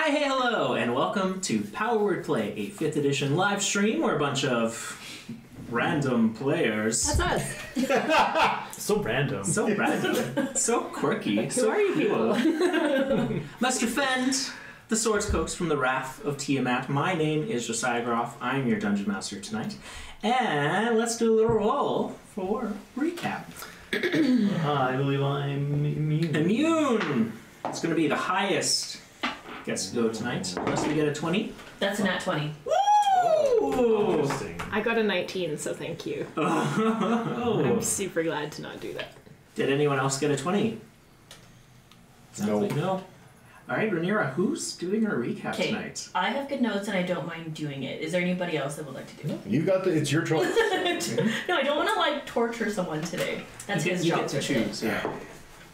Hi, hey, hello, and welcome to Power Word Play, a 5th edition live stream where a bunch of random players. That's us. So random. So random. So quirky. Who so are you people? Must defend the Swords Coax from the wrath of Tiamat. My name is Josiah Groff. I'm your Dungeon Master tonight. And let's do a little roll for recap. I believe I'm immune. Immune! It's going to be the highest gets to go tonight, unless we get a 20. That's a nat 20. Woo! Interesting. I got a 19, so thank you. Oh. I'm super glad to not do that. Did anyone else get a 20? Sounds like no. Alright, Rhaenyra, who's doing our recap tonight? I have good notes and I don't mind doing it. Is there anybody else that would like to do it? You got the. It's your choice. No, I don't want to like torture someone today. That's his You job get to choose, yeah.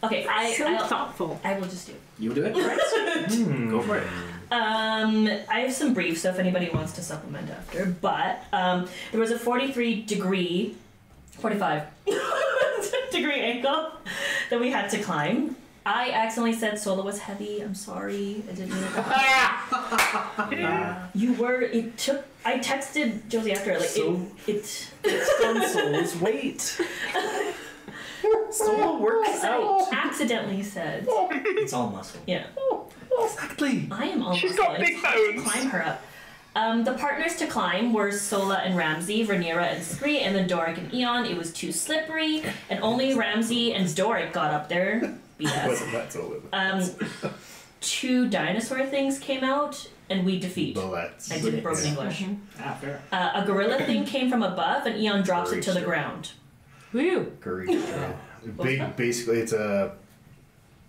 Okay, So thoughtful. I will just do. You do it? Right. Go for it. I have some briefs, so if anybody wants to supplement after. But there was a 45 degree angle that we had to climb. I accidentally said Sola was heavy. I'm sorry. I didn't mean it. You were. It took. I texted Josie after it. Like So- it. It's on Soul's weight. Soul works out. I accidentally said. It's all muscle. Yeah. Exactly. I am almost. She's got like, big bones. Climb her up. The partners to climb were Sola and Ramsey, Rhaenyra and Scree, and then Doric and Eon. It was too slippery, and only Ramsey and Doric got up there. BS. Wasn't that so? 2 dinosaur things came out, and we defeat. Bullets. I did it broken English. Ah, fair. A gorilla thing came from above, and Eon drops it to the ground. Woo! Curry. Big. Basically, it's a.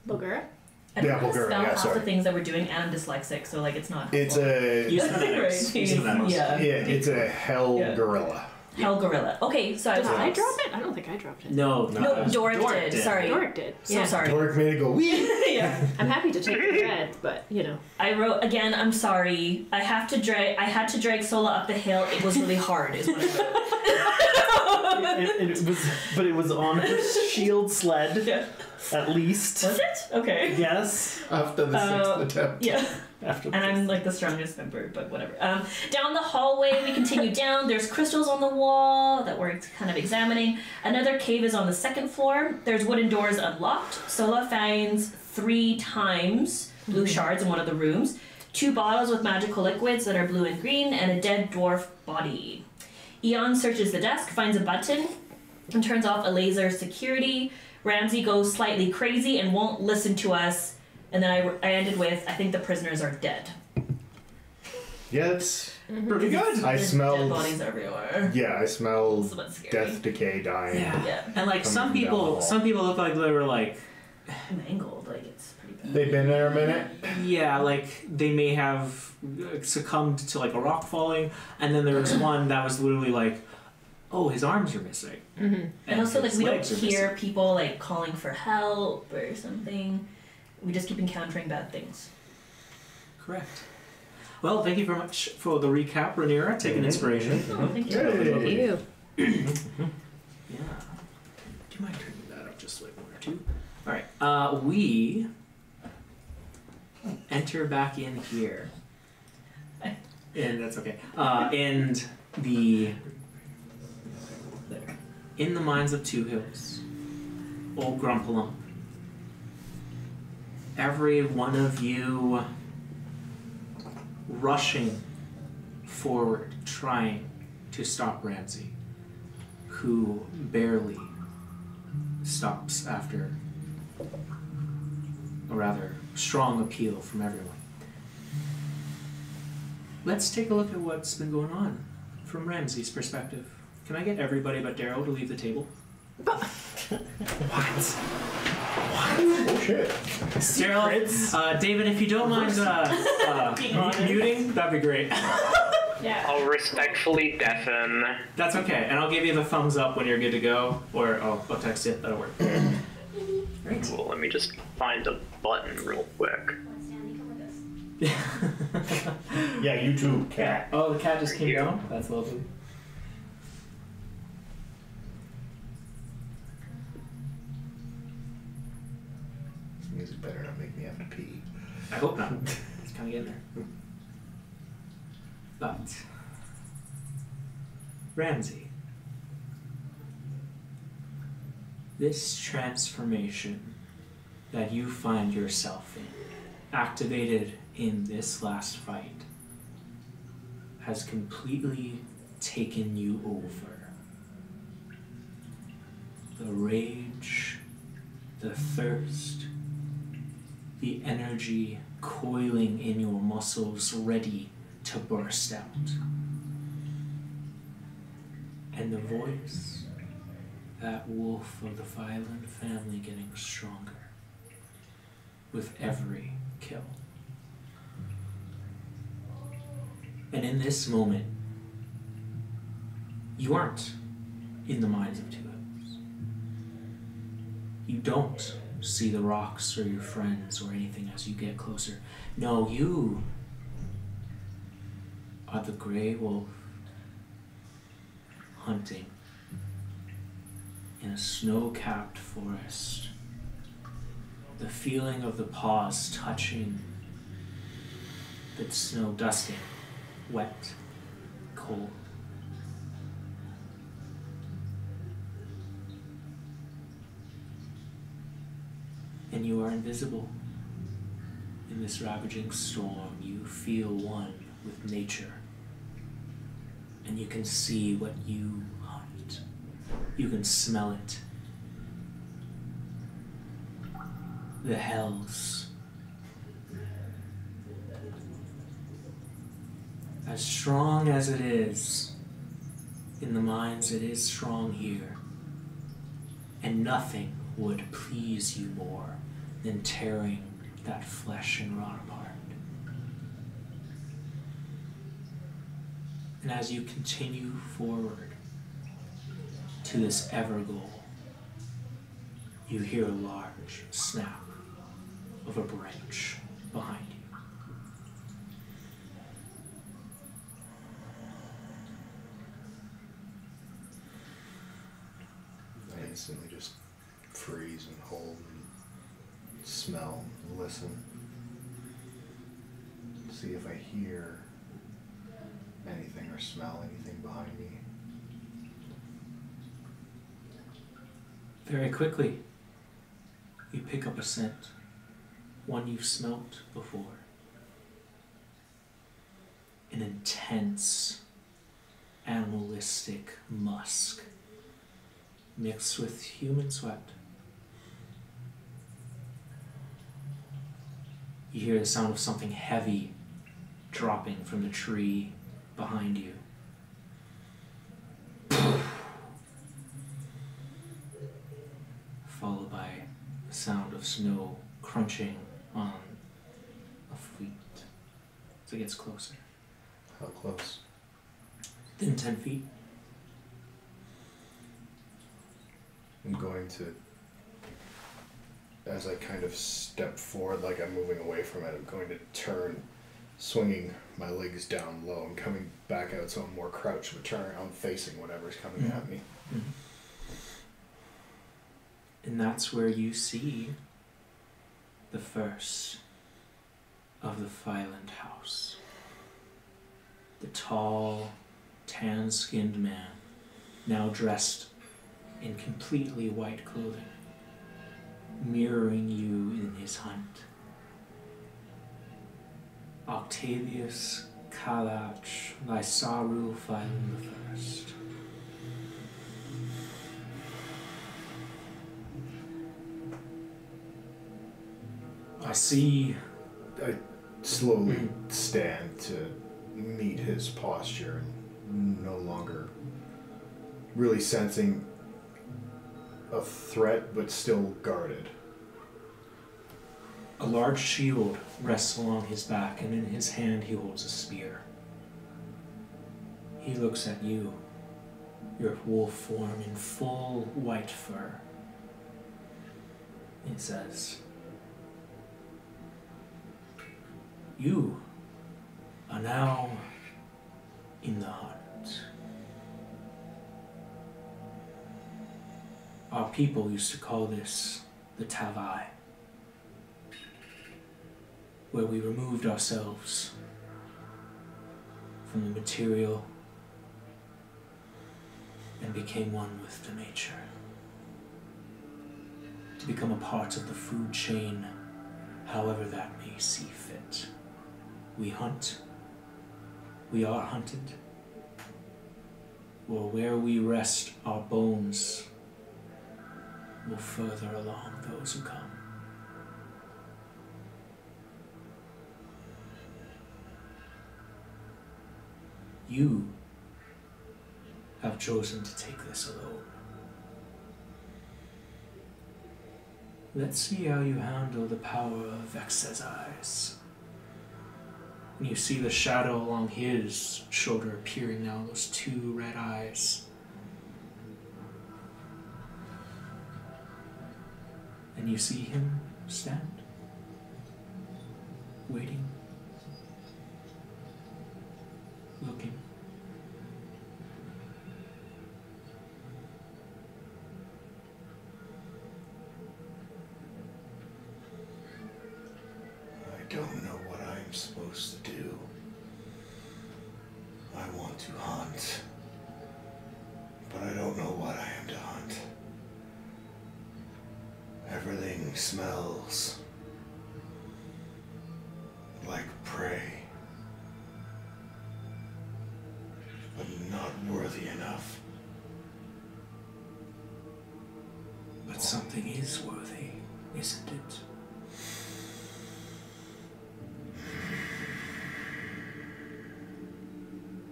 Bulgara? I don't Yeah, know how to Bulgaria, spell yeah, half sorry. the things that we're doing, and I'm dyslexic, so like it's not. It's helpful. a. Use phonetics. Use phonetics. Yeah. Yeah, it's a hell Yeah. gorilla. Hell gorilla. Okay, so Did I was. drop it? I don't think I dropped it. No, No, Doric did. Sorry. Doric did. So sorry. Doric made it go wee. Yeah. I'm happy to take the red, but you know. I wrote again. I'm sorry. I had to drag Sola up the hill. It was really hard. Is what I wrote. It was on her shield sled, Yeah. at least. Was it? Okay. Yes. After the 6th attempt. Yeah. After And I'm like the strongest member, but whatever. Down the hallway, we continue down. There's crystals on the wall that we're kind of examining. Another cave is on the 2nd floor. There's wooden doors unlocked. Sola finds 3 times blue shards in one of the rooms, 2 bottles with magical liquids that are blue and green, and a dead dwarf body. Eon searches the desk, finds a button, and turns off a laser security. Ramsey goes slightly crazy and won't listen to us. And then I ended with, I think the prisoners are dead. Yeah, it's pretty good. I There's smelled. dead bodies everywhere. Yeah, I smelled It's a bit scary. death, decay, dying. Yeah. Yeah. And like some Coming down the people, hall. some people look like they were like, Mangled, like it's pretty bad. They've been there a minute. yeah, like they may have succumbed to like a rock falling, and then there was one that was literally like, oh, his arms are missing. And also, like, his we don't legs are hear missing. people like calling for help or something. We just keep encountering bad things. Correct. Well, thank you very much for the recap, Rhaenyra. Take an inspiration. Oh, thank you. Hey. Thank you. Yeah. Do you mind turning that up just like 1 or 2? Alright. We enter back in here. And that's okay. And in the mines of Two Hills, old Grump-O-Lump. Every one of you rushing forward, trying to stop Ramsey, who barely stops after a rather strong appeal from everyone. Let's take a look at what's been going on from Ramsey's perspective. Can I get everybody but Darryll to leave the table? Oh shit. Darryll, David, if you don't mind muting, that'd be great. Yeah. I'll respectfully deafen. That's okay, and I'll give you the thumbs up when you're good to go, or I'll text you. That'll work. Great. Cool, let me just find a button real quick. Yeah, you too, cat. Oh, the cat just came down? That's lovely. Music better not make me have to pee. I hope not. It's kind of getting there. But Ramsey, this transformation that you find yourself in, activated in this last fight, has completely taken you over. The rage, the thirst, the energy coiling in your muscles ready to burst out. And the voice, that wolf of the violent family, getting stronger with every kill. And in this moment, you aren't in the minds of two others. You don't see the rocks or your friends or anything as you get closer. No, you are the gray wolf hunting in a snow-capped forest. The feeling of the paws touching the snow, dusting, wet, cold. And you are invisible. In this ravaging storm, you feel one with nature. And you can see what you hunt. You can smell it. The hells. As strong as it is in the mines, it is strong here. And nothing would please you more than tearing that flesh and rot apart. And as you continue forward to this ever goal, you hear a large snap of a branch behind you. I instantly just freeze and hold and smell and listen. See if I hear anything or smell anything behind me. Very quickly, you pick up a scent, one you've smelt before. An intense, animalistic musk mixed with human sweat. You hear the sound of something heavy dropping from the tree behind you. Followed by the sound of snow crunching on a fleet as it gets closer. How close? Within 10 feet. I'm going to, as I kind of step forward like I'm moving away from it, I'm going to turn, swinging my legs down low and coming back out so I'm more crouched, but turning around facing whatever's coming at me. Mm-hmm. And that's where you see the first of the Violent House. The tall, tan-skinned man, now dressed in completely white clothing, mirroring you in his hunt. Octavius Kalach Lysaru Philon the First. I see. I slowly stand to meet his posture and no longer really sensing a threat, but still guarded. A large shield rests along his back, and in his hand he holds a spear. He looks at you, your wolf form in full white fur. He says, "You are now in the hunt. Our people used to call this the Tavai. where we removed ourselves from the material and became one with the nature. To become a part of the food chain, however that may see fit. We hunt, we are hunted, or where we rest our bones will further along those who come. You have chosen to take this alone. Let's see how you handle the power of Vex's eyes. When you see the shadow along his shoulder appearing now, those two red eyes. And you see him stand, waiting, looking. I don't know what I'm supposed to do. I want to hunt, but I don't know what I am to hunt. Everything smells like prey, but not worthy enough. But something is worthy, isn't it?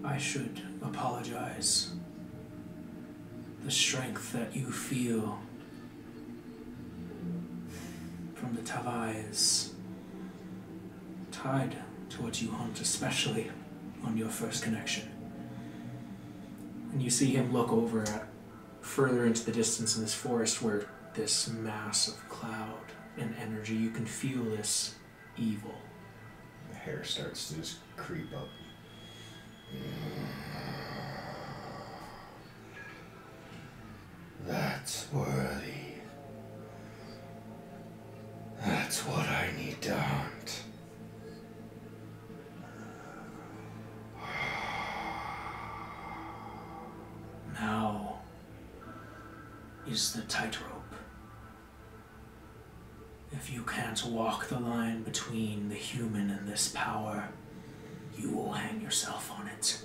I should apologize. The strength that you feel from the Tavai is tied to what you hunt, especially on your first connection. And you see him look over at further into the distance in this forest where this mass of cloud and energy, you can feel this evil. The hair starts to just creep up. That's worthy. That's what I need to hunt. Now is the tightrope. If you can't walk the line between the human and this power, you will hang yourself on it.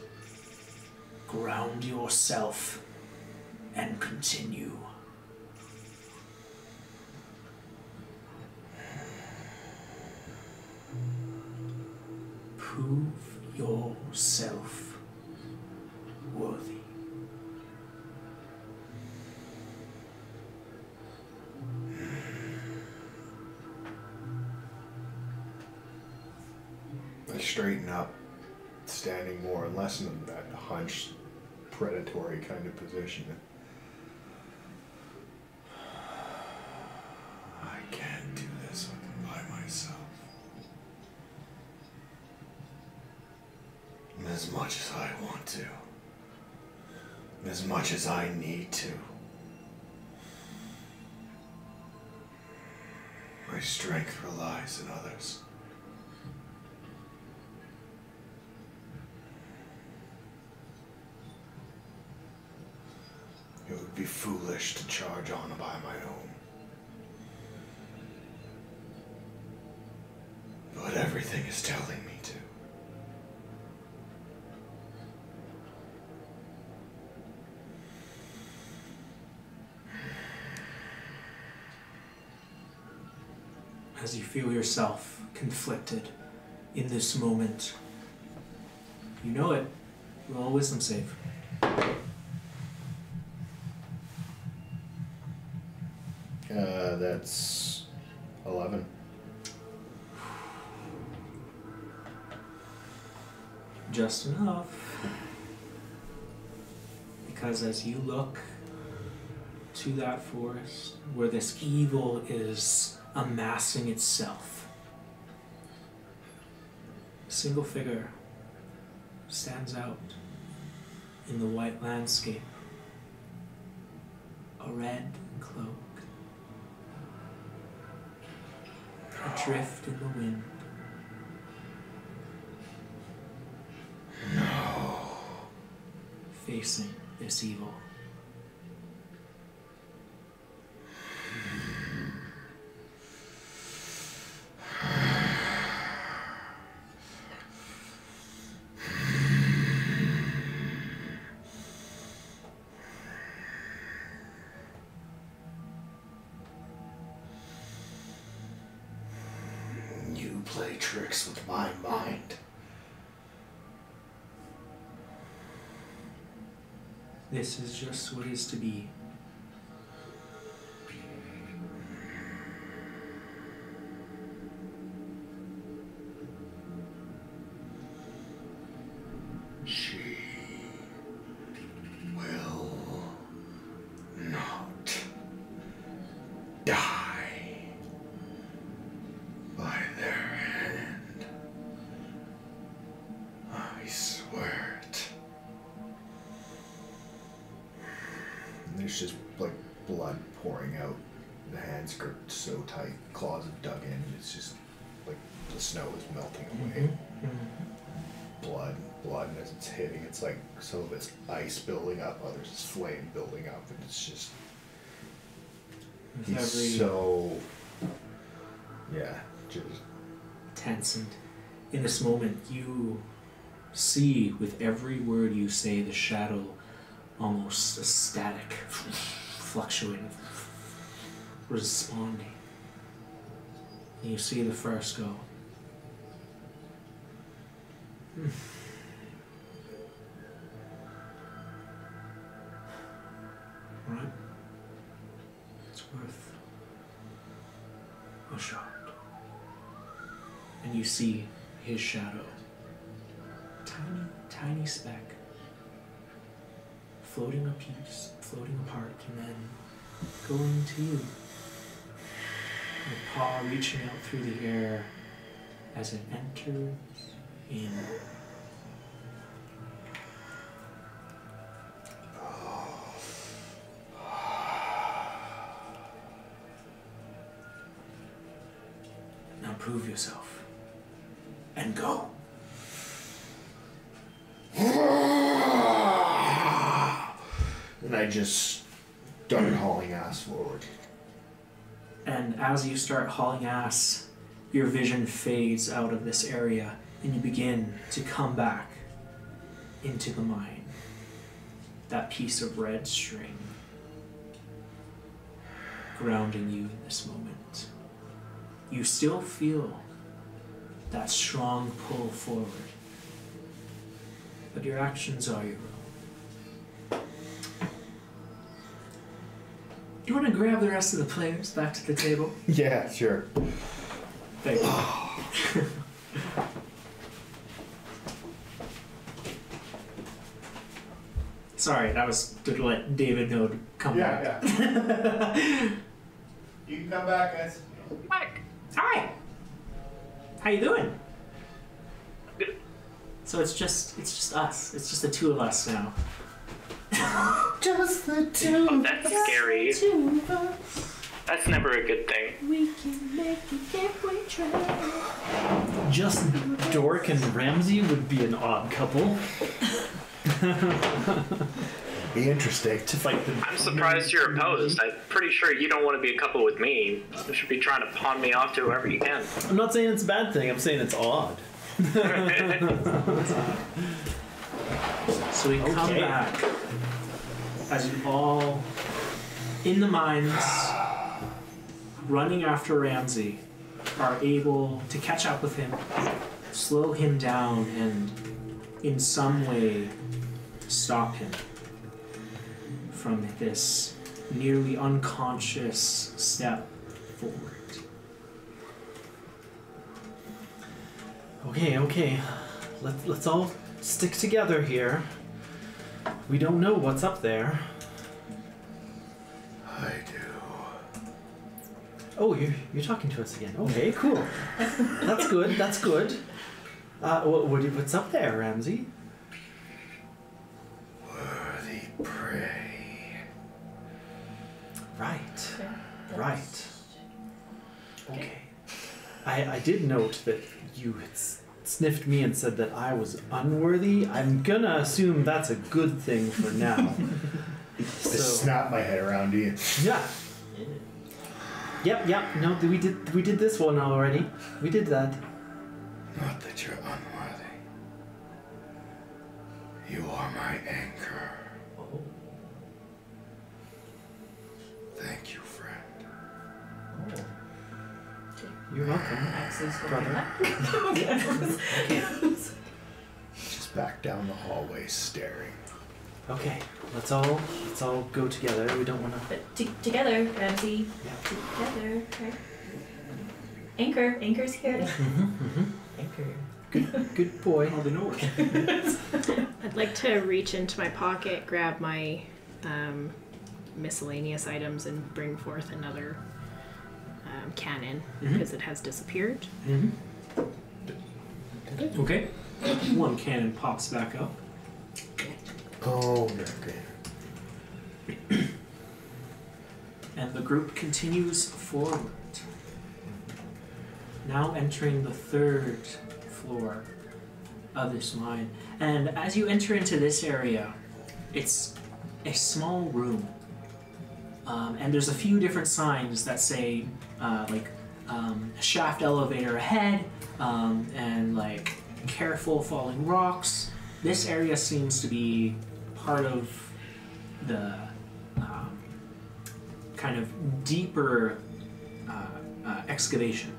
Ground yourself and continue. Prove yourself worthy. I straighten up, standing more or less in that hunched, predatory kind of position. I can't do this by myself. As much as I want to. As much as I need to. My strength relies on others. It would be foolish to charge on by my own. But everything is telling me to. As you feel yourself conflicted in this moment, you know it. Roll a wisdom save. That's 11. Just enough. Because as you look to that forest where this evil is amassing itself, a single figure stands out in the white landscape. A red cloak. Adrift in the wind. facing this evil. You play tricks with my mind. This is just what is to be. She will not die by their hand. I swear it. And there's just like blood pouring out. The hands gripped so tight, claws have dug in. It's just like the snow is melting away. Blood, and as it's hitting, it's like some of it's ice building up, others it's flame building up, and it's just he's so just tense, and in this moment you see with every word you say the shadow almost a static, fluctuating, responding. And you see the first go. Right? It's worth a shot. And you see his shadow. Tiny, tiny speck. Floating floating apart, and then going to you. A paw reaching out through the air as it enters in. Now prove yourself. And go. and I just start hauling ass forward. And as you start hauling ass, your vision fades out of this area and you begin to come back into the mine. That piece of red string grounding you in this moment. You still feel that strong pull forward, but your actions are your own. Do you want to grab the rest of the players back to the table? Yeah, sure. Thank you. Sorry, that was to let David know to come back. Yeah. You can come back, guys. Hi. How you doing? Good. So it's just us. It's just the two of us now. Just the two. Oh, that's scary. Two of us, That's never a good thing. we can make it if we try. Just Dork and Ramsey would be an odd couple Be interesting. to fight the. I'm surprised you're opposed. I'm pretty sure you don't want to be a couple with me. You should be trying to pawn me off to whoever you can. I'm not saying it's a bad thing. I'm saying it's odd. So we come Okay. back as you all in the mines, running after Ramsey, are able to catch up with him, slow him down, and in some way stop him from this nearly unconscious step forward. Okay. Let's all stick together here. We don't know what's up there. I do. Oh, you're talking to us again. Okay, cool. That's good. That's good. What's up there, Ramsey? Worthy prey. Right. Yeah, Right. Okay. I did note that you had sniffed me and said that I was unworthy. I'm gonna assume that's a good thing for now. Just snap my head around you. Yeah. Yep. No, we did this one already. We did that. Not that you're unworthy. You are my anchor. Oh. Thank you, friend. You're welcome. Axes go Brother. back. Just back down the hallway, staring. Okay, let's all go together. We don't want to. But together, Ramsey. Yeah. Together, right? Anchor's here. Anchor. Good boy. Oh, they know it. I'd like to reach into my pocket, grab my miscellaneous items, and bring forth another cannon because it has disappeared. Okay. One cannon pops back up. Oh, okay. And the group continues forward. Now entering the 3rd floor of this mine. And as you enter into this area, it's a small room. And there's a few different signs that say, shaft elevator ahead, and like careful falling rocks. This area seems to be part of the kind of deeper excavation.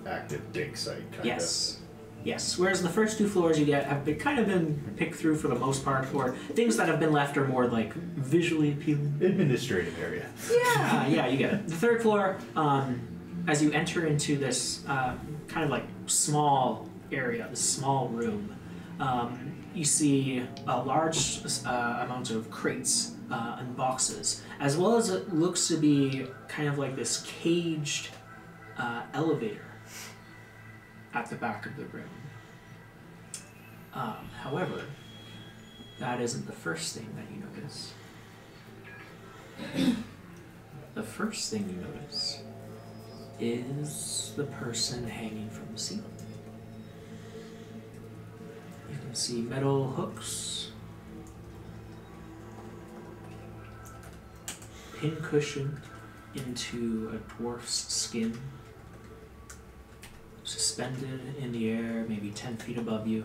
Active dig site, kind Yes. Yes. Whereas the first 2 floors you get have been picked through for the most part, or things that have been left are more like visually appealing. of. Administrative area. Yeah, you get it. The 3rd floor, as you enter into this kind of like small area, this small room, you see a large amount of crates and boxes, as well as it looks to be kind of like this caged elevator at the back of the room. However, that isn't the first thing that you notice. The first thing you notice is the person hanging from the ceiling. You can see metal hooks, pin-cushioned into a dwarf's skin, suspended in the air, maybe 10 feet above you.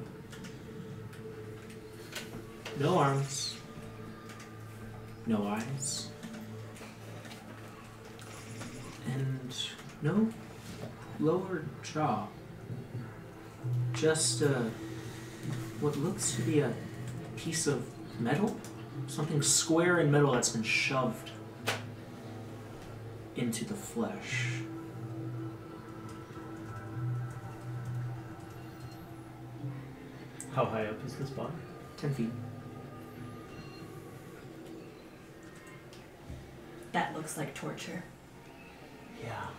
No arms, no eyes, and no lower jaw. Just what looks to be a piece of metal, something square in metal that's been shoved into the flesh. How high up is this body? 10 feet. That looks like torture. Yeah.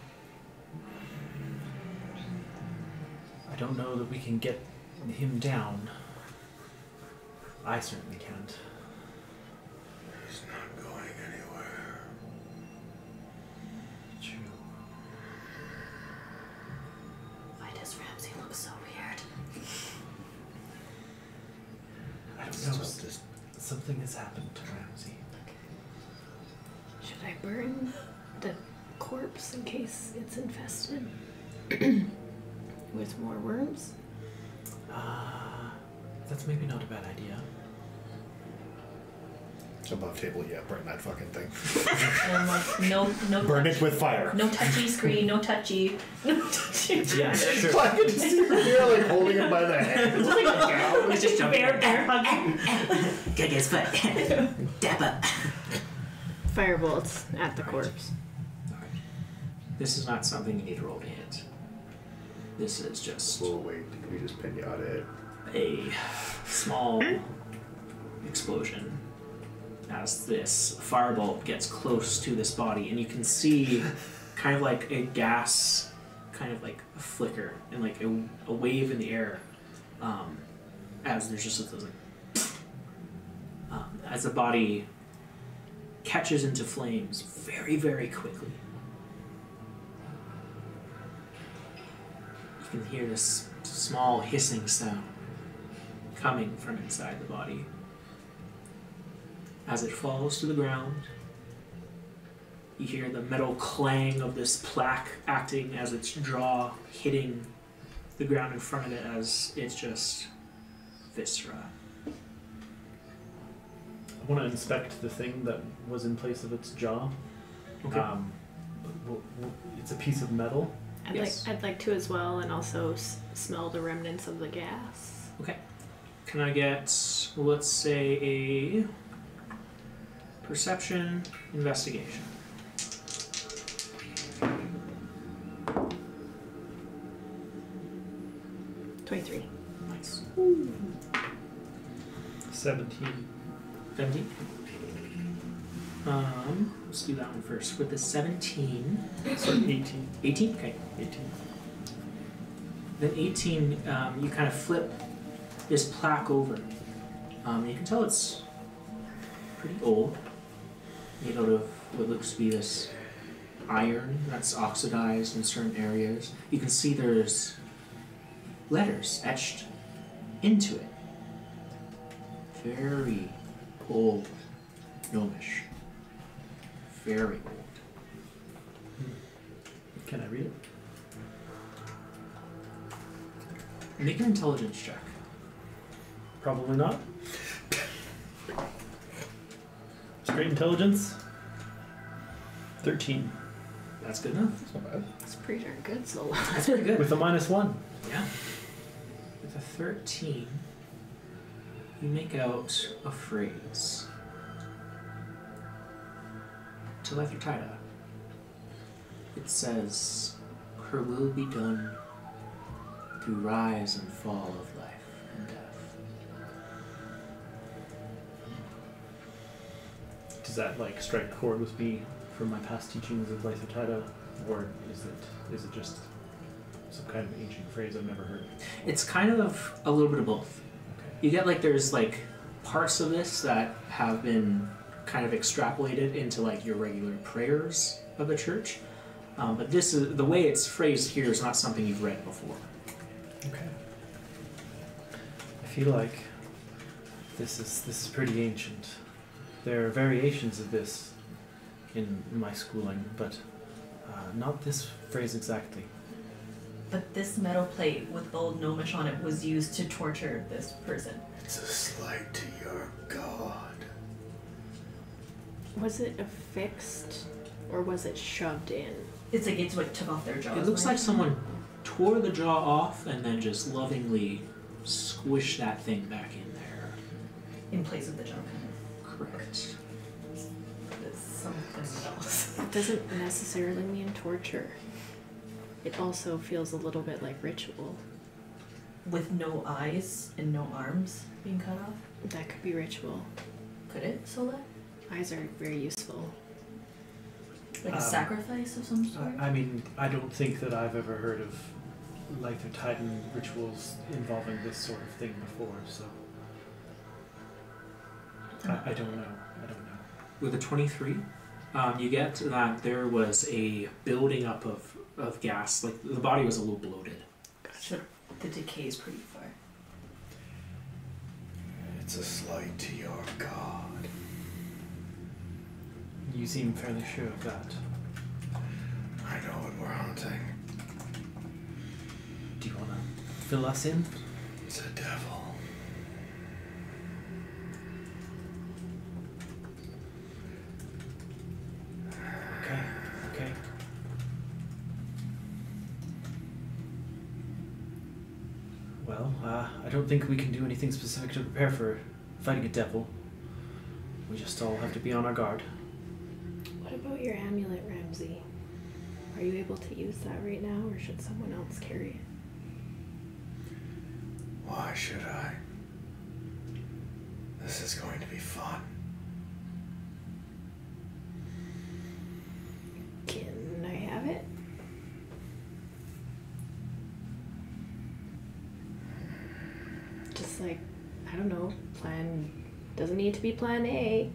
I don't know that we can get him down. I certainly can't. He's not going anywhere. True. Why does Ramsey look so weird? I don't know. Something has happened to Ramsey. Should I burn the corpse in case it's infested with more worms? That's maybe not a bad idea. Above table, yeah, burn that fucking thing. And like no Burn it with fire. no touchy screen, no touchy. Yeah, sure. I can just see from here, like, holding him by the hand. It's just jumping. bear hugging. Get his foot. Dap up. Firebolts at the corpse. Alright. This is not something you need to roll to hit. This is just Oh, wait, did we just pinata it? a small explosion as this firebolt gets close to this body, and you can see kind of like a gas kind of like a flicker and like a wave in the air as there's just a as the body catches into flames very, very quickly. You can hear this small hissing sound coming from inside the body. As it falls to the ground, you hear the metal clang of this plaque acting as its jaw hitting the ground in front of it as it's just viscera. I want to inspect the thing that was in place of its jaw. Okay. It's a piece of metal. I'd like to as well, and also smell the remnants of the gas. Okay. Can I get, let's say, a perception investigation? 23. Nice. 17. 17? Let's do that one first. With the 17... Sorry, 18. 18? Okay. 18. Then 18, you kind of flip this plaque over. You can tell it's pretty old. Made out of what looks to be this iron that's oxidized in certain areas. You can see there's letters etched into it. Very old gnomish. Very old. Can I read it? Make an intelligence check. Probably not. Straight intelligence. 13. That's good enough. That's not bad. That's pretty darn good, so That's pretty good. With a -1. Yeah. With a 13, you make out a phrase. To Lethertida. It says, "Her will be done through rise and fall of life and death." Does that like strike a chord with me from my past teachings of Lythertida, or is it just some kind of ancient phrase I've never heard? It's kind of a little bit of both. Okay. You get like there's like parts of this that have been kind of extrapolated into like your regular prayers of the church, but this is the way it's phrased here is not something you've read before. Okay. I feel like this is pretty ancient. There are variations of this in my schooling, but not this phrase exactly. But this metal plate with bold gnomish on it was used to torture this person. It's a slight to your god. was it affixed or was it shoved in? It's what took off their jaws. It looks like someone tore the jaw off and then just lovingly squished that thing back in there. in place of the jaw. Correct. It's something else. It doesn't necessarily mean torture. It also feels a little bit like ritual. With no eyes and no arms being cut off? That could be ritual. Could it, Sola? Eyes are very useful. Like a sacrifice of some sort? I mean, I don't think that I've ever heard of Lyther Titan rituals involving this sort of thing before, so I don't know. With a 23, you get that there was a building up of gas. Like the body was a little bloated. So the decay is pretty far. It's a slight to your god. You seem fairly sure of that. I know what we're hunting. Do you want to fill us in? It's a devil. Okay. Well, I don't think we can do anything specific to prepare for fighting a devil. We just all have to be on our guard. What about your amulet, Ramsey? Are you able to use that right now, or should someone else carry it? Why should I? This is going to be fun. Can I have it? Just like, I don't know, doesn't need to be plan A.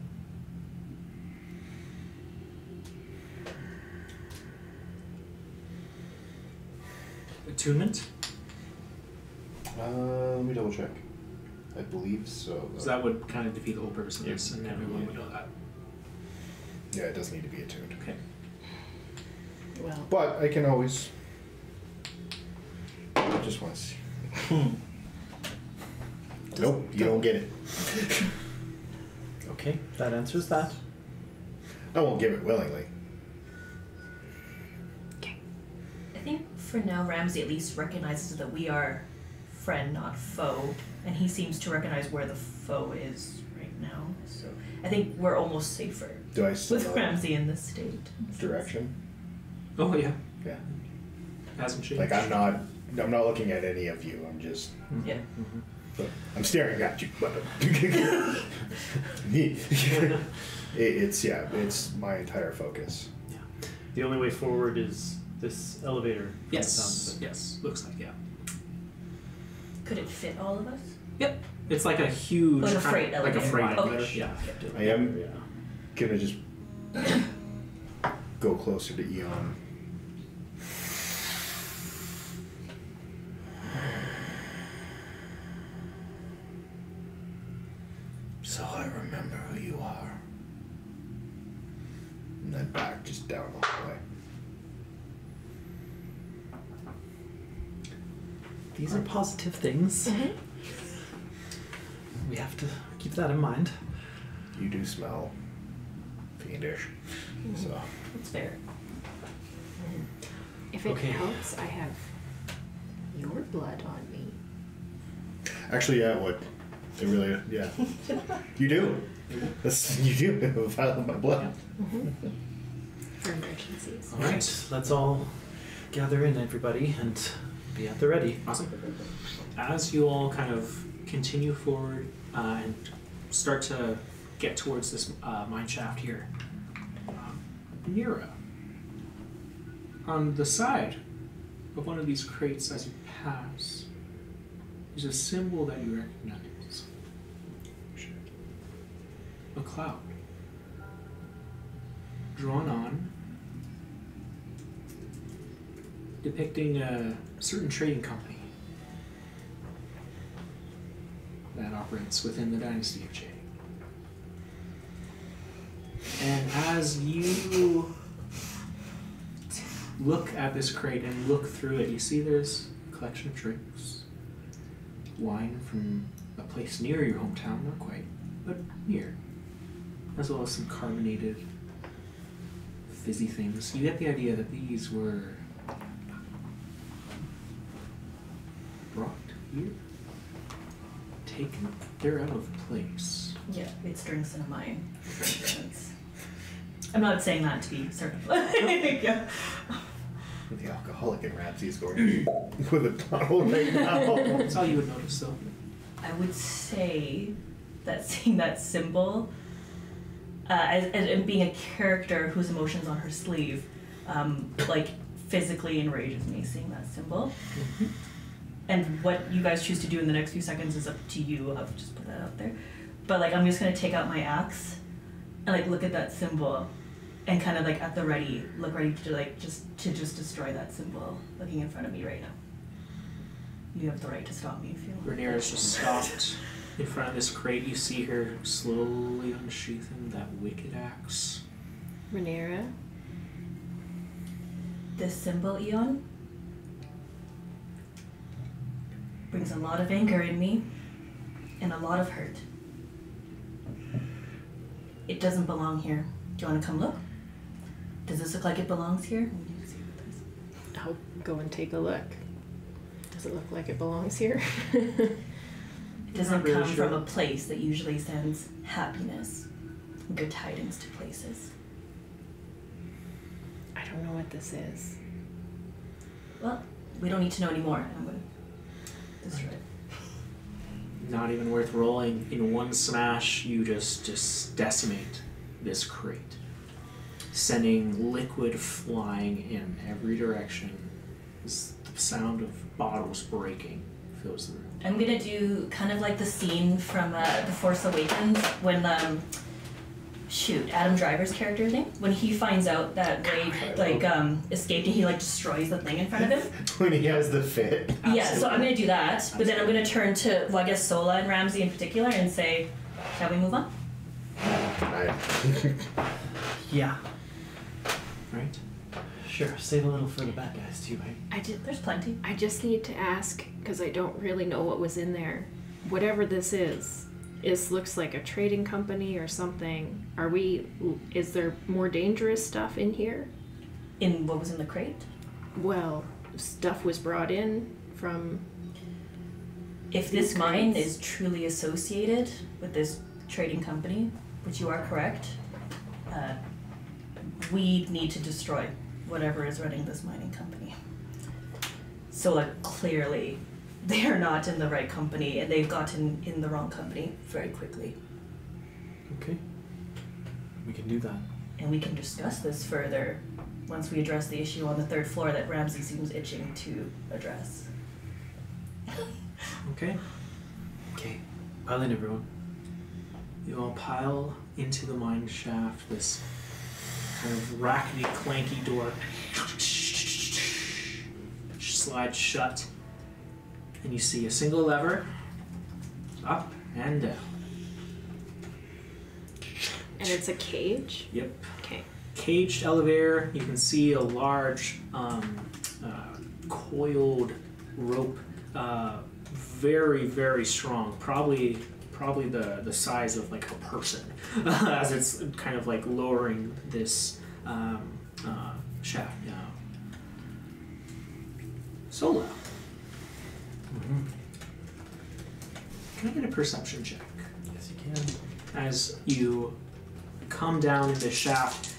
Attunement. Let me double check. I believe so. So that would kind of defeat the whole purpose of this, and everyone would know that. Yeah, it does need to be attuned. Okay. Well, But I can always. I just want to see. Nope, you don't get it. Okay, that answers that. I won't give it willingly. I think for now, Ramsey at least recognizes that we are friend, not foe, and he seems to recognize where the foe is right now. So I think we're almost safer Do I still with know Ramsey in this state. direction? Oh yeah. Yeah. Hasn't changed. Like I'm not looking at any of you. I'm just. Yeah. But I'm staring at you. But it's my entire focus. Yeah. The only way forward is this elevator. from the sounds Yes. of it. Yes. Looks like, yeah. Could it fit all of us? Yep. It's like a huge Like a kind of- freight like a elevator. freight Okay. elevator. Yeah. I am Yeah. gonna just go closer to Eon. So I remember who you are. And then back just down the hallway. These are positive things. We have to keep that in mind. You do smell fiendish. So It's fair. if it Okay. helps, I have your blood on me. actually, yeah, it would. It really, yeah. You do. You do have a vial of my blood. For emergencies. All right, let's all gather in, everybody, and be at the ready. Awesome. As you all kind of continue forward and start to get towards this mine shaft here, Nira, on the side of one of these crates as you pass, is a symbol that you recognize. A cloud. Drawn on, depicting a certain trading company that operates within the dynasty of Jade. And as you look at this crate and look through it, you see there's a collection of drinks. Wine from a place near your hometown, not quite, but near. As well as some carbonated, fizzy things. You get the idea that these were brought here, taken. They're out of place. Yeah, it's drinks in a mine. I'm not saying that to be certain. Yeah. The alcoholic in Ramsey is going with a bottle right now. That's all you would notice, though. I would say that seeing that symbol, and being a character whose emotions on her sleeve, like physically enrages me seeing that symbol. And what you guys choose to do in the next few seconds is up to you. I'll just put that out there. But like, I'm just gonna take out my axe and like look at that symbol, and kind of like at the ready, look ready to like just destroy that symbol, looking in front of me right now. You have the right to stop me if you want. Rhaenyra's just stopped in front of this crate. You see her slowly unsheathing that wicked axe. Rhaenyra, This symbol, Eon, brings a lot of anger in me and a lot of hurt. It doesn't belong here. Do you want to come look? Does this look like it belongs here? I'll go and take a look. Does it look like it belongs here? It doesn't Not really come sure. from a place that usually sends happiness and good tidings to places. I don't know what this is. Well, we don't need to know anymore. I'm going to destroy it. Not even worth rolling. In one smash, you just decimate this crate, sending liquid flying in every direction. The sound of bottles breaking fills the room. I'm gonna do kind of like the scene from The Force Awakens when shoot, Adam Driver's character's name? When he finds out that Ray escaped and he destroys the thing in front of him. When he has the fit. Absolutely. Yeah, so I'm gonna do that, but then I'm gonna turn to I guess Sola and Ramsey in particular and say, shall we move on? Yeah. Right? Sure, save a little for the bad guys too, right? There's plenty. I just need to ask, because I don't really know what was in there. Whatever this looks like a trading company or something. Is there more dangerous stuff in here? In what was in the crate? Well, stuff was brought in from... If this mine is truly associated with this trading company, which you are correct, we need to destroy whatever is running this mining company. So clearly they are not in the right company and they've gotten in the wrong company very quickly. Okay. We can do that. And we can discuss this further once we address the issue on the 3rd floor that Ramsey seems itching to address. Okay. Okay. Pile in, everyone. You all pile into the mine shaft, this kind of rackety, clanky door slides shut, and you see a single lever up and down. And it's a cage? Yep. Okay. Caged elevator. You can see a large coiled rope, very, very strong, probably the size of a person, as it's kind of lowering this shaft down. Sola. Mm-hmm. Can I get a perception check? Yes, you can. As you come down in the shaft,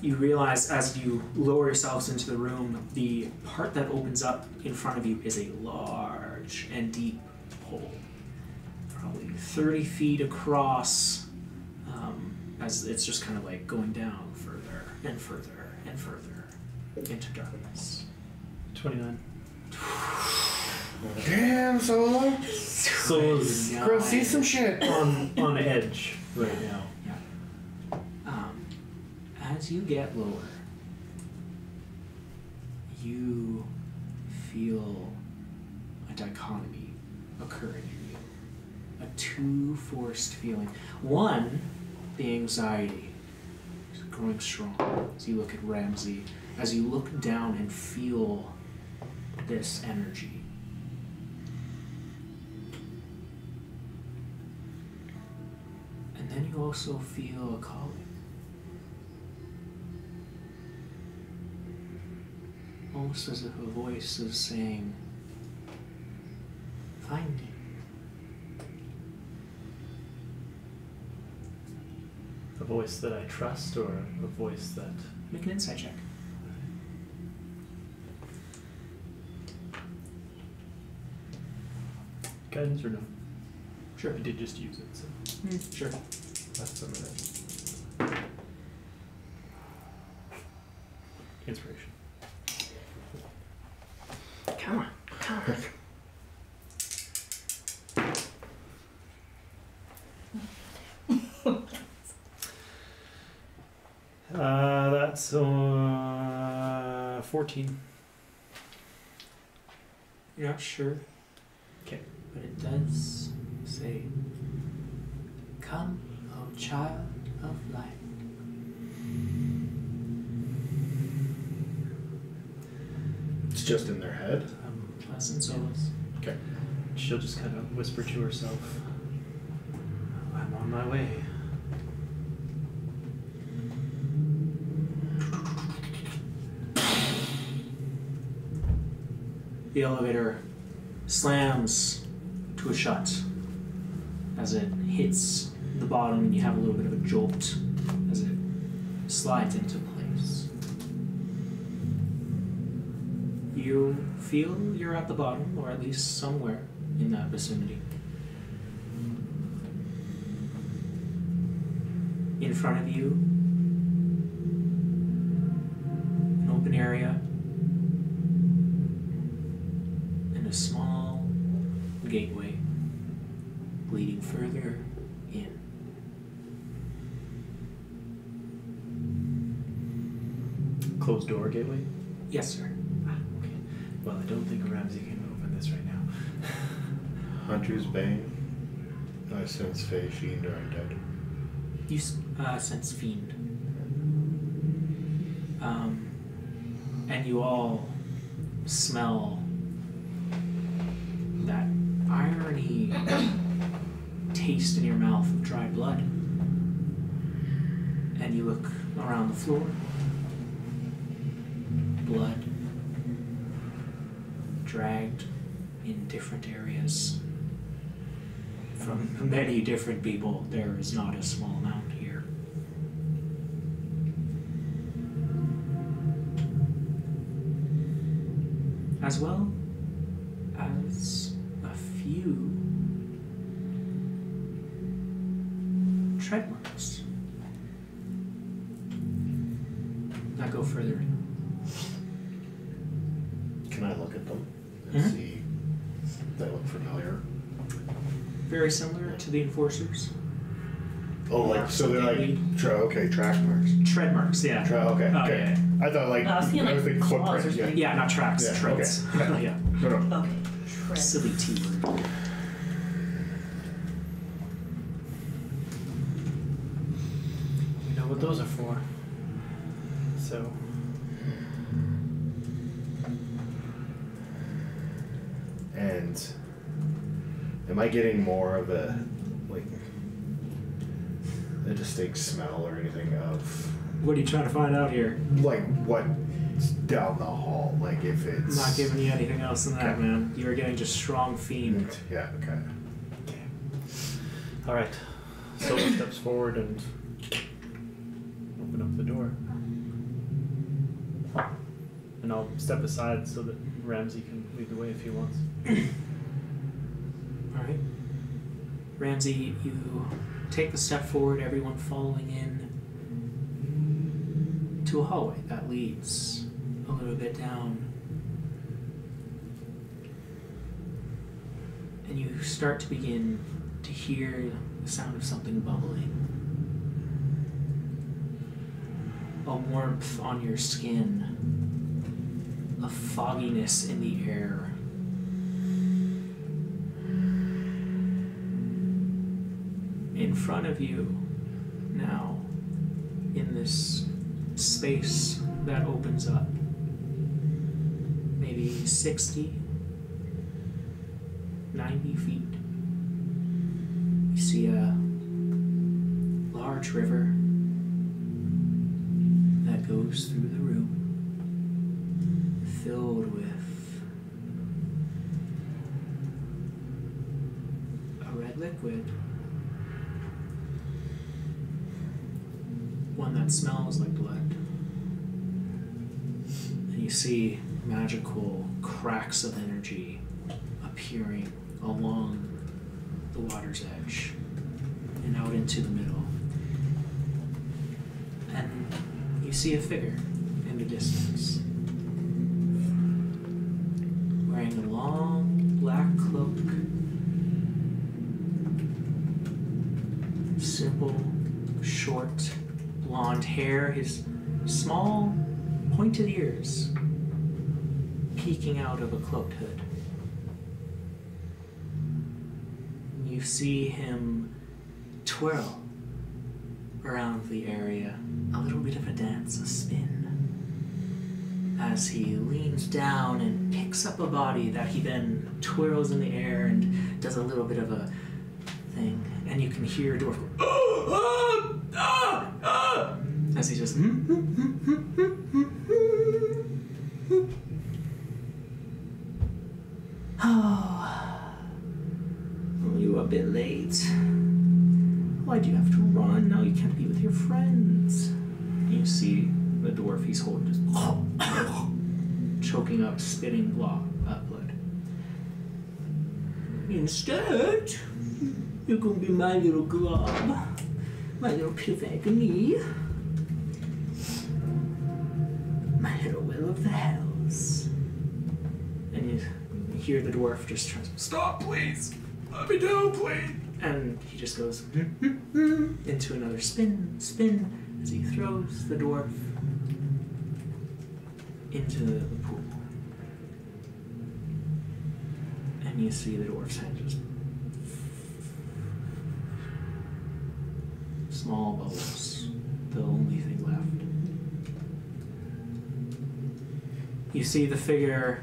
you realize as you lower yourselves into the room, the part that opens up in front of you is a large and deep hole, probably 30 feet across, as it's just kind of going down further and further and further into darkness. 29. Damn, Solo. Solo's Girl, see some shit. on edge right now. As you get lower, you feel a dichotomy occurring in you. A two-forced feeling. One, the anxiety is growing strong as you look at Ramsey, as you look down and feel this energy. And then you also feel a calling. Almost as if a voice is saying, find me. A voice that I trust or a voice that... Make an insight check. Guidance or no? Sure. I did just use it, so... Sure. That's a minute. Inspiration. Come on. That's 14. You're not sure. Okay. But it does say, come, O child of light. It's just in their head. Pleasant solace. Okay. She'll just kind of whisper to herself, I'm on my way. The elevator slams to a shut as it hits the bottom, and you have a little bit of a jolt as it slides into place. You feel you're at the bottom, or at least somewhere in that vicinity. In front of you, an open area and a small gateway leading further in. closed door gateway? Yes, sir. Okay. Well, I don't think Ramsey can open this right now. Hunter's Bane. I sense Fey, Fiend, or Undead. You sense Fiend. And you all smell that irony taste in your mouth of dry blood. And you look around the floor. Blood dragged in different areas from many different people. There is not a small amount here. As well as a few tread marks that go further in. Can I look at them and see if they look familiar? Very similar to the enforcers. Oh, like, so they're like, track marks. Tread marks, yeah. Okay. Oh, Okay. yeah. I thought like, I was thinking, like, thinking claws or footprints. Yeah. something. Yeah, not tracks, Yeah, treads. okay. Yeah. No. Okay. Tread. Silly T word. We know what those are for. So, And am I getting more of a distinct smell or anything of What are you trying to find out here? like what's down the hall? Like if it's I'm not giving you anything else than that, Okay. man. You are getting just strong fiend. Yeah. Okay. all right. Solo steps forward and open up the door. And I'll step aside so that Ramsey can lead the way if he wants. Alright. Ramsey, you take the step forward, everyone following in to a hallway that leads a little bit down. And you start to begin to hear the sound of something bubbling. A warmth on your skin. A fogginess in the air. In front of you now, in this space that opens up, maybe 60, 90 feet, you see a large river that goes through the room, filled with a red liquid. One that smells like blood. And you see magical cracks of energy appearing along the water's edge and out into the middle. And you see a figure in the distance, wearing a long black cloak, simple, short, blonde hair, his small, pointed ears peeking out of a cloaked hood. You see him twirl around the area, a little bit of a dance, a spin, as he leans down and picks up a body that he then twirls in the air and does a little bit of a thing. And you can hear a dwarf go, as he just you a bit late. Why'd you have to run? Now you can't be with your friends. You see the dwarf he's holding just choking up, spitting blood. Instead, you're gonna be my little glob, my little pit of agony, my little will of the hells. And you hear the dwarf just tries to stop, please, let me down, please. And he just goes into another spin, as he throws the dwarf into the pool. And you see the dwarf's head just small bubbles, the only thing left. You see the figure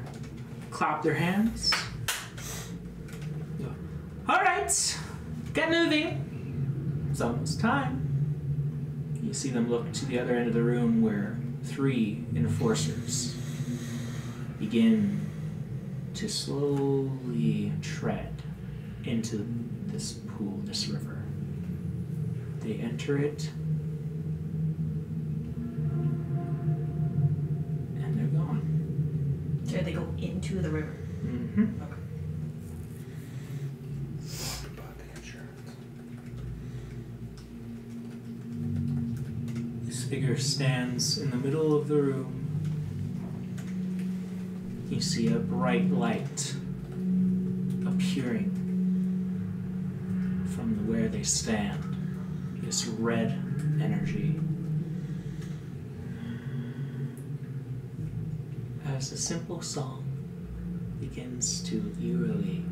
clap their hands. Go, all right, get moving. It's almost time. You see them look to the other end of the room where 3 enforcers begin to slowly tread into this pool, this river. They enter it, and they're gone. So they go into the river. Mm-hmm. Okay. This figure stands in the middle of the room. You see a bright light appearing from where they stand. This red energy. As a simple song begins to eerily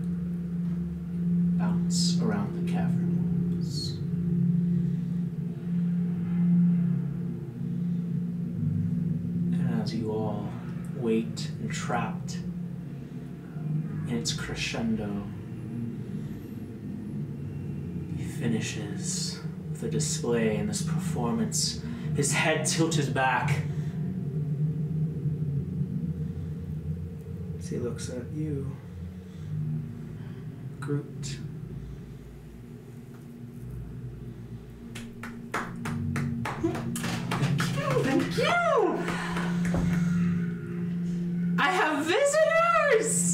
bounce around the cavern walls. And as you all wait entrapped in its crescendo, he finishes the display and this performance, his head tilted back as he looks at you, Groot. Thank you! I have visitors!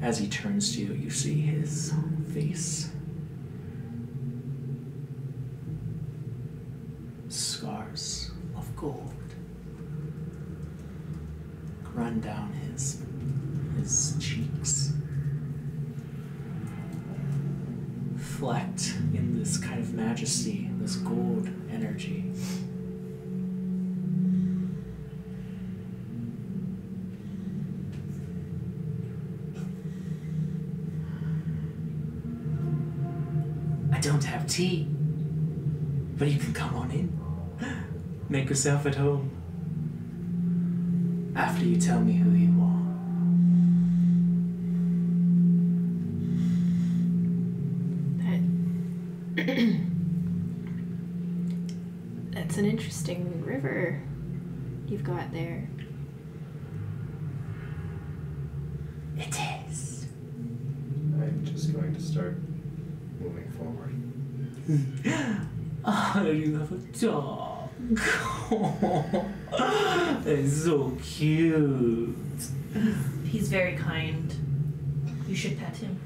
As he turns to you, you see his face. Scars of gold run down his cheeks. Reflect in this kind of majesty, this gold energy. I don't have tea, but you can come on in. Make yourself at home. After you tell me who you are. That's an interesting river you've got there. It is. I'm just going to start moving forward. Oh, you have a dog. It's so cute. He's very kind. You should pet him.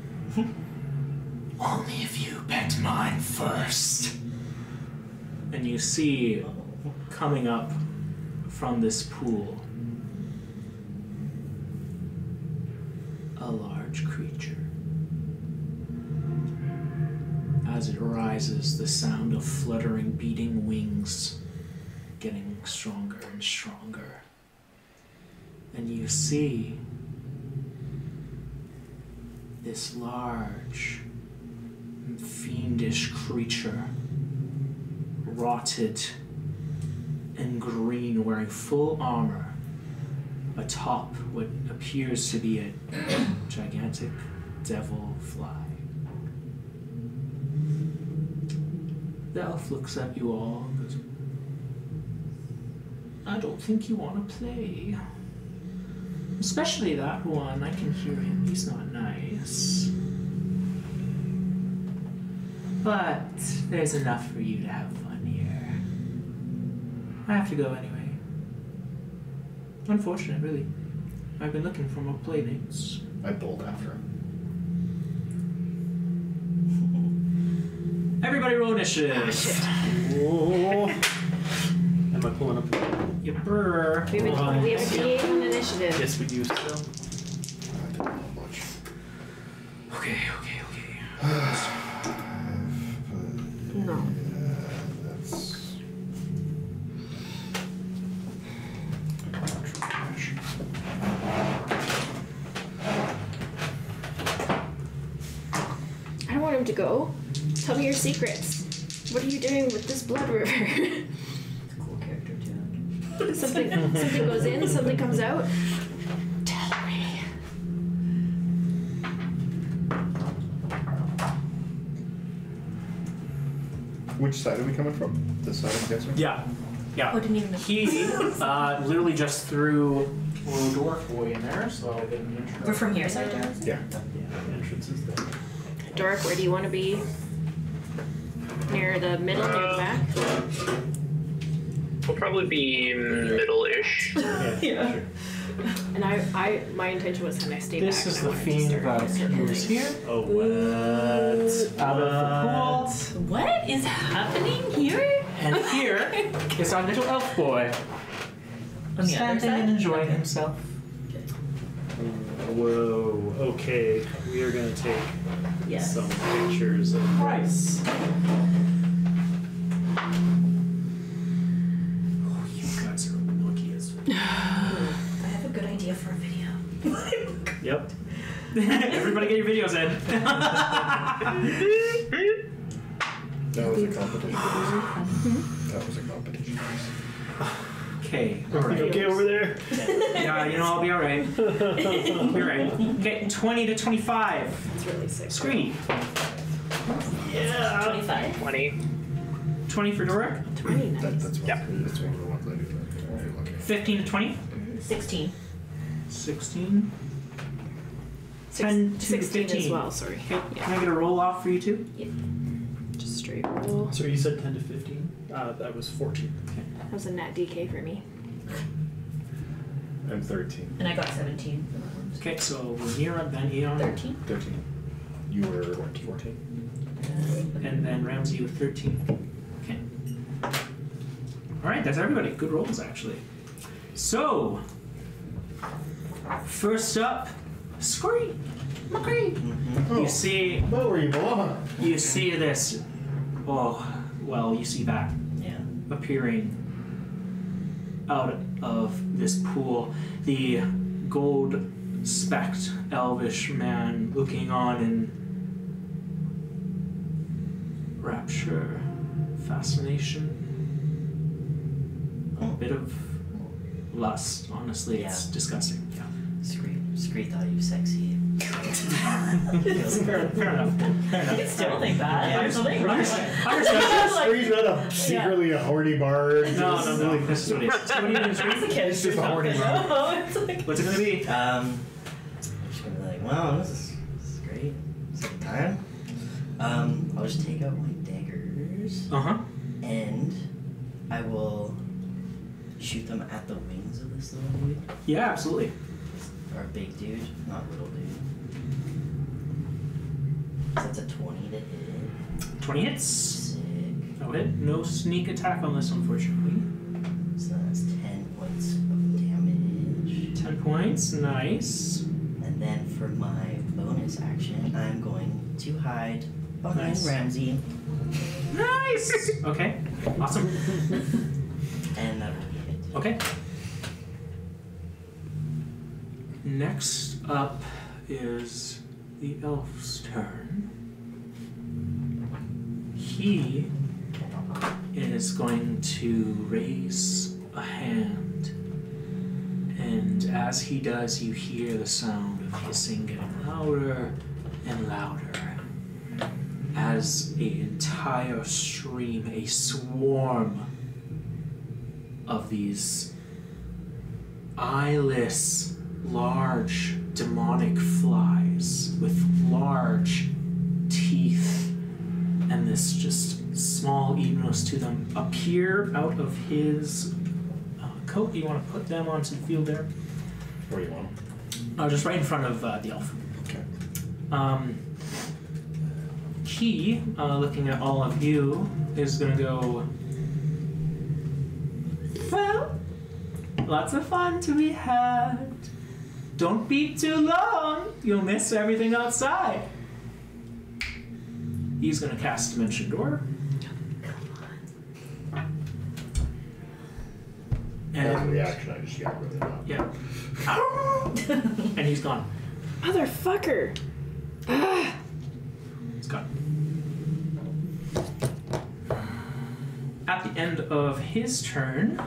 Only if you pet mine first. And you see coming up from this pool a large creature. As it rises, the sound of fluttering, beating wings getting stronger and stronger. And you see this large, fiendish creature, rotted and green, wearing full armor, atop what appears to be a gigantic devil fly. The elf looks at you all and goes, I don't think you want to play. Especially that one. I can hear him. He's not nice. But there's enough for you to have fun here. I have to go anyway. Unfortunate, really. I've been looking for more playmates. I bolt after him. Everybody roll initiative. Oh. Am I pulling up? You brr. We have a D8 on initiative. Yes, we do still. I didn't know much. Okay. No. to go. Tell me your secrets. What are you doing with this blood river? It's a cool character too. something goes in, something comes out. Tell me. Which side are we coming from? This side, I'm guessing? Yeah. Oh, didn't even know. He literally just threw a little dwarf boy in there, so I'll get an intro. We're from here, sorry, Darryll? Yeah. Yeah, the entrance is there. Dork, where do you want to be? Near the middle, near the back? We'll probably be middle-ish. Yeah. Yeah. And my intention was to stay This back. is and I the wanted to fiend start that circling. appears here. Oh, what? Out of the pool. What is happening here? And here is our little elf boy. On the other Standing and side? enjoying himself. Whoa, okay. We are going to take Yes. some pictures of Nice. Oh, you guys are lucky as I have a good idea for a video. Yep. Everybody get your videos in. That was a competition. That was a competition. Okay, alright. Okay over there? Yeah, you know, I'll be alright. I'll be alright. Get 20 to 25. It's really sick. Screen. Yeah. 25. 20. 20 for Doric. 20, nice. That's one, Yep. that's one of the ones I do. If you're lucky. 15 to 20. 16. 16. 10 to 16 15. as well, sorry. Okay, can I get a roll off for you too? Just straight roll. So you said 10 to 15? That was 14. That was a nat DK for me. I'm 13. And I got 17 for that one. Okay, so Rhaenyra, then Eon, 13. 13. You were 14. and then Ramsey with 13. Okay. Alright, that's everybody. Good rolls, actually. So, first up, Scream. McCree. You see, About where you belong. you see this. Oh, well, you see that Yeah. appearing out of this pool. The gold-specked elvish man looking on in rapture, fascination, a bit of lust. Honestly, it's Yeah. disgusting. Yeah. Scree thought he was sexy. Fair enough. I can still think that. Or something. He's not secretly a horny bard. No. This is what it is. So what are you doing, Scream? As a kid, It's just a horny no, it's like, What's it gonna be? I'm just gonna be like, wow, this is great. Second time. I'll just take out my daggers Uh-huh. and I will shoot them at the wings of this little dude. Yeah, absolutely. Or a big dude, not little dude. So that's a 20 to hit. 20 hits. Sick. No hit. No sneak attack on this, unfortunately. So that's 10 points of damage. 10 points. Nice. And then for my bonus action, I'm going to hide behind Nice. Ramsey. Nice! Okay. Awesome. And that will be it. Okay. Next up is the elf's turn. He is going to raise a hand, and as he does, you hear the sound of hissing getting louder and louder as an entire stream, a swarm of these eyeless, large demonic flies with large teeth and this just small evenness to them appear out of his coat. You want to put them onto the field there? Where do you want them? Just right in front of the elf. Okay. He, looking at all of you, is gonna go, well, lots of fun to be had. Don't be too long, you'll miss everything outside. He's gonna cast Dimension Door. As a And reaction, I just got really loud. yeah. and he's gone. Motherfucker! Ah! It's gone. at the end of his turn,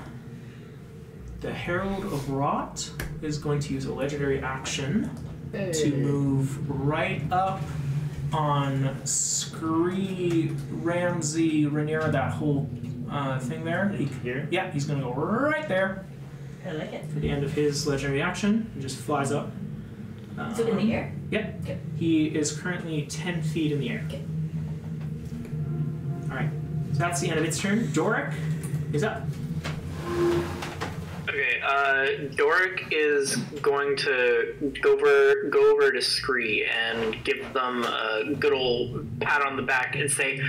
the Herald of Rot is going to use a legendary action to move right up on Scree, Ramsey, Rhaenyra, that whole thing there. Here? Yeah, he's going to go right there I like it. for the end of his legendary action. He just flies up. So in the air? Yep. Okay. He is currently 10 feet in the air. Okay. Alright, so that's the end of its turn. Doric is up. Okay, Doric is going to go over to Scree and give them a good old pat on the back and say,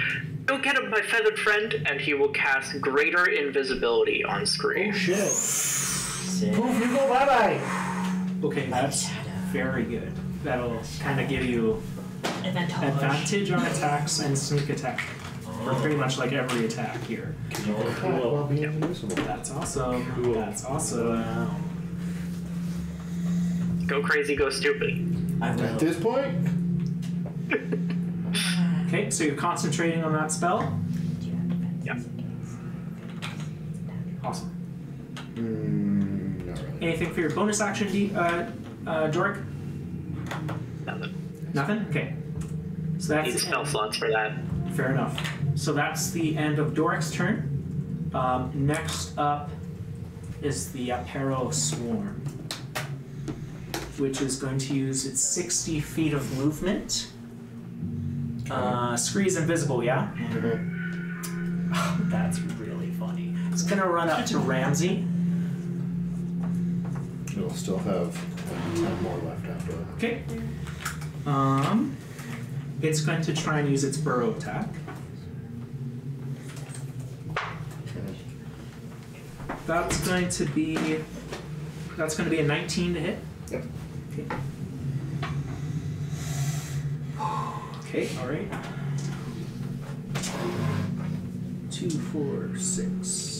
"Go get him, my feathered friend," and he will cast Greater Invisibility on Scree. Oh shit. Sick. Poof, you go bye-bye. Okay, that's very good. That'll kind of give you advantage on attacks and sneak attack. For pretty much like every attack here. While being invisible. That's awesome. Cool. That's awesome. Go crazy, go stupid. I will. At this point, Okay, so you're concentrating on that spell. Yeah. Awesome. not really. Anything for your bonus action, Doric? Nothing. Nothing? Okay. So that's Need the spell end. slots for that. Fair enough. So that's the end of Doric's turn. Next up is the Apero Swarm, which is going to use its 60 feet of movement. Scree's invisible, yeah? That's really funny. It's gonna run up to Ramsey. It'll still have 10 more left after that. Okay. It's going to try and use its burrow attack. That's going to be a 19 to hit. Yep. Okay. Okay, alright. 2, 4, 6.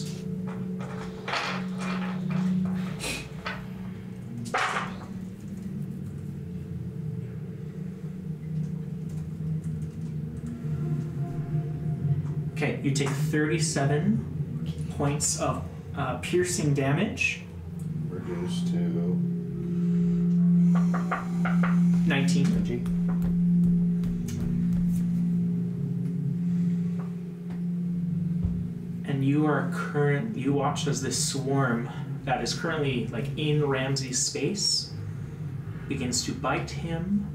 Okay, you take 37 points of piercing damage. Reduced to 19. 19. And you watch as this swarm that is currently like in Ramsey's space begins to bite him.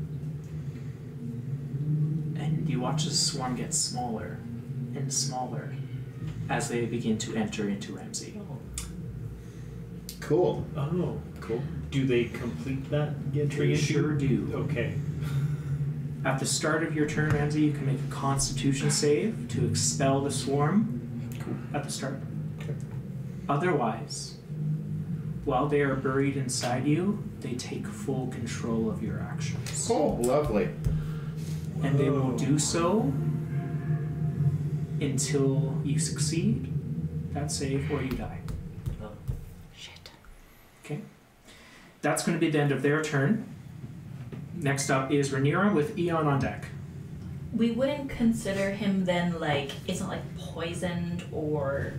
And you watch the swarm get smaller and smaller as they begin to enter into Ramsey. Cool. Oh, cool. Do they complete that entry They into? sure do. Okay. At the start of your turn, Ramsey, you can make a Constitution save to expel the swarm at the start. Okay. Otherwise, while they are buried inside you, they take full control of your actions. Oh, lovely. And they will do so until you succeed that save or you die. Oh. Shit. Okay. That's going to be the end of their turn. Next up is Rhaenyra with Eon on deck. We wouldn't consider him then like, it's not like poisoned or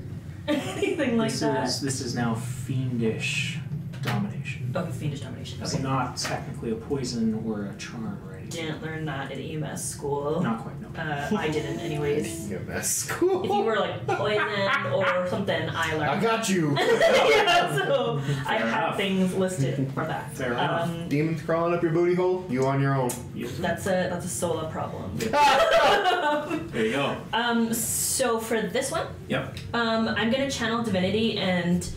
anything like that. This is now fiendish domination. Oh, fiendish domination. It's Okay. not technically a poison or a charm or anything. Didn't learn that at EMS school. Not quite, no. I didn't anyways. EMS school. If you were like poisoned or something, I learned. I got you. Yeah, so I Fair have enough. things listed for that. Fair enough. Demons crawling up your booty hole. You on your own. That's a solo problem. There you go. So for this one, Yep. I'm gonna channel divinity and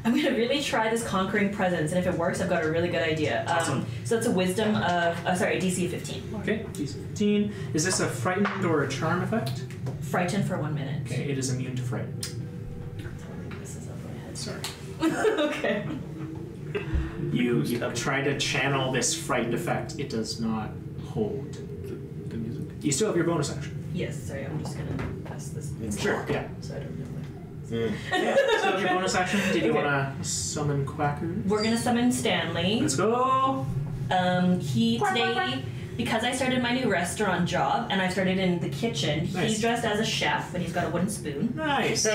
I'm gonna really try this conquering presence, and if it works, I've got a really good idea. Awesome. So that's a wisdom of, DC 15. Okay, DC 15. Is this a frightened or a charm effect? Frightened for 1 minute. Okay, it is immune to frightened. Totally messes up my head. Sorry. Okay. You try to channel this frightened effect. It does not hold. The music. You still have your bonus action. Yes, sorry, I'm just gonna pass this. Sure, yeah. So I don't know. Still have your bonus action. Did you Okay. want to summon Quackers? We're gonna summon Stanley. Let's go. He today because I started my new restaurant job and I started in the kitchen, Nice. he's dressed as a chef and he's got a wooden spoon. Nice.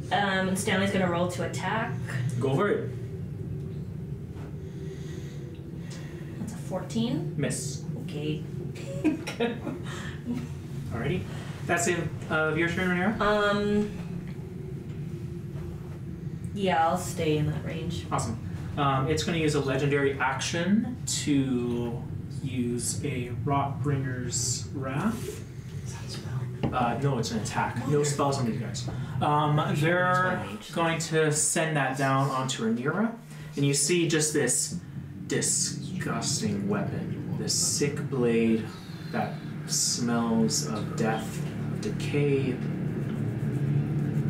And Stanley's gonna roll to attack. Go for it. That's a 14. Miss. Okay. Alrighty. That's it of your turn, Rhaenyra? Yeah, I'll stay in that range. Awesome. It's going to use a legendary action to use a Rotbringer's Wrath. No, it's an attack. No spells on these guys. They're going to send that down onto Rhaenyra, and you see just this disgusting weapon, this sick blade that smells of death, of decay.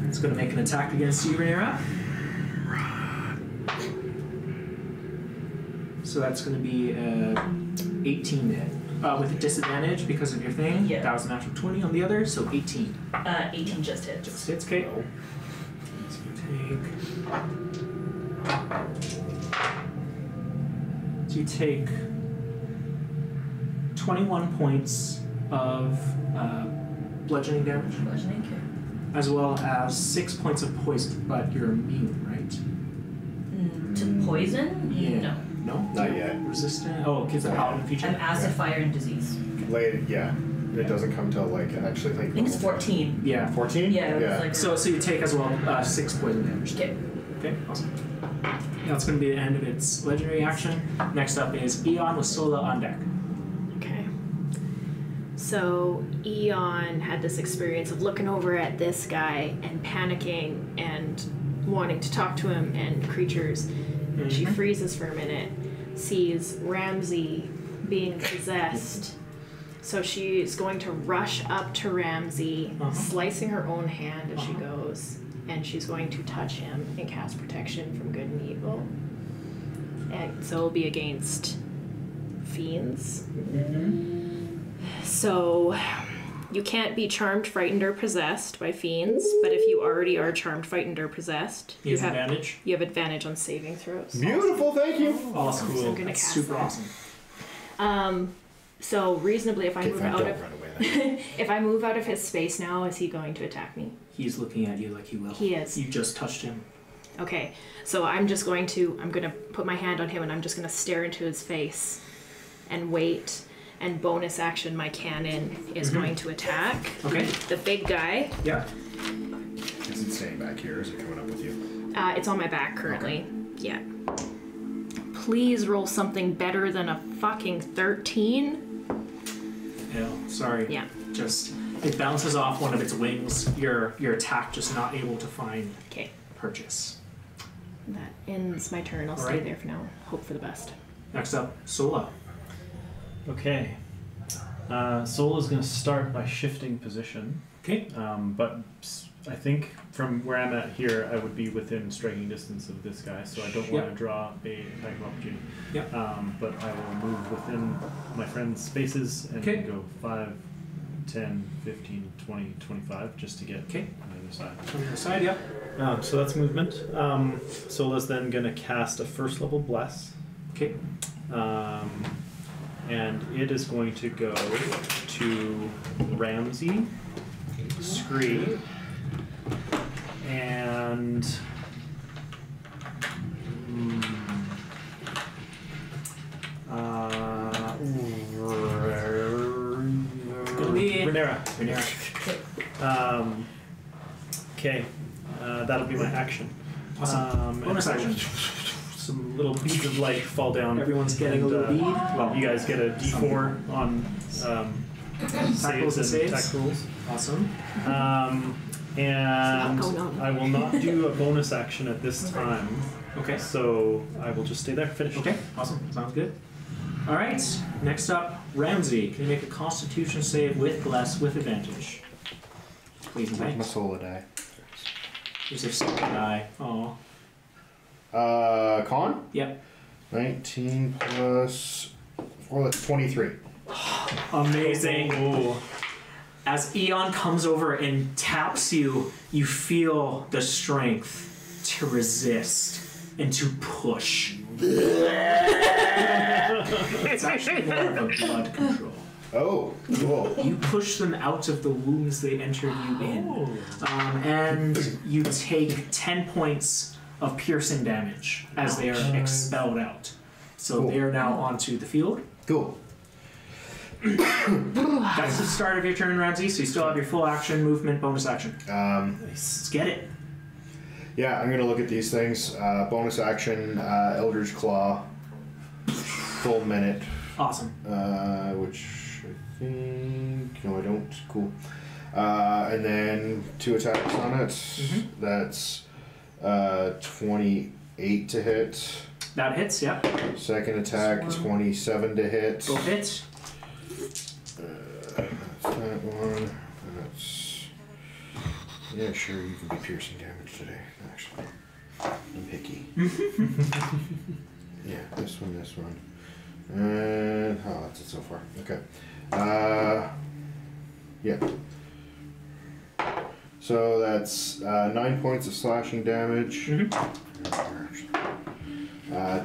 It's going to make an attack against you, Rhaenyra. So that's going to be 18 to hit. With a disadvantage because of your thing. Yeah. That was a natural 20 on the other, so 18. 18 just hits. Just hits, okay. So you take 21 points of bludgeoning damage, Bludgeoning, okay. as well as 6 points of poison, but you're immune, right? To poison? Yeah. No. No? Not yet. Resistant? Oh, it gives a paladin feature. I'm acid, fire, and disease. Late, yeah. It doesn't come till like actually like. I think it's 14. Yeah. 14? Yeah, it was like So you take as well 6 poison damage. Okay. Okay, awesome. That's going to be the end of its legendary action. Next up is Eon with Sola on deck. Okay. So Eon had this experience of looking over at this guy and panicking and wanting to talk to him and creatures. She freezes for a minute, sees Ramsey being possessed. So she's going to rush up to Ramsey, slicing her own hand as she goes, and she's going to touch him and cast protection from good and evil. And so it'll be against fiends. So you can't be charmed, frightened, or possessed by fiends, but if you already are charmed, frightened, or possessed, You have advantage. you have advantage on saving throws. Beautiful, thank you. Awesome. So Cool. I'm gonna That's cast super that. awesome. So reasonably, if I Okay, move fine, out don't of run away then. if I move out of his space now, is he going to attack me? He's looking at you like he will. He is. You just touched him. Okay, so I'm gonna put my hand on him and I'm just gonna stare into his face and wait. And bonus action, my cannon is going to attack Okay. the big guy. Yeah. Is it staying back here or is it coming up with you? It's on my back currently. Yeah. Please roll something better than a fucking 13. Yeah. Sorry. Yeah. Just it bounces off one of its wings. Your attack just not able to find Okay. purchase. That ends my turn. I'll stay Alright. there for now. Hope for the best. Next up, Sola. Okay. Sola's going to start by shifting position. Okay. But I think from where I'm at here, I would be within striking distance of this guy, so I don't want to draw a attack of opportunity. Yep. But I will move within my friend's spaces and Okay. go 5, 10, 15, 20, 25, just to get on the other side. On the other side, yep. So that's movement. Sola's then going to cast a first level Bless. Okay. And it is going to go to Ramsey, Scree, and Rhaenyra. Okay, that'll be my action. Awesome. Bonus and action. Some little beads of light fall down. Everyone's getting and, a little bead. Well, you guys get a D4 on saves and attack rolls. Awesome. And What's going on? I will not do a bonus action at this time. Okay. So I will just stay there. Finish. Okay. Awesome. Sounds good. All right. Next up, Ramsey. Can you make a Constitution save with Bless with advantage? Please and Where's my thanks. soul die? Is there something die? Oh. Con? Yep. 19 plus 4, that's 23. Amazing. Ooh. As Eon comes over and taps you, you feel the strength to resist and to push. It's actually more of a blood control. Oh, cool. You push them out of the wounds they entered you in. And you take 10 points of piercing damage as they are expelled out. So they are now onto the field. Cool. That's the start of your turn, Ramsey, so you still have your full action, movement, bonus action. Nice. Let's get it. Yeah, I'm gonna look at these things. Bonus action, Eldritch Claw, full minute. Awesome. Which I think... No, I don't. Cool. And then 2 attacks on it. Mm-hmm. That's 28 to hit. That hits, yeah. Second attack, 27 to hit. Both hits. That's that one. That's... Yeah, sure, you can be piercing damage today, actually. I'm picky. Yeah, this one. And... Oh, that's it so far. Okay. Yeah. So that's 9 points of slashing damage.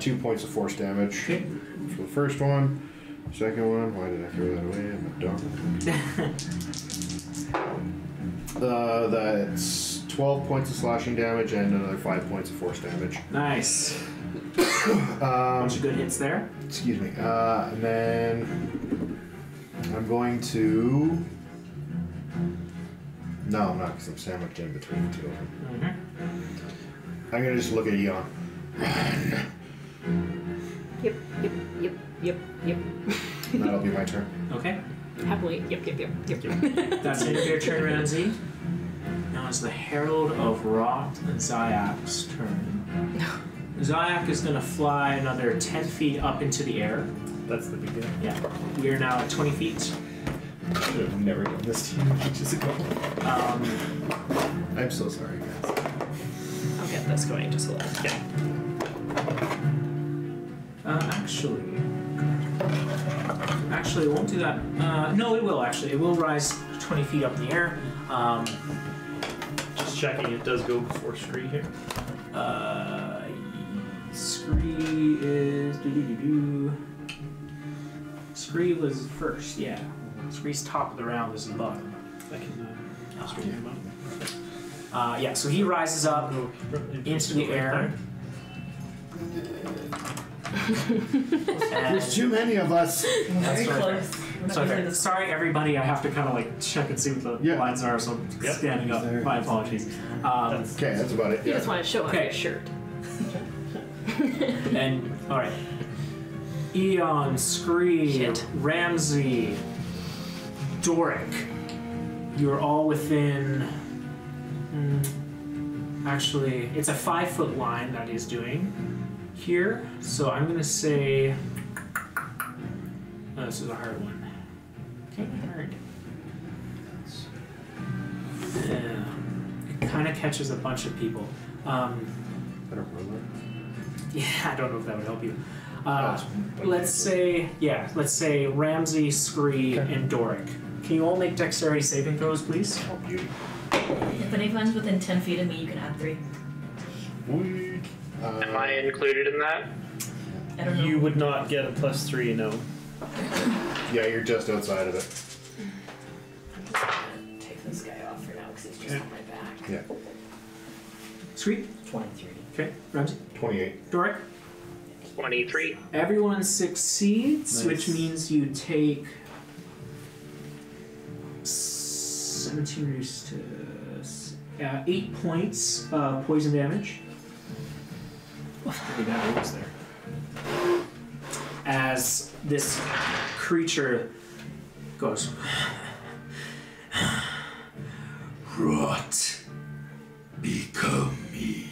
2 points of force damage for the first one. Second one, why did I throw that away? I'm a dog. That's 12 points of slashing damage and another 5 points of force damage. Nice. Bunch of good hits there. Excuse me. And then I'm going to... No, I'm not, because I'm sandwiched in between the two of them. I'm going to just look at Eon. Yep. That'll be my turn. Okay. Happily. Yep. That's the end of your turn, Ramsey. Now it's the Herald of Rot and Zayak's turn. Zayak is going to fly another 10 feet up into the air. That's the beginning. Yeah. We are now at 20 feet. I should have never done this to you ages ago. I'm so sorry, guys. I'll get this going just a little. Yeah. Actually, it won't do that. No, it will actually. It will rise 20 feet up in the air. Just checking, it does go before Scree here. Scree is Scree was first, yeah. Scree's top of the round, this is the bottom. I can Scree him up. Yeah, so he rises up into the air. There's too many of us. Very close. Sorry, everybody. I have to kind of like check and see what the lines are, so I'm standing up. My apologies. Okay, that's about it. You just want to show off your shirt. And all right, Eon, Scree, Ramsey, Doric. You're all within. Actually, it's a 5-foot line that he's doing here. So I'm gonna say. Oh, this is a hard one. Okay, hard. It kind of catches a bunch of people. Yeah, I don't know if that would help you. Let's say Ramsey, Scree, and Doric. Can you all make dexterity saving throws, please? Oh, beauty. If anyone's within 10 feet of me, you can add 3. Sweet. Am I included in that? I don't know. You would not get a +3, no. Yeah, you're just outside of it. I'm just gonna take this guy off for now because he's just on my back. Yeah. Scree? 23. Okay, Ramsey? 28. Doric? 23. Everyone succeeds, Nice. which means you take 17 reduced to 8 points poison damage. Maybe that was there. As this creature goes, rot, become me.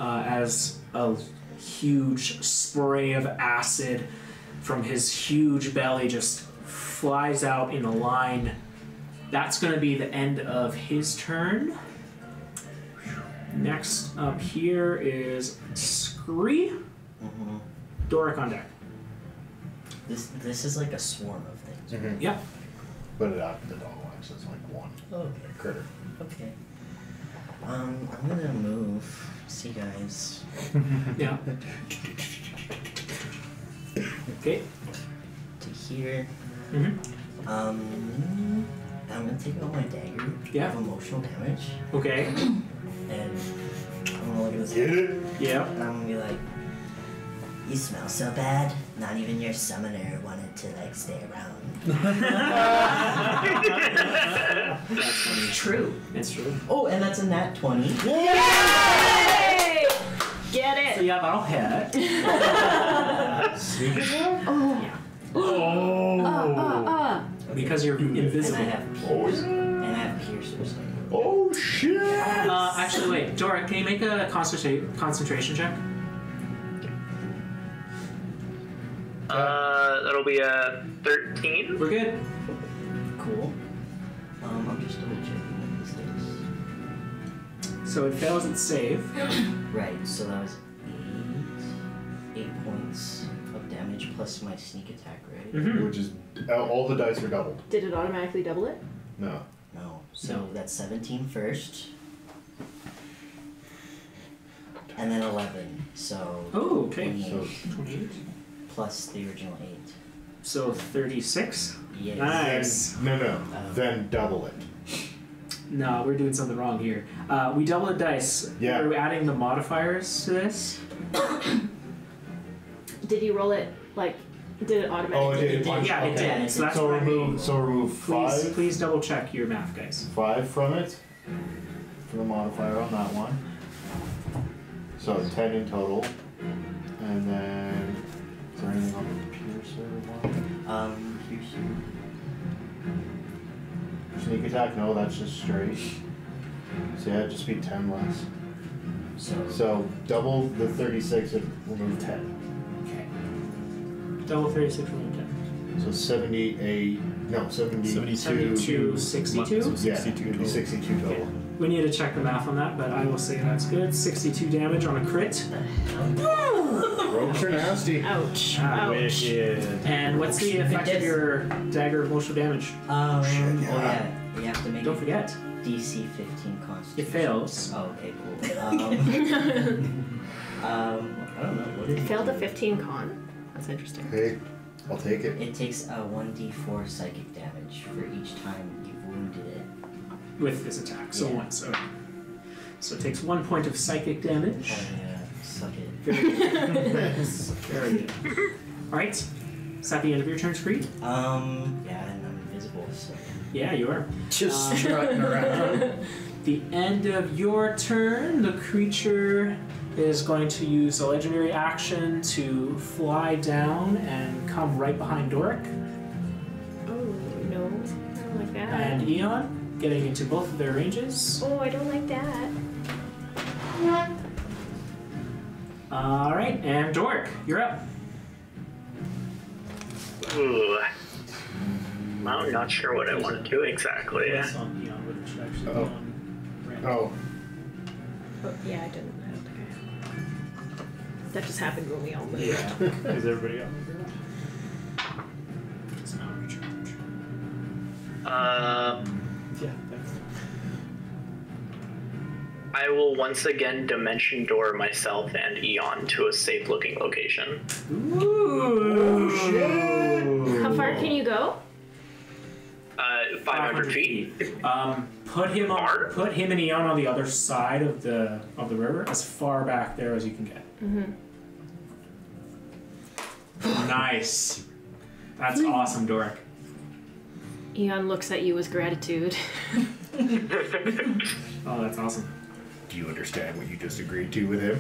As a huge spray of acid from his huge belly just flies out in a line. That's going to be the end of his turn. Next up here is Scree. Doric on deck. This is like a swarm of things. Mm-hmm. Yep. But it all acts as like one Okay. critter. Okay. I'm gonna move. See you guys. Yeah. Okay. To here. Mm-hmm. I'm gonna take out my dagger of emotional damage. Okay. And I'm gonna look at this. Get it? Yeah. And I'm gonna be like, you smell so bad. Not even your summoner wanted to like stay around. That's funny. True. It's true. Oh, and that's a nat 20. Yay! Get it! So yeah, that'll hit. Sneak attack? Oh. Oh. Because you're invisible. And I have pierce. And I have piercers. Oh shit! Actually, wait, Dora, can you make a concentration check? That'll be a 13. We're good. Cool. I'm just double checking these dice. So it fails its save. Right, so that was 8 points of damage plus my sneak attack, right? Mm-hmm. Which is all the dice are doubled. Did it automatically double it? No. No. So No. that's 17 first. And then 11. So Oh, okay. 28 So 28. plus the original 8. So 36. Yes. Nice. No. Then double it. No, we're doing something wrong here. We double the dice. Yeah. Are we adding the modifiers to this? Did you roll it like? Did it automatically? Oh, it did. Yeah, it did. So that's what I mean. remove 5. Please double check your math, guys. 5 from it. For the modifier on that one. So 10 in total. And then is there anything on the piercer one? Piercer. Sneak attack? No, that's just straight. So yeah, it'd just be 10 less. So double the 36 and remove 10. Okay. Double 36 remove 10. So 78. No, 72. 72, 62? Yeah, it'd be 62 total. Okay. We need to check the math on that, but I will say that's good. 62 damage on a crit. Rogues are nasty. Ouch! Ah, Ouch! And what's the effect of your dagger of emotional damage? Oh yeah, you have to make Don't forget. DC 15 constitution. It fails. Oh, okay, cool. I don't know, what is it? Failed a 15 con. That's interesting. Hey, I'll take it. It takes a 1d4 psychic damage for each time you've wounded it. With this attack, so Yeah. 1. So it takes 1 point of psychic damage. Oh yeah, suck it. Very good. Very good. Alright. Is that the end of your turn, Screed? Yeah, and I'm invisible, so. Yeah, you are. Just strutting around. The end of your turn, the creature is going to use a legendary action to fly down and come right behind Doric. Oh no! I don't like that. And Eon, getting into both of their ranges. Oh, I don't like that. Alright, and Doric, you're up. Ooh. I'm not sure what I want to do exactly. Yes, on Eon, which should actually be Oh. on Ramsey. Oh, But yeah, I don't think I. That just happened when we all moved. Yeah. Is everybody up? It's an outreach. Yeah, thanks. I will once again dimension door myself and Eon to a safe looking location. Ooh! How far can you go? 500 feet. Put him and Eon on the other side of the river, as far back there as you can get. Nice. That's awesome, Doric. Eon looks at you with gratitude. Oh, that's awesome. do you understand what you just agreed to with him?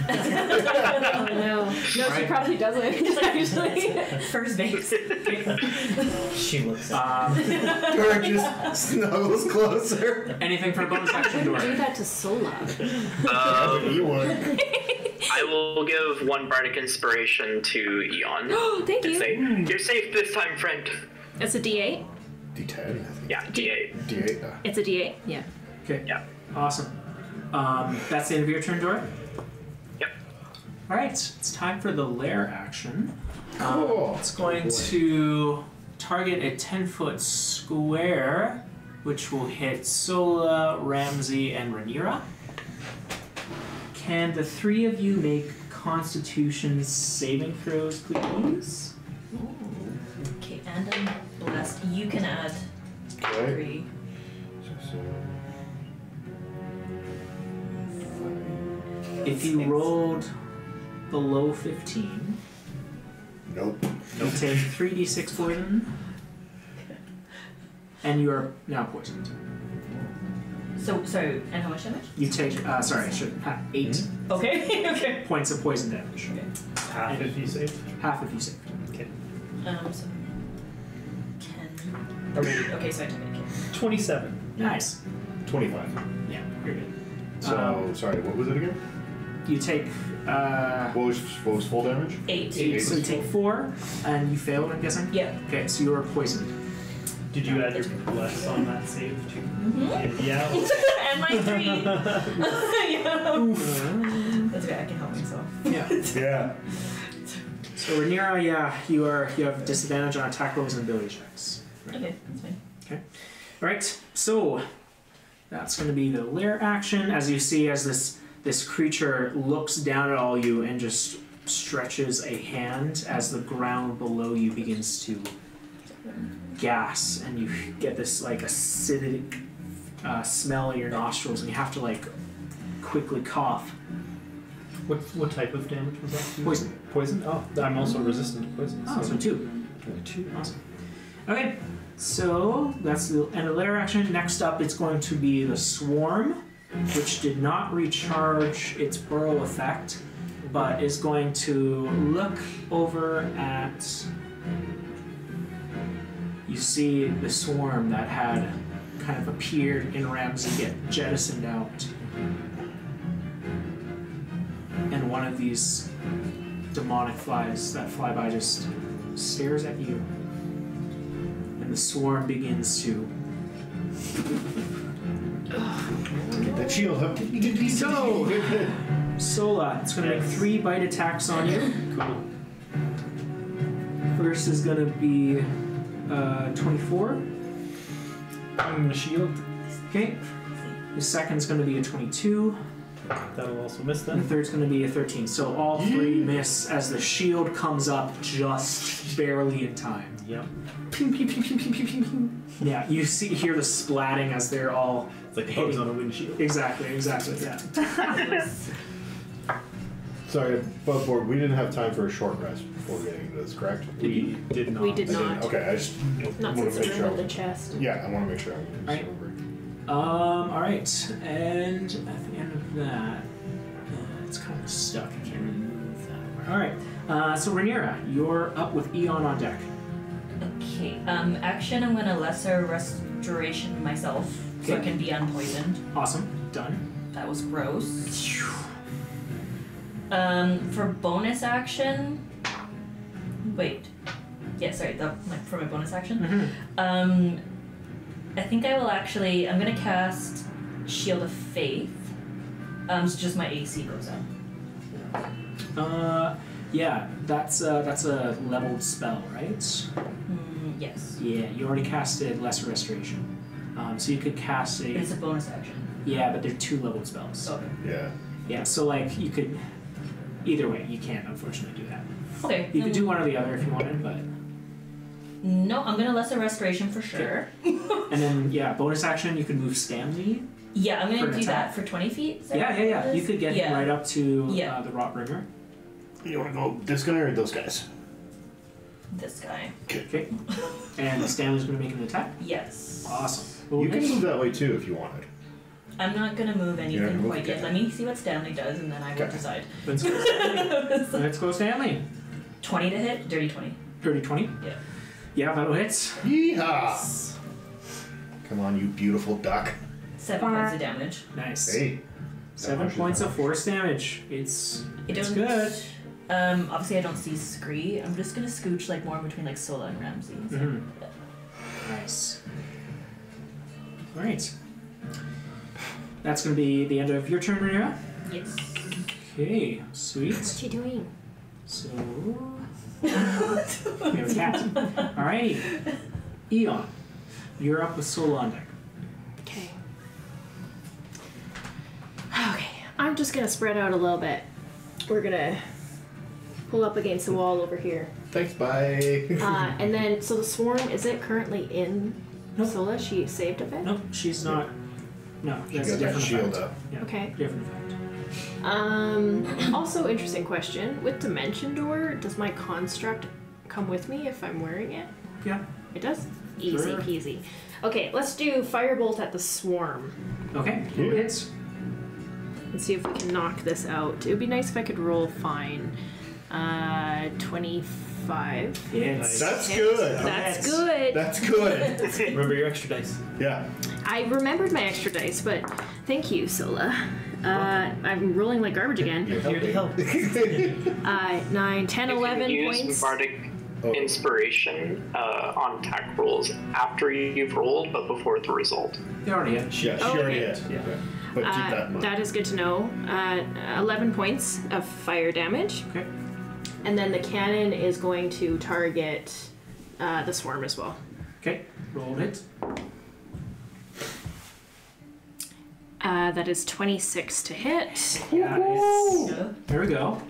Oh no. No, she probably doesn't. Actually. First base. She looks up. Dora just snuggles closer. Anything for a bonus action, Do Dora? that to Sola. You would. I will give one bardic inspiration to Eon. Oh, thank and you. say, "You're safe this time, friend." It's a D8. D10, I think. Yeah, D8. D8. It's a D8. Yeah. Okay. Yeah. Awesome. That's the end of your turn, Dora? Yep. Alright, it's time for the lair action. Cool. It's going to target a 10-foot square, which will hit Sola, Ramsey, and Rhaenyra. Can the three of you make Constitution saving throws, please. Okay, and I'm blessed. You can add Okay. 3. If you rolled below 15, Nope. you take 3d6 poison, and you are now poisoned. So, sorry, and how much damage? You take, sorry, I should have 8 Okay, okay. points of poison damage. Half if you save. Half if you save. Okay. So 10. Okay, so I took it. Okay. 27. Nice. 25. Yeah, you're good. So, sorry, what was it again? You take, What was full damage? 8. 8, so you take 4, and you failed, I'm guessing? Yeah. Okay, so you are poisoned. Did you add your bless on that save too? Mm-hmm. Yeah. And my 3. Yeah. That's okay, I can help myself. Yeah. Yeah. So Rhaenyra, you have disadvantage on attack rolls and ability checks. Okay, that's fine. Okay. Alright, so that's gonna be the lair action. As you see, as this creature looks down at all you and just stretches a hand as the ground below you begins to gas, and you get this like acidic smell in your nostrils, and you have to like quickly cough. What type of damage was that? Poison. Poison? Oh, I'm also resistant to poison. Oh, so 2. Only 2. Awesome. Okay, so that's the end of lair action. Next up, it's going to be the swarm, which did not recharge its burrow effect, but is going to look over at. You see the swarm that had kind of appeared in Ramsey get jettisoned out. And one of these demonic flies that fly by just stares at you. And the swarm begins to. Get that shield up. So, Sola, it's going to make 3 bite attacks on you. Cool. First is going to be 24. I'm the shield. Okay. The second's going to be a 22. That'll also miss And the then. third's going to be a 13. So all 3 miss as the shield comes up just barely in time. Yep. Ping, ping, ping, ping, ping, ping, ping, ping. Yeah, you hear the splatting as they're all It's like bugs on a windshield. Exactly, yeah. Sorry, above board, we didn't have time for a short rest before getting into this, correct? We did not. We did I didn't- not. Okay, I just Not want since to make the sure. room of the chest. Yeah, I want to make sure I'm Right. sober. Alright, and at the end of that, it's kind of stuck. I can't really move that. Alright, so Rhaenyra, you're up with Eon on deck. Okay, action, I'm gonna lesser restoration myself, so I Okay. can be unpoisoned. Awesome, done. That was gross. For bonus action... Wait. Yeah, sorry, for my bonus action. I think I will actually... I'm gonna cast Shield of Faith. So just my AC goes up. Yeah, that's a leveled spell, right? Yes. Yeah, you already casted Lesser Restoration. So you could cast But it's a bonus action. Yeah, but they're 2 leveled spells. Okay. Yeah. Yeah, so like you could... Either way, you can't unfortunately do that. Okay. You could do one or the other if you wanted, but... No, I'm gonna lesser restoration for sure. And then, yeah, bonus action, you could move Stanley. Yeah, I'm For gonna an do attack? that for 20 feet. Is that Yeah. what it You is? could get him right up to Yeah. the Rotbringer. You want to go this guy or those guys? This guy. Okay. And Stanley's going to make an attack. Yes. Awesome. You can move that way too if you wanted. I'm not gonna move You're not anything gonna move quite yet. it. Let me see what Stanley does, and then I will Okay. decide. Let's go Stanley. Let's go Stanley. 20 to hit, dirty 20. Dirty 20. Yeah. Yeah, that'll hit. Yeehaw! Come on, you beautiful duck. 7 points of damage. Nice. Hey. 7 points of force damage. It's good. Obviously I don't see Scree. I'm just gonna scooch like more in between like Sola and Ramsey. So. Mhm. Nice. All right. That's going to be the end of your turn, Rhaenyra. Yes. Okay, sweet. What's he doing? So we have a cat. Alrighty. Eon, you're up with Sola on deck. Okay. Okay. I'm just gonna spread out a little bit. We're gonna pull up against the wall over here. Thanks, bye. And then, so the swarm, is it currently in Nope. Sola? She saved of it? Nope, she's not. No, She that's got a that different shield effect. up. Yeah, Okay. different effect. Also, interesting question. With Dimension Door, does my construct come with me if I'm wearing it? Yeah. It does? Easy Sure. peasy. Okay, let's do Firebolt at the swarm. Okay, roll hits. Let's see if we can knock this out. It would be nice if I could roll fine. 25. Hits. That's Hits. good. That's good. That's good. Remember your extra dice. Yeah. I remembered my extra dice, but thank you, Sola. I'm rolling like garbage again. Here to help. 9, 10, You 11 can use points. Bardic Oh. Inspiration on attack rolls after you've rolled, but before the result. You already hit. Yeah, she Oh, already okay. hit. Okay. But keep that in mind. That is good to know. 11 points of fire damage. Okay. And then the cannon is going to target the swarm as well. Okay, roll hit. That is 26 to hit. Yeah, it's, there we go.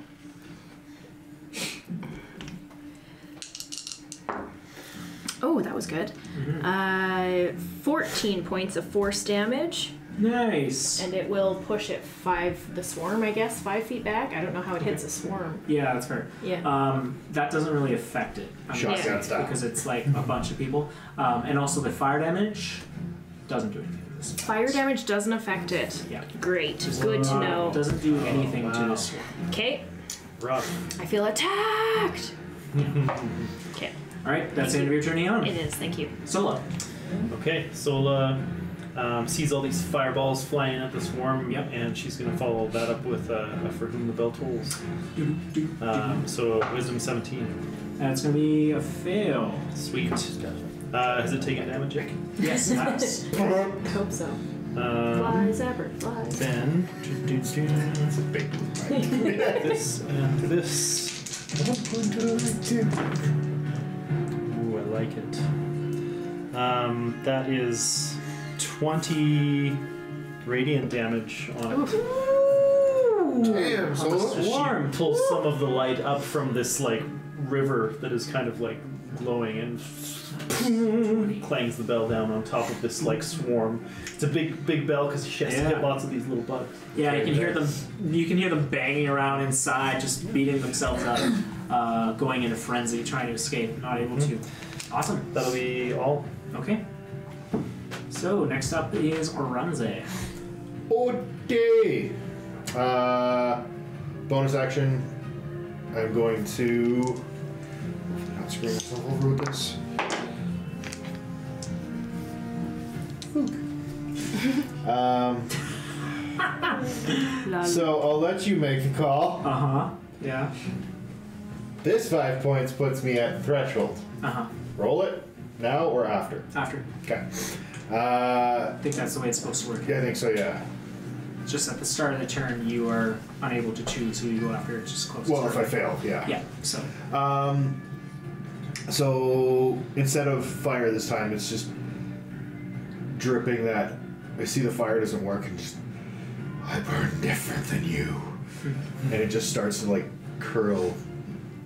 Oh, that was good. 14 points of force damage. Nice. And it will push it the swarm, I guess, 5 feet back. I don't know how it hits a swarm. Yeah, that's fair. Yeah. That doesn't really affect it. Shotgun Yeah. style. Because it's like a bunch of people. And also the fire damage doesn't do anything to this. Fire damage doesn't affect it. Yeah. Great. Good to know. Doesn't do anything to wow. this swarm. Okay. Rough. I feel attacked. Okay. Alright, that's the end of your journey on. It is. Thank you. Solo. Okay, Sola sees all these fireballs flying at the swarm, Yep. and she's going to follow that up with a For Whom the Bell Tolls. So Wisdom 17. That's going to be a fail. Sweet. Has it taken damage yet? Yes, it has. Hope so. Fly, Zapper, fly. Then It's a big one. this and this. Ooh, I like it. That is 20 radiant damage on it. Damn, So so she pulls some of the light up from this like river that is kind of like glowing and clangs the bell down on top of this like swarm. It's a big bell because she has to hit lots of these little bugs. Yeah, you can hear them. You can hear them banging around inside, just beating themselves up, going into frenzy, trying to escape, not able to. Awesome. That'll be all. Okay. So next up is Ramsey. Okay. Bonus action. I'm going to not screw myself over with this. So I'll let you make the call. Uh huh. Yeah. This 5 points puts me at threshold. Uh huh. Roll it now or after. After. Okay. I think that's the way it's supposed to work. Yeah, I think so. Yeah. Just at the start of the turn, you are unable to choose who you go after. It's just close. Well, to if I fail, yeah. Yeah. So. So instead of fire this time, it's just dripping that. I see the fire doesn't work and just, I burn different than you. And it just starts to like curl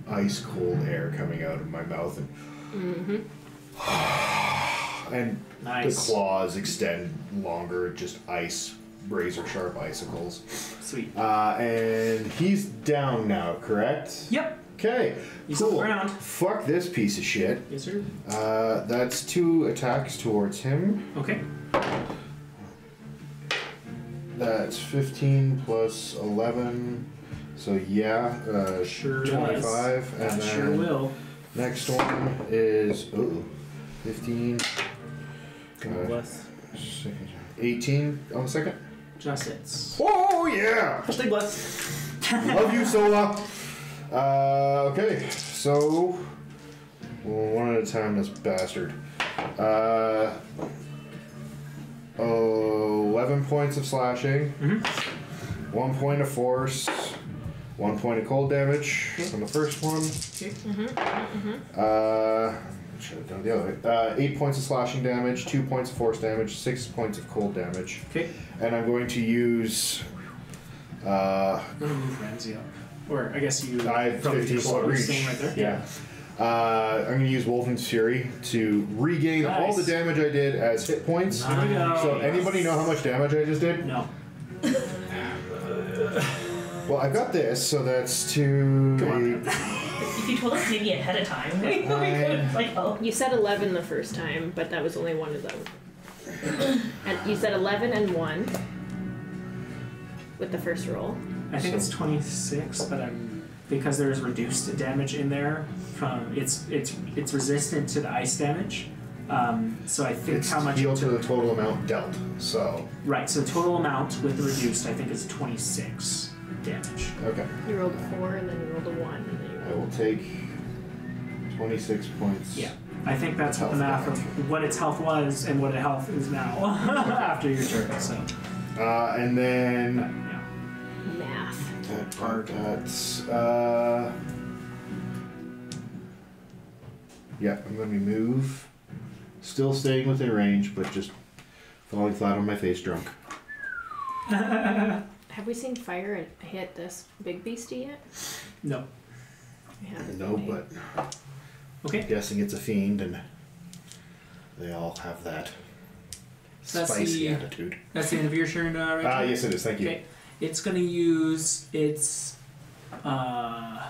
ice cold air coming out of my mouth and Nice. the claws extend longer, just ice, razor sharp icicles. Sweet. And he's down now, correct? Yep. Okay. He's cool. on the ground. Fuck this piece of shit. Yes, sir. That's 2 attacks towards him. Okay. That's 15 plus 11. So yeah, Sure 25. does. And That then sure will. next one is 15. Bless. 18 on the second. Just hits. Oh yeah! Hashtag bless. Love you, Sola. Okay, so one at a time. This bastard. 11 points of slashing. 1 point of force. 1 point of cold damage on the first one. Should have done it the other way. 8 points of slashing damage, 2 points of force damage, 6 points of cold damage. Okay. And I'm going to use. I'm gonna move Ramsey up. Or I guess you I have probably 15 just foot reach. staying right there. Yeah. I'm going to use Wolfen's Fury to regain all the Nice. damage I did as hit points. Here we go. So anybody know how much damage I just did? No. Well, I've got this, so that's Come 2, on. 8. If you told us maybe ahead of time, we could have like, oh. You said 11 the first time, but that was only one of them. And you said 11 and 1 with the first roll. I think it's 26, but because there's reduced damage in there from it's resistant to the ice damage. So I think It's how much healed to the total amount dealt. So right. So the total amount with the reduced, I think, is 26 damage. okay, You rolled a 4 and then you rolled a 1 and then you I rolled will take 26 points. Yeah, I think that's what the Health math of what its health was and what its health is now after your turn. So And then yeah. math. that's yeah. I'm going to move, still staying within range, but just falling flat on my face, drunk. Have we seen fire hit this big beastie yet? No. We haven't. No, maybe. but Okay. I'm guessing it's a fiend, and they all have that That's spicy the- attitude. That's the end of your turn, Rachel? Yes, it is. Thank you. Okay. It's going to use its. How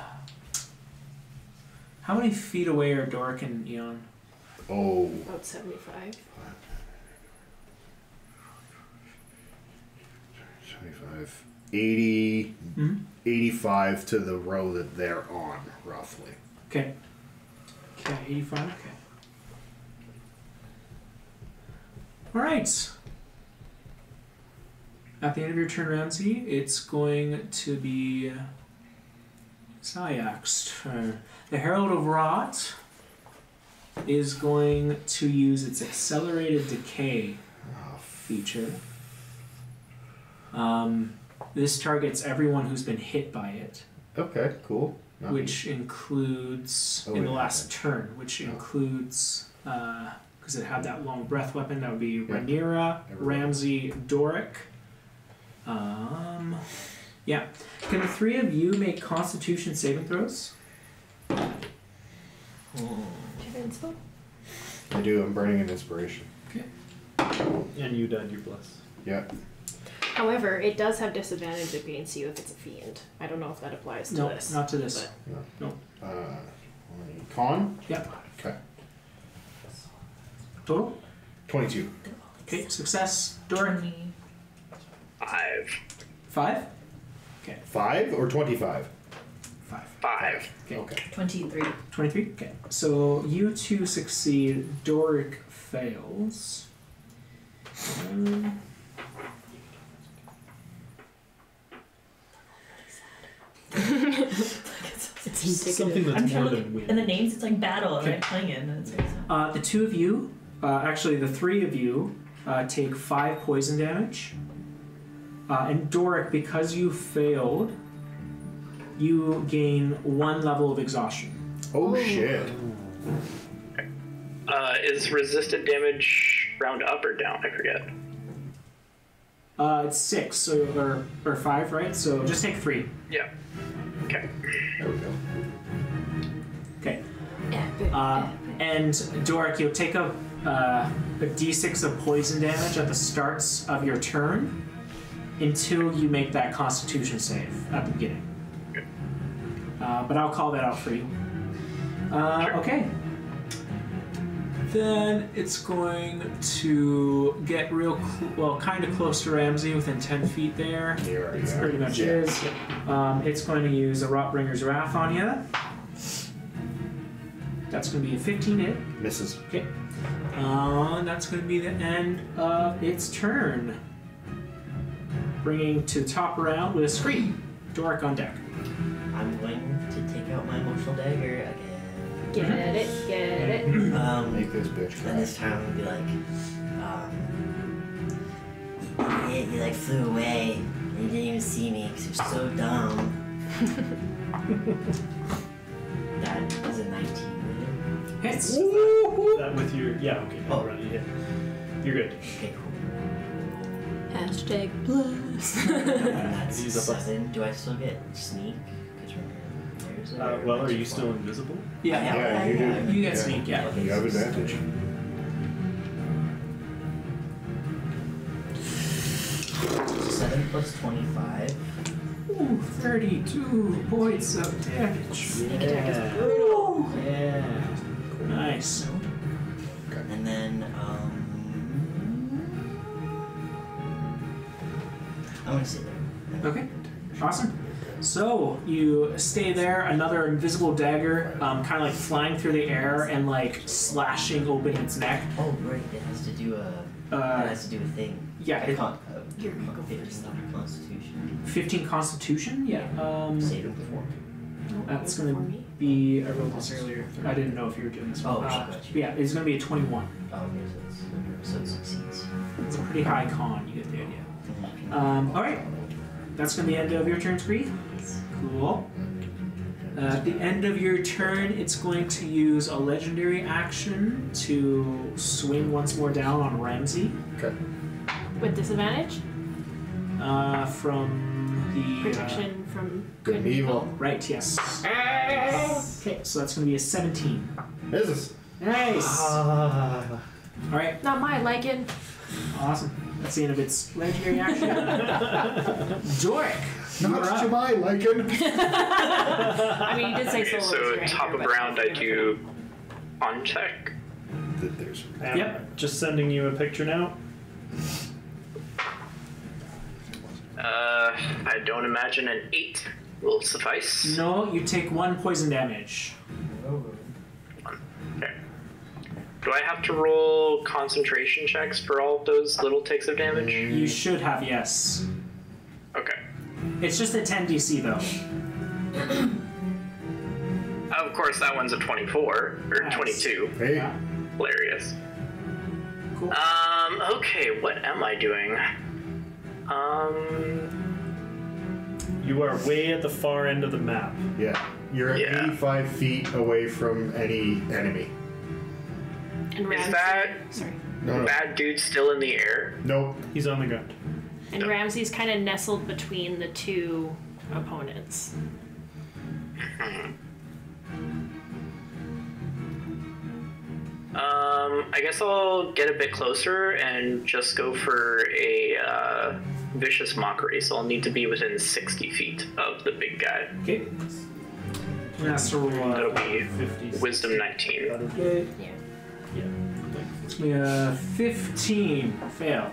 many feet away are Dork and Eon? Oh, About 75. 75, 80, Mm-hmm. 85 to the row that they're on, roughly. Okay. Okay, 85. Okay. All right. At the end of your turn, Ramsey, it's going to be Sayak's turn. The Herald of Rot is going to use its accelerated decay feature. This targets everyone who's been hit by it, Okay, cool. Not which includes Oh, in the wait, last okay. turn, which includes because it had that long breath weapon. That would be Yeah. Rhaenyra, Everybody. Ramsey, Doric. Yeah. Can the three of you make Constitution saving throws? Do you have inspo? I do. I'm burning an inspiration. And you died your bless. Yeah. However, it does have disadvantage against you if it's a fiend. I don't know if that applies to No, this. not to this. Con? Yep. Okay. Total. 22. Okay. Success. Doric. 5. 5. 5 or 25? 5. 5. Okay. Okay. 23. 23? Okay. So you two succeed. Doric fails. It's Something indicative. that's I'm trying more to than look, win. and the names, it's like battle, Okay. and I'm playing it, and it's very sad. The two of you, actually the three of you, take 5 poison damage. And Doric, because you failed, you gain 1 level of exhaustion. Oh, shit. Is resisted damage round up or down? I forget. It's 6 or 5, right? So just take 3. Yeah. Okay. There we go. Okay. Epic, And Doric, you'll take a d6 of poison damage at the starts of your turn until you make that Constitution save at the beginning. But I'll call that out for you. Okay. Then it's going to get kind of close to Ramsey, within 10 feet there. Here we It's are. pretty much Yeah. is. It's going to use a Rotbringer's Wrath on you. That's going to be a 15 hit. Misses. Okay. That's going to be the end of its turn. Bringing to the top round with a scream. Doric on deck. I'm going to take out my emotional dagger again. Get it, get it. Make this bitch And cry. this time I'm gonna be like, you like flew away and you didn't even see me because you're so dumb. That is a 19. Hits. That with your okay. Oh. Already, yeah. You're good. Okay, cool. Hashtag plus. That's Use a plus. 7. Do I still get sneak? Because is it? Well, are you still invisible? Yeah. Yeah, you do. You get sneak, yeah. You have advantage. 7 plus 25. Ooh, 32 points of damage. Yeah. Ooh. Yeah. Nice. And then, I'm gonna sit there. Okay, awesome. So you stay there. Another invisible dagger, kind of like flying through the air and like slashing open its neck. Oh, right. It has to do a. It has to do a thing. Yeah, A it- your Constitution. 15 Constitution. Yeah. Save it before. That's gonna be. I wrote this earlier. I didn't know if you were doing this one. Oh, got you. Yeah, it's gonna be a 21. Oh, okay, so it succeeds. It's a pretty high con. You get the idea. All right. That's gonna be the end of your turn, Scree. Cool. At the end of your turn, it's going to use a legendary action to swing once more down on Ramsey. Okay. With disadvantage? From the Protection from Good and evil. Right. Yes. Okay, so that's going to be a 17. Misses. Nice. All right. Not my lycan. Awesome. That's the end of its legendary action. Doric. Not to my liking. I mean, you did say Okay, solo. so was your top anchor, of but round, I that's do on check. There's Yep. Just sending you a picture now. I don't imagine an 8 will suffice. No, you take 1 poison damage. Okay. Do I have to roll concentration checks for all of those little ticks of damage? You should have, yes. Okay. It's just a 10 DC though. Of course, that one's a 24 or Nice. 22. Hey. Yeah. Hilarious. Cool. Okay, what am I doing? You are way at the far end of the map. Yeah. You're at Yeah. 85 feet away from any enemy. And Is Ramsey, that sorry. No. bad dude still in the air? Nope. He's on the ground. And Ramsey's kind of nestled between the two opponents. I guess I'll get a bit closer and just go for a vicious mockery. So I'll need to be within 60 feet of the big guy. Okay. That's a roll. That'll be 50. Wisdom 19. Okay. Yeah. Yeah, 15. Fail.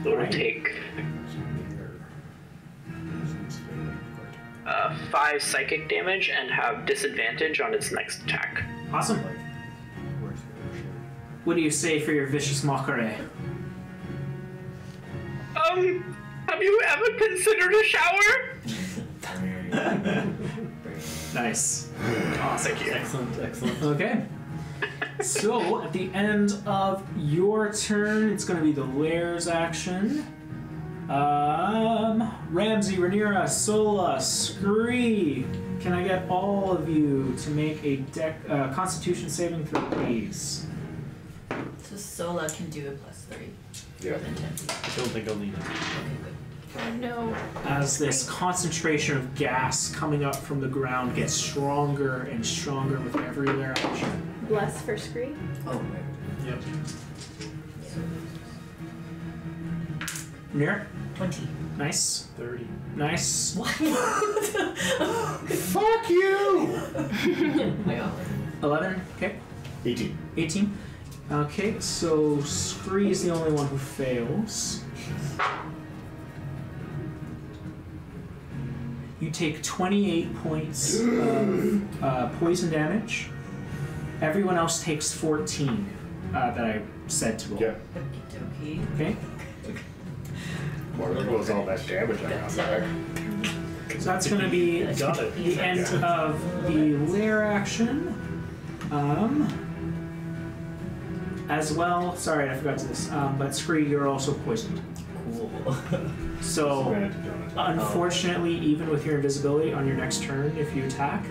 So it'll Right. take 5 psychic damage and have disadvantage on its next attack. Awesome. What do you say for your vicious mockery? Have you ever considered a shower? Nice. Thank you. Excellent, excellent. Okay. So, at the end of your turn, it's going to be the Lair's action. Ramsey, Rhaenyra, Sola, Scree. Can I get all of you to make a Constitution saving throw, please? So Sola can do a +3. Yeah. Than 10. I don't think I'll need it. Okay, good. Oh no. As this concentration of gas coming up from the ground gets stronger and stronger with every Lair action. Bless for Scree. Oh, right. Yep. Rhaenyra? 20. Nice. 30. Nice. Fuck you! I got 11. Okay. 18. 18. Okay, so Scree is the only one who fails. You take 28 points of poison damage. Everyone else takes 14 that I said to roll. Yeah. Okie Okay, Well, there goes all that damage I got back. so that's going to be Got it. the end of the Lair action. As well, sorry, I forgot to this, but Scree, you're also poisoned. Cool. So, Advantage on it. unfortunately, even with your invisibility on your next turn, if you attack,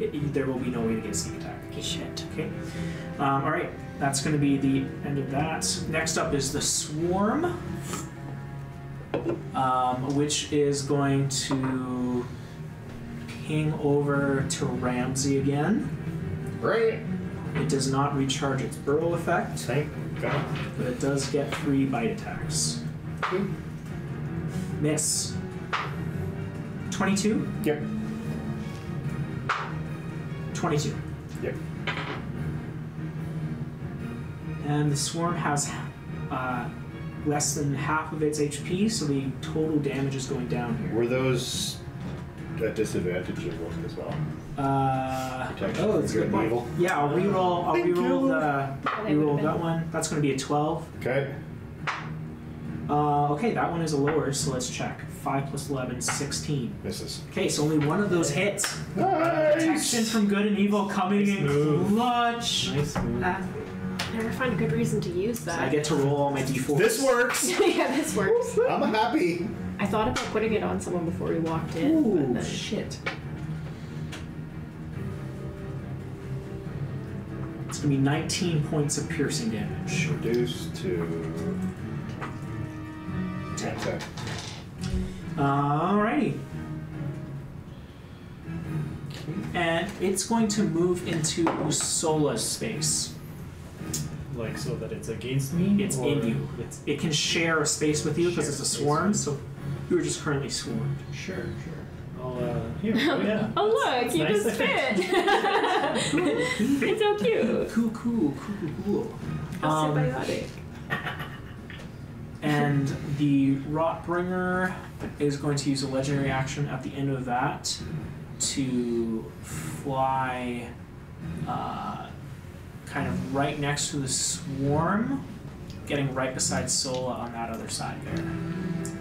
there will be no way to get a sneak attack. Shit. Okay. All right. That's going to be the end of that. Next up is the Swarm, which is going to ping over to Ramsey again. Right. It does not recharge its burrow effect, Thank God. but it does get 3 bite attacks. Miss. 22? Yep. 22. Yep. And the swarm has less than half of its HP, so the total damage is going down here. Were those at disadvantage of work as well? Protection Oh, that's a from good good and point. evil. Yeah, I'll reroll. I'll Thank reroll you. reroll that one. That's going to be a 12. Okay. Okay, that one is a lower, so let's check. 5 plus 11, 16. Misses. Okay, so only one of those hits. Nice. Protection from good and evil coming Nice in move. clutch. Nice move. Never find a good reason to use So I that. get to roll all my d4s. This works. Yeah, this works. I'm happy. I thought about putting it on someone before we walked in. Ooh, but then- shit. It's going to be 19 points of piercing damage. Reduced to 10. Alrighty. And it's going to move into Sola's space. Like so that it's against me? It's or in you. It can share a space with you because Share it's a space swarm, with so you are just currently swarmed. Sure, sure. I'll, here. Oh, yeah. Oh look, That's you nice. just fit. It's so cute. Cool. How symbiotic. And the Rotbringer is going to use a legendary action at the end of that to fly kind of right next to the swarm, getting right beside Sola on that other side there.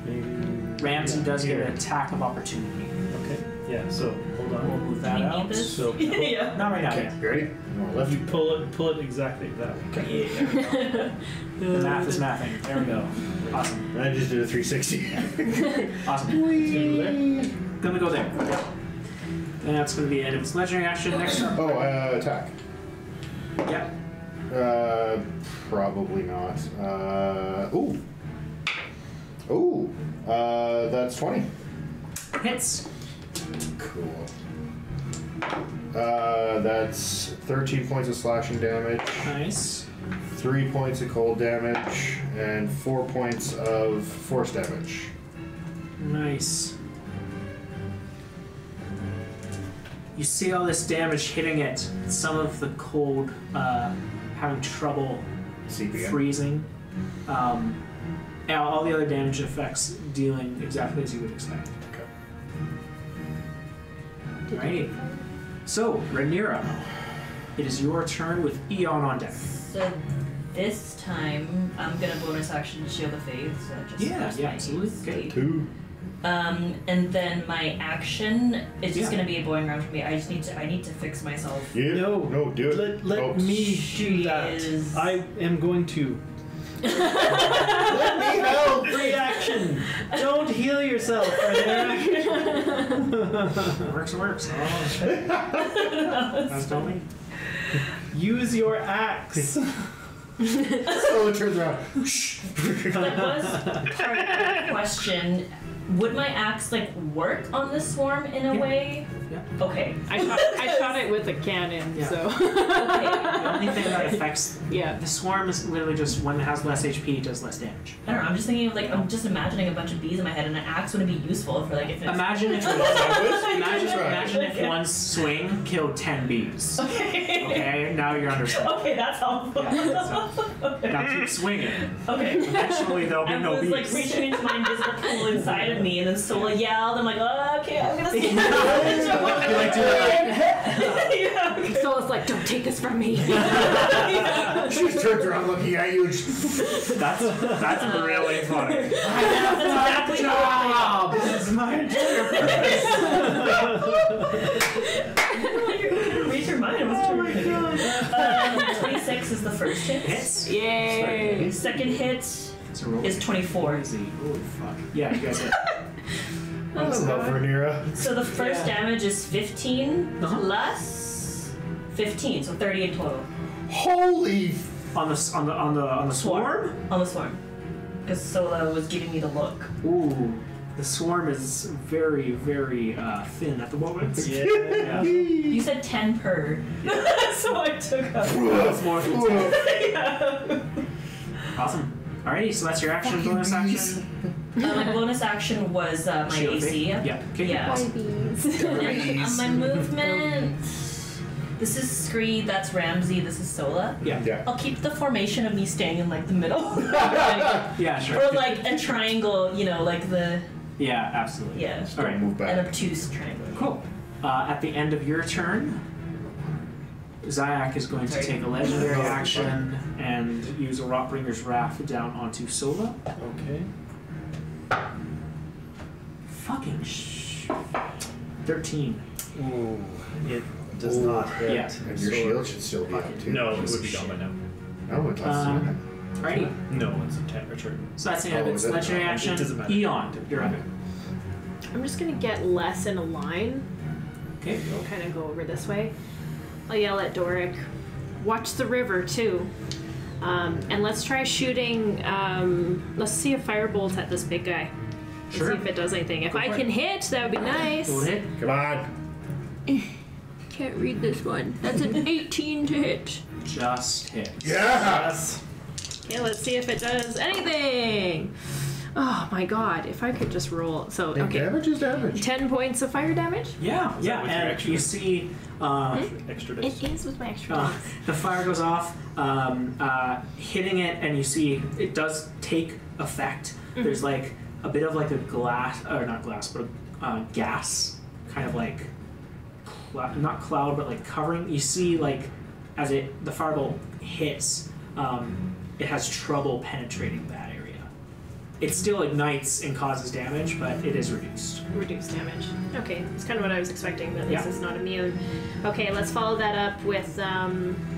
Maybe. Ramsey yeah, does get here. an attack of opportunity. Okay. Yeah. So hold on. We'll move that Can we out. need this? So Yeah. Not right now. Okay, yet. ready? Left. you pull it exactly that way. Yeah. The math is mathing. There we go. Awesome. I just did a 360. Awesome. Gonna go there. And that's gonna be the end of its legendary action. Next turn. Oh, attack. Yep. Probably not. That's 20. Hits. Cool. That's 13 points of slashing damage, Nice. 3 points of cold damage, and 4 points of force damage. Nice. You see all this damage hitting it. Some of the cold having trouble CPM. freezing. And all the other damage effects dealing exactly as you would expect. Okay. Alrighty. So, Rhaenyra, it is your turn with Eon on deck. So this time, I'm gonna bonus action Shield of Faith. So just Yeah, first yeah, my absolutely. Okay. save. 2. And then my action is just Yeah. gonna be a boring round for me. I need to fix myself. Yeah. No. Do it. Let me do that. Jeez. I am going to. Let me help. Reaction. Don't heal yourself. Works. Oh. That's told me. Use your axe. So it turns around. That was part of the question. Would my axe work on this swarm in a Yeah. way? Yeah. Okay. I shot it with a cannon, Yeah. so Okay. The only thing that affects yeah. the swarm is literally just when it has less HP, it does less damage. I don't know. I'm just thinking of I'm just imagining a bunch of bees in my head, and an axe would be useful for if it's Imagine if imagine if one swing killed 10 bees. Okay. Okay, now you understand. Okay, that's helpful. Yeah, Okay. Now keep swinging. Okay. Eventually there'll be I no was bees. reaching into my invisible pool inside of me, and then Sola yelled. I'm like, oh, okay, I'm gonna see. You like do that? Yeah. So it's like, don't take this from me. She just turns around looking at you. And That's really funny. I have That's exactly job. This is my entire Read your mind. Oh my god. 26 is the first hit. Hits. Yay. Second hit It's a roll. is 24. Crazy. Holy fuck. Yeah, you guys hit. I love Rhaenyra. So the first damage is 15 Uh-huh. plus 15, so 30 in total. Holy. On the swarm? On the swarm. Because Sola was giving me the look. Ooh. The swarm is very, very thin at the moment. Yeah. You said 10 per. So I took up. That's more than 10. Yeah. Awesome. Alrighty, so that's your action, bonus action. My bonus action was my Shield AC. Yeah. Okay. Yeah. Bees. And my movement. This is Scree, that's Ramsey, this is Sola. Yeah. I'll keep the formation of me staying in like the middle. Yeah, sure. Or like a triangle, you know, like the. Yeah, absolutely. Yeah. All right. Move An back. obtuse triangle. Cool. At the end of your turn, Zayak is going to Sorry. take a legendary No, action and use a Rotbringer's Wrath down onto Sola. Okay. Fucking 13. Ooh, it does not hit. Yeah. And your shield should still be up too. No, it would be gone by now. No, it's not. Alrighty. No, it's a temperature. So that's the end of Oh, its is it? legendary It action. doesn't matter. Eon, you're up. I'm just gonna get less in a line. Okay. We'll kind of go over this way. I'll yell at Doric, watch the river too. And let's try shooting, let's see a firebolt at this big guy. Let's Sure. see if it does anything. If Go I for can it. hit, that would be nice. Will hit. Come on. Can't read this one. That's an 18 to hit. Just hit. Yes. Okay, let's see if it does anything. Oh my god, if I could just roll. So, okay. Damage is damage. 10 points of fire damage? Yeah, Is that yeah, with your and extra you dice? see Extra dice. It is with my extra Uh, dice. the fire goes off, hitting it, and you see it does take effect. There's like a bit of like a glass, or not glass, but gas, kind of like not cloud, but like covering. You see like as the firebolt hits, it has trouble penetrating that area. It still ignites and causes damage, but it is reduced. Reduced damage. Okay, that's kind of what I was expecting, but Yeah. this is not immune. Okay, let's follow that up with,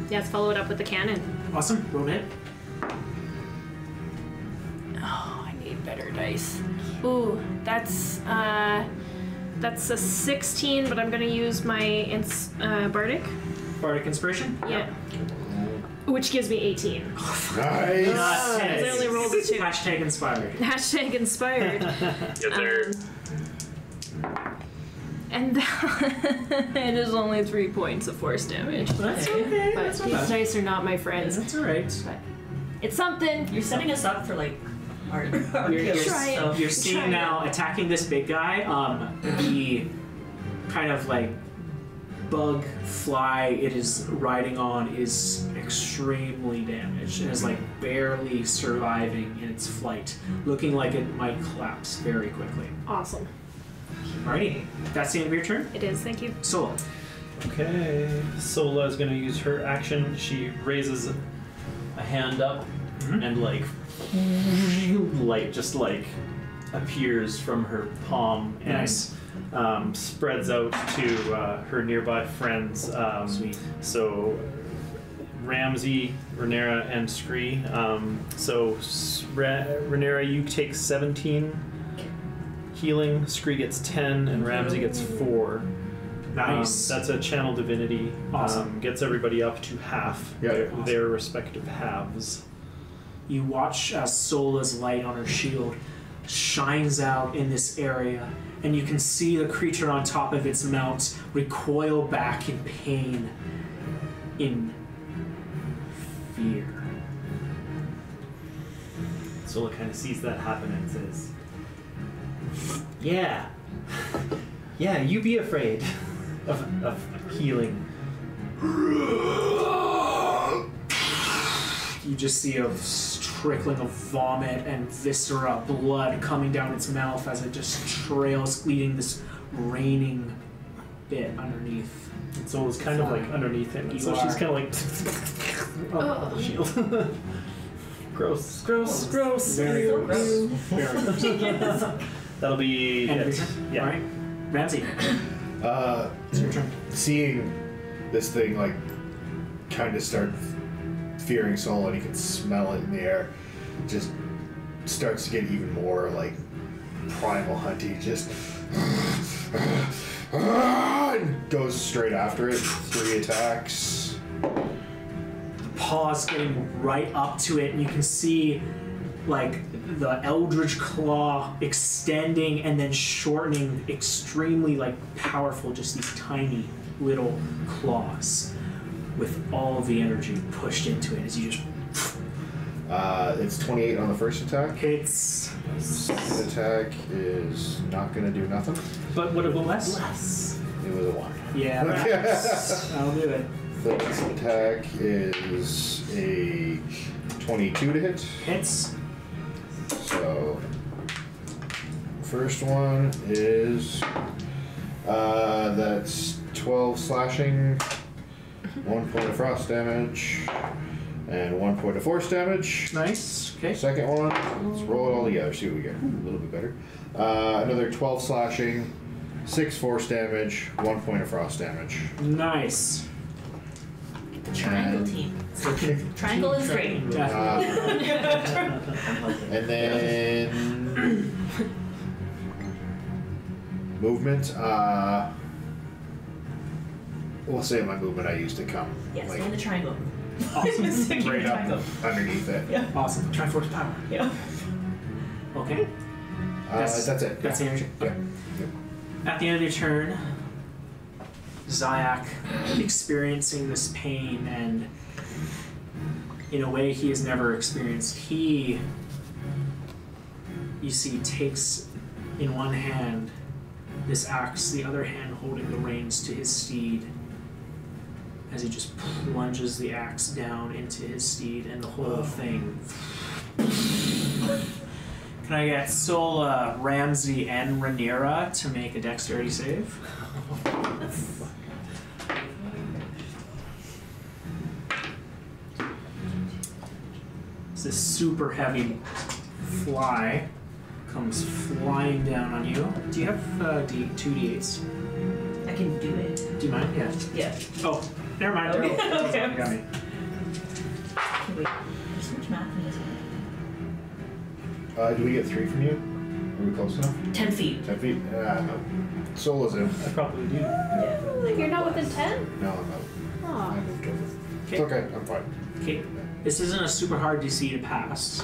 let's follow it up with the cannon. Awesome. Roll hit. Oh, I need better dice. Ooh, that's a 16, but I'm gonna use my Bardic. Bardic Inspiration. Yeah. Which gives me 18. Nice. Not I only rolled a 2. Hashtag inspired. Hashtag inspired. Yes, sir. And it is only 3 points of force damage. That's okay. But That's not these bad. dice are not my friends. That's alright. But it's something. You're setting us up for like our You're, kills, Try it. so. you're seeing Try it. now attacking this big guy. The kind of like bug fly it is riding on is extremely damaged and is like barely surviving in its flight, looking like it might collapse very quickly. Awesome. Alrighty, that's the end of your turn. It is, thank you. Solo. Okay. Sola is going to use her action. She raises a hand up and like light just like appears from her palm and Nice. spreads out to her nearby friends. Sweet. So Ramsey, Renera, and Scree. Renera, you take 17 healing. Scree gets 10, and Ramsey gets 4. Nice. That's a channel divinity. Awesome. Gets everybody up to half Yeah. their respective halves. You watch as Sola's light on her shield shines out in this area, and you can see the creature on top of its mount recoil back in pain, in fear. Sola kind of sees that happen and says, "Yeah, yeah, you be afraid of healing." You just see a trickling of vomit and viscera, blood coming down its mouth as it just trails, leading this raining bit underneath. And Sola's kind of like underneath him, and You so she's are. kind of like oh, the shield. Gross, gross, gross. Very So gross. gross. Very gross. That'll be End of it. your turn? Yeah. Alright. Ramsey, it's your turn. Seeing this thing like kind of start fearing Soul, and you can smell it in the air, just starts to get even more like primal hunty. Just and goes straight after it. 3 attacks. Paws getting right up to it, and you can see like the eldritch claw extending and then shortening, extremely like powerful, just these tiny little claws with all of the energy pushed into it as you just It's 28 on the first attack. hits. Second attack is not going to do nothing. But would it go less? It was a 1. Yeah, I'll do it. The next attack is a 22 to hit. Hits. So, first one is that's 12 slashing, 1 point of frost damage, and 1 point of force damage. Nice. Okay. Second one, let's roll it all together, see what we get. A little bit better. Another 12 slashing, 6 force damage, 1 point of frost damage. Nice. Triangle team. Triangle is great. And then movement. We'll say my movement I used to come Yes, like in the triangle. Awesome. Stick in the right up triangle. underneath it. Yeah. Awesome. Triforce power. Yeah. Okay. That's it. That's the energy. Yeah. At the end of your turn, Zayak, experiencing this pain and in a way he has never experienced, he, you see, takes in one hand this axe, the other hand holding the reins to his steed, as he just plunges the axe down into his steed and the whole thing. Can I get Sola, Ramsey, and Rhaenyra to make a dexterity save? This super heavy fly comes flying down on you. Do you have 2d8s? I can do it. Do you mind? Yeah. Yeah. Oh, never mind. Okay. Darryll. Okay. You got me. Okay, wait. There's so much math in this. Do we get 3 from you? Are we close enough? 10 feet. 10 feet? No. Sola's in. I probably do. Yeah. You're not within 10? No, I'm out. I Aw. moved over. Okay. It's okay, I'm fine. Okay. This isn't a super hard DC to pass.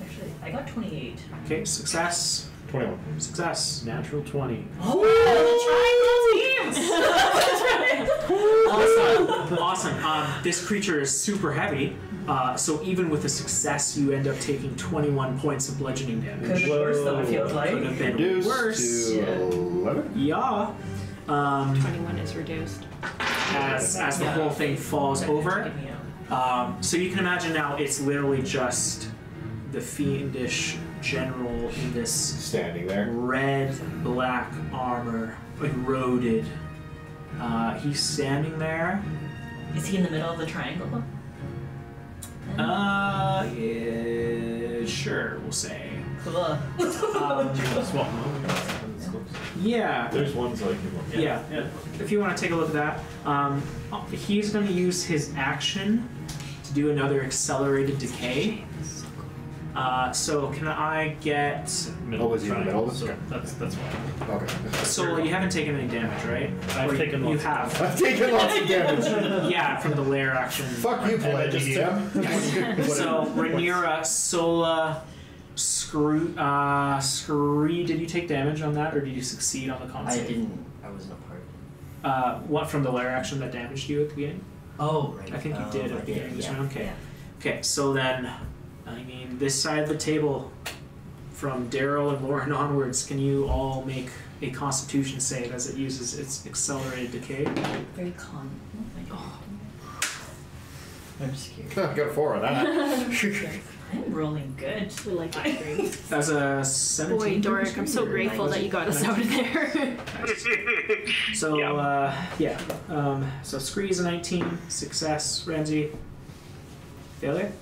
Actually, I got 28. Okay, success. 21. Success. Natural 20. Oh, Awesome. Awesome. This creature is super heavy, so even with a success, you end up taking 21 points of bludgeoning Could damage. have been worse though, it feels like. Could have been Reduced worse. to Yeah. 11? Yeah. 21 is reduced. As the whole thing falls over. Get me out. So you can imagine now it's literally just the fiendish general in this Standing there. red, black armor, eroded. He's standing there. Is he in the middle of the triangle? Yeah, sure, we'll say. Cool. Swap Yeah. There's ones like him. Yeah. If you want to take a look at that, he's going to use his action to do another accelerated decay. So can I get? Oh, was he in the middle? So that's why. Okay. So you haven't taken any damage, right? I've Or taken you lots. have. I've taken lots of damage. Yeah, from the lair action. Fuck you, Pelagius. So Rhaenyra, Sola, Scree, did you take damage on that, or did you succeed on the con I save? didn't. I wasn't a part of it. What from the lair action that damaged you at the beginning? Oh, right. I think you did at the beginning of this round. Okay. Yeah. Okay, so then, I mean, this side of the table, from Darryll and Loren onwards, can you all make a Constitution save as it uses its accelerated decay? Very calm. Oh I'm scared. I got a 4 on that. I'm rolling good. We like that dream. As a 17. Boy, Doric, I'm so or grateful that you got us out of there. So, so Scree's a 19, success. Ramsey, failure?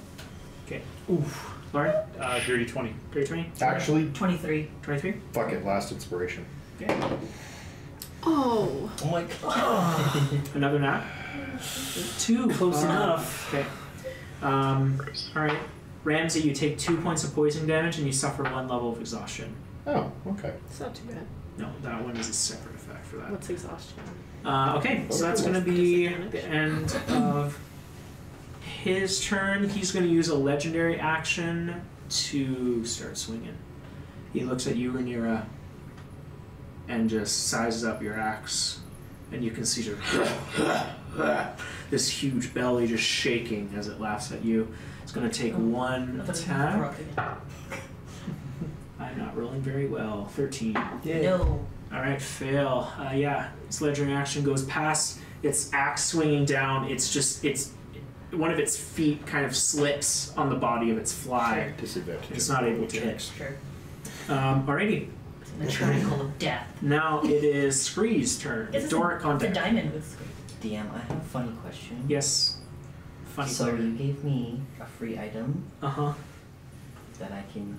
Okay. Oof. Loren, Dirty 20. dirty 20? Actually, 23. 23? fuck it, last inspiration. Okay. Oh. Oh my god. Another nap? 2. Close enough. Okay. Alright. Ramsey, you take 2 points of poison damage and you suffer 1 level of exhaustion. Oh, okay. It's not too bad. No, that one is a separate effect for that. What's exhaustion? Okay, so that's going to be the end of his turn. He's going to use a legendary action to start swinging. He looks at you, Rhaenyra, and just sizes up your axe, and you can see this huge belly just shaking as it laughs at you. It's going to take one attack. I'm not rolling very well. 13. Yeah. No. Alright, fail. Yeah, sledging action goes past its axe swinging down. It's one of its feet kind of slips on the body of its fly. Disadvantage. It's not able to. Sure. Alrighty. It's in the triangle of death. Now it is Scree's turn. Doric on The deck. diamond with DM, I have a funny question. Yes. Funny So player. you gave me a free item Uh-huh. that I can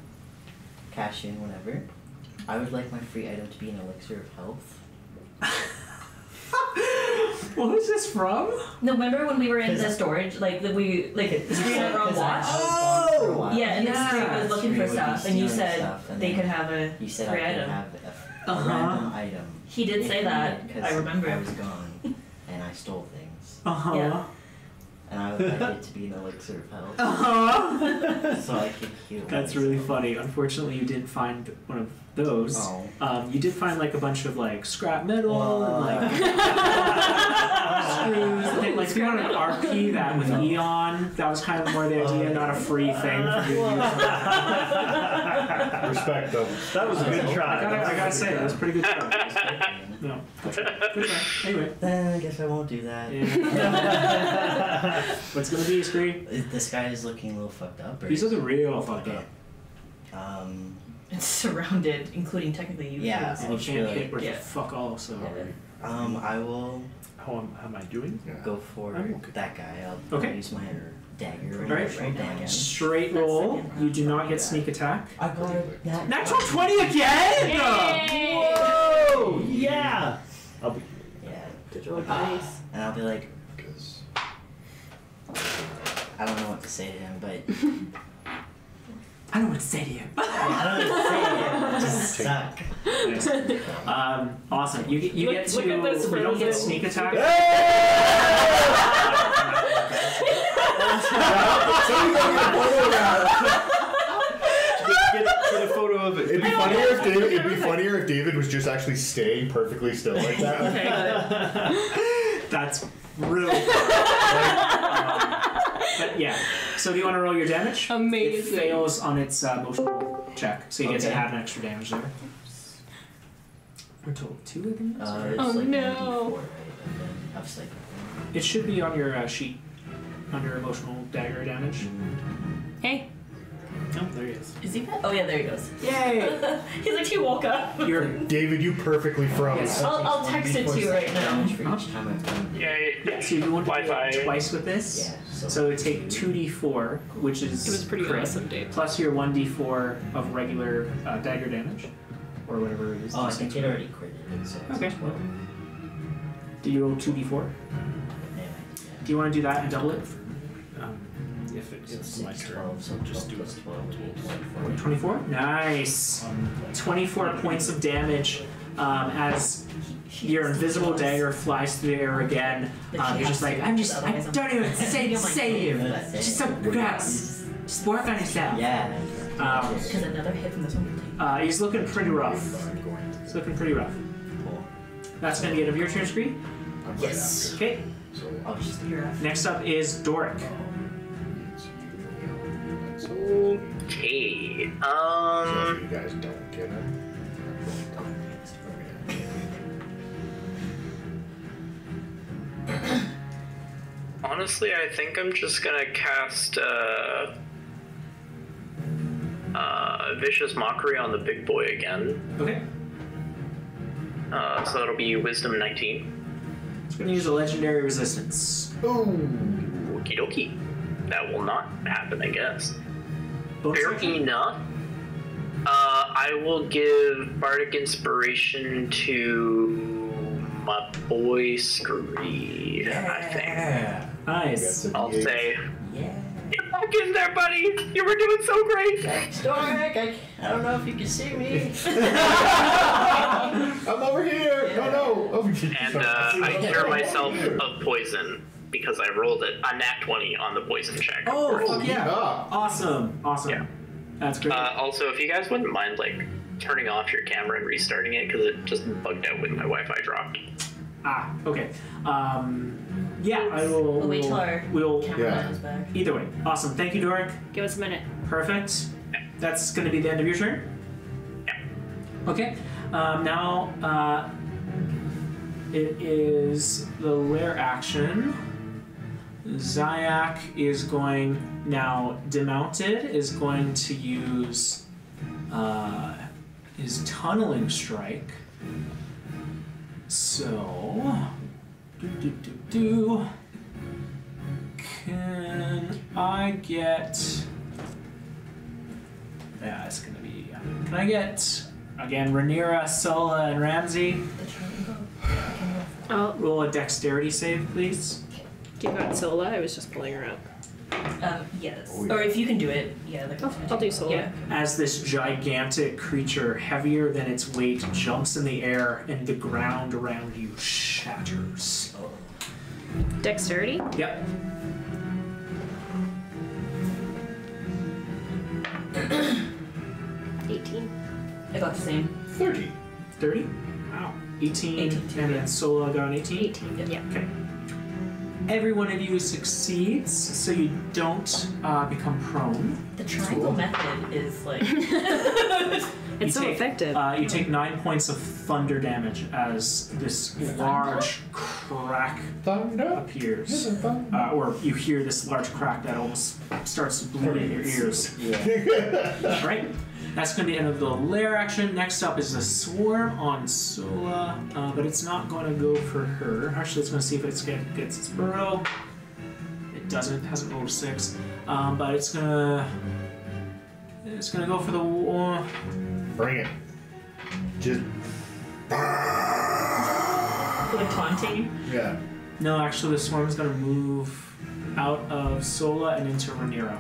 cash in whenever. I would like my free item to be an elixir of health. What is this from? No, remember when we were in the storage, like the street at Wrong Watch? Oh! Yeah, and the street was looking for Street would be stuff, and you stealing said stuff, and they then could have a You said free I could item. have a Uh-huh. random item. He did say that. Because I remember. I was gone and I stole things. Uh-huh. Yeah. And I would like it to be an elixir of health. Uh-huh. So I could heal. That's really funny. Unfortunately, you didn't find one of those. Oh. You did find like a bunch of like scrap metal and like screws. And things. Like if you wanted an RP that with Eon, that was kind of more the idea, not a free thing for you to use. Respect though. That was a good try. I gotta say, that was a pretty good try. No, good try. Good try. Anyway. Then I guess I won't do that. Yeah. What's gonna be, Scree? This guy is looking a little fucked up. Or He's looking real fucked okay. up. It's surrounded, including technically you. Yeah. And you I'll can't really- hit worth yeah. fuck all, so. I will How am I doing? go for I'm okay. that guy. I'll Okay. use my dagger. and Alright. roll damage. Straight roll. You do not get sneak attack. I got that. Natural 20 again! Yay! Whoa! Yeah! I'll be. Yeah. Digital dice. And I'll be like, Because I don't know what to say to him, but I don't know what to say to you. I don't know what to say to him. Just suck. Awesome. You get to. Look at this You don't get frozen. sneak attack. Get a photo of it. it'd be funnier if David was just actually staying perfectly still like that. That's really cool. But yeah. So do you want to roll your damage? Amazing. It fails on its emotional check, so you get to Okay. add an extra damage there. We're total 2 of these? It's Oh, like no. 1d4, right? And then have psychic. It should be on your sheet under emotional dagger damage. Hey. Oh, there he is. Is he back? Oh yeah, there he goes. Yay! He's like, he woke up. You're David, you perfectly froze. Yes. I'll text it to you right now. Damage for each time I've done. Yay. yeah. So you want to do Wi-Fi. it twice with this. Yeah. So it would take 2d4, which is It was pretty crit, awesome, Dave. plus your 1d4 of regular dagger damage, or whatever it is. Oh, I think it already critted. So it's Okay. 12. Do you roll 2d4? Anyway, Do you want to do that and double it? If yeah. it's my 6, turn, 12, so just do 12 plus it. 12 would be 24. 24? Nice! 24 points of damage as your invisible dagger flies through the air again. You're just like, I don't even save. Just so gross. Just work on yourself. Yeah. Because another hit from this one. He's looking pretty rough. He's looking pretty rough. Cool. That's gonna get of your turn, Scree. I'm right Yes. after. Okay. So, I'll just You're up. Next up is Doric. so Okay. if you guys don't get it. Honestly, I think I'm just gonna cast Vicious Mockery on the big boy again. Okay. So that'll be Wisdom 19. It's gonna use a legendary resistance. Okie dokie. That will not happen, I guess. Bonus Fair action? enough. I will give Bardic Inspiration to my boy Scree, I think. Yeah. Nice. I'll say, Yeah. get back in there, buddy! You were doing so great! Thanks, Doric. I don't know if you can see me. I'm over here! Yeah. No! Oh, And I cure myself of poison because I rolled it a nat 20 on the poison check. of Oh, course. fuck yeah. Yeah. Awesome. Awesome. Yeah. That's great. Also, if you guys wouldn't mind, like, turning off your camera and restarting it, because it just bugged out when my Wi-Fi dropped. Okay. Yeah, I will. We'll wait till our camera comes back. Either way. Awesome. Thank you, Doric. Give us a minute. Perfect. That's going to be the end of your turn? Yeah. Okay. Now, it is the lair action. Zayak is going, now demounted, is going to use his tunneling strike. So, can I get, yeah, it's gonna be, can I get, again, Rhaenyra, Sola, and Ramsey? Oh, Roll a dexterity save, please. do you got Sola? I was just pulling her up. Yes. Oh, yeah. Or if you can do it, yeah. Like I'll do Sola. Yeah. As this gigantic creature, heavier than its weight, jumps in the air and the ground around you shatters. Dexterity? Yep. I got the same. 30. 30? Wow. 18, 18 too, and yeah. then Sola got an 18? 18. Yeah. Okay. Every one of you succeeds, so you don't become prone. The triangle method is like. It's so effective. You take 9 points of thunder damage as this large crack Thunder. appears. Or you hear this large crack that almost starts to bleed in your ears. Yeah. Right? That's going to be the end of the lair action. Next up is the swarm on Sola, but it's not going to go for her. Actually, it's going to see if it gets its burrow. It doesn't. It hasn't rolled a 6. But it's gonna go for the. Bring it. Just. Like taunting. Yeah. No, actually, the swarm's going to move out of Sola and into Rhaenyra.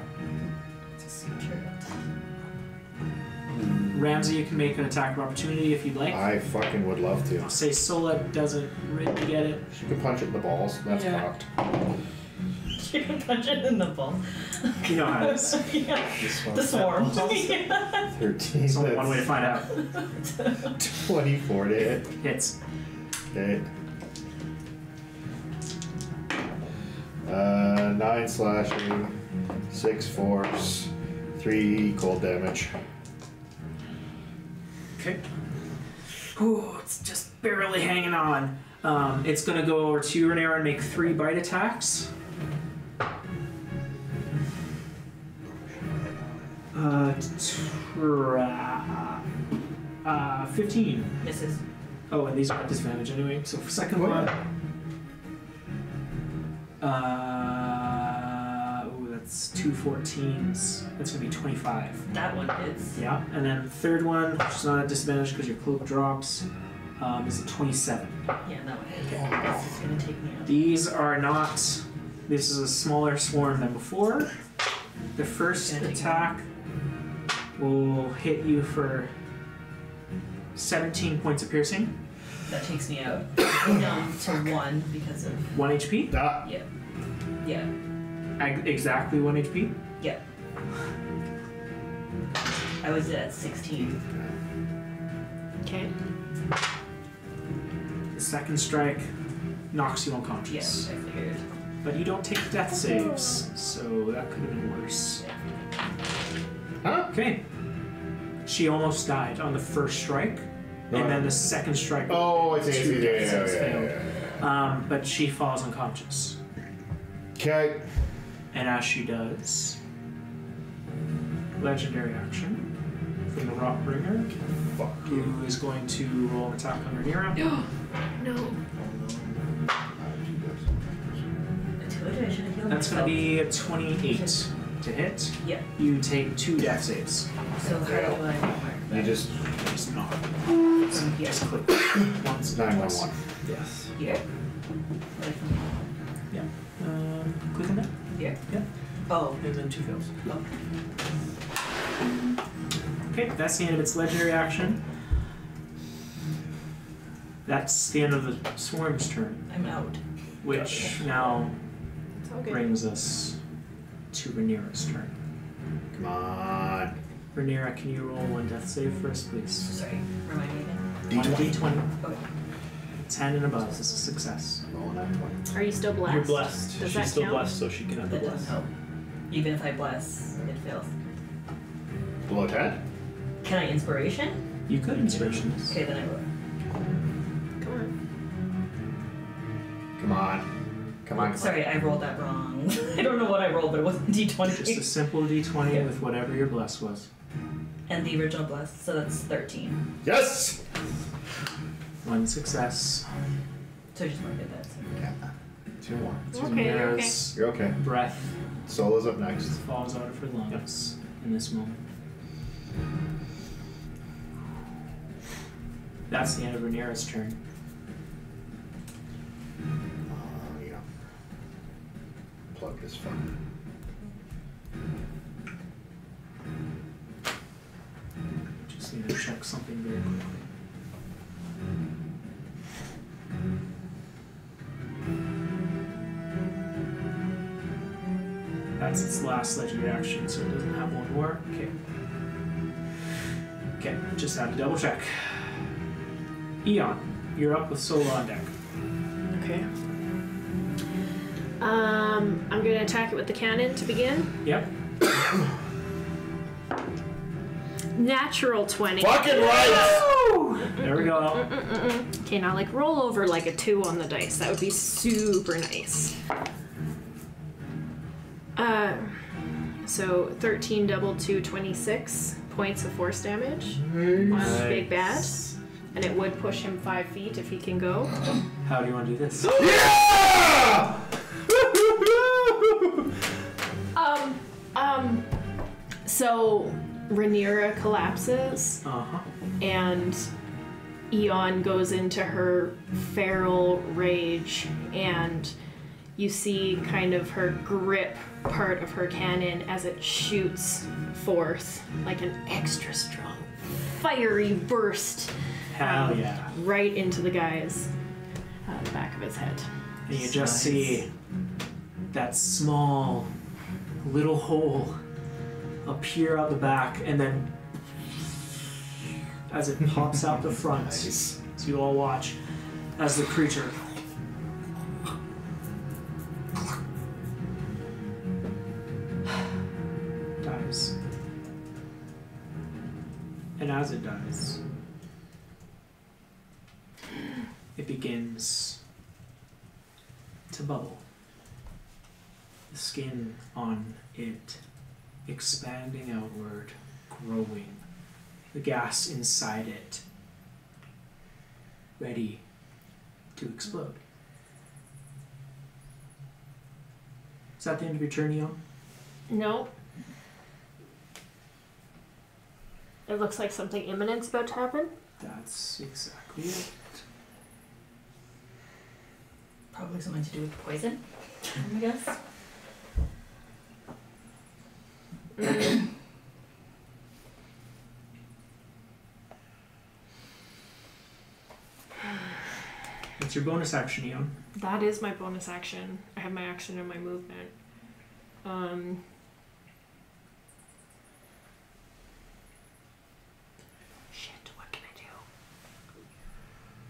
Ramsey, you can make an attack of opportunity if you'd like. I fucking would love to. I'll say Sola doesn't really get it. She can punch it in the balls. That's Yeah. cocked. You can punch it in the ball. You know how it is. Yeah. This The swarm. Yeah. 13. There's only one way to That's find out. 24 to hit. Hits. Okay. 9 slashing, 6 force, 3 cold damage. Okay. Ooh, it's just barely hanging on. It's going to go over to Rhaenyra and make 3 bite attacks. 15. Misses. Oh, and these are at disadvantage anyway. So for second one, that's 2 14s. That's gonna be 25. That one hits. Yeah, and then third one, which is not at disadvantage because your cloak drops, is a 27. Yeah, that one hits. This is gonna take me out. These are not. This is a smaller swarm than before. The first attack will hit you for 17 points of piercing. That takes me out. I'm down to 1 because of. 1 HP. Ah. Yeah. Yeah. Exactly 1 HP. Yeah. I was at 16. Okay. The second strike knocks you unconscious. Yes, I figured. But you don't take death saves, so that could have been worse. Huh? Okay. She almost died on the first strike, and then the second strike. Oh, I see. two death Yeah, saves yeah, failed. yeah. But she falls unconscious. Okay. And as she does, legendary action from the Rot Bringer, Fuck who is going to roll an attack on Rhaenyra. No. I told you I should have healed That's going to myself. be a 28 to hit. Yeah. You take 2 death saves. So how do I mark You that? just Just knock. From here. Just click once. 911. Yes. Here. Like from Yeah. Click on that. here. Yeah. Oh. And then 2 fails. Oh. Okay, that's the end of its legendary action. That's the end of the swarm's turn, I'm out. which now It's all good. brings us to Rhaenyra's turn. Come on. Rhaenyra, can you roll one death save for us, please? Sorry, remind me again. One D20. Okay. 10 and above is a success. Rolling at 20. Are you still blessed? You're blessed. Does She's that still count? blessed, so she can have the That doesn't bless. help. Even if I bless, it fails. Below 10? Can I inspiration? You could inspiration this. Okay, then I will. Come on. Come on. Come on. Sorry, I rolled that wrong. I don't know what I rolled, but it wasn't D20. Just a simple D20 with whatever your bless was. And the original bless, so that's 13. Yes! One success. So I just mark it that. So. Yeah. 2 more. Rhaenyra's You're okay. breath Solo's up next. falls out of her lungs in this moment. That's the end of Rhaenyra's turn. Yeah. Plug this phone. Just need to check something very quickly. That's its last legendary action, so it doesn't have one more. Okay. Okay, just had to double check. Eon, you're up with Solo on deck. Okay. I'm gonna attack it with the cannon to begin. Yep. Natural 20. Fucking right! There we go. Okay, now like roll over like a 2 on the dice. That would be super nice. So 13 doubled to 26 points of force damage on Big Bad. And it would push him 5 feet if he can go. How do you want to do this? Yeah! So Rhaenyra collapses Uh-huh. and Eon goes into her feral rage, and you see kind of her grip part of her cannon as it shoots forth like an extra strong fiery burst Hell yeah. right into the guy's the back of his head. And you just see that small little hole appear out the back, and then as it pops out the front, Nice. so you all watch as the creature dies. And as it dies, it begins to bubble. The skin on it expanding outward, growing. The gas inside it ready to explode. Is that the end of your turn, Eon? No. It looks like something imminent's about to happen. That's exactly it. Probably something to do with poison, I guess. What's your bonus action, Eon? That is my bonus action. I have my action and my movement. Shit, what can I do?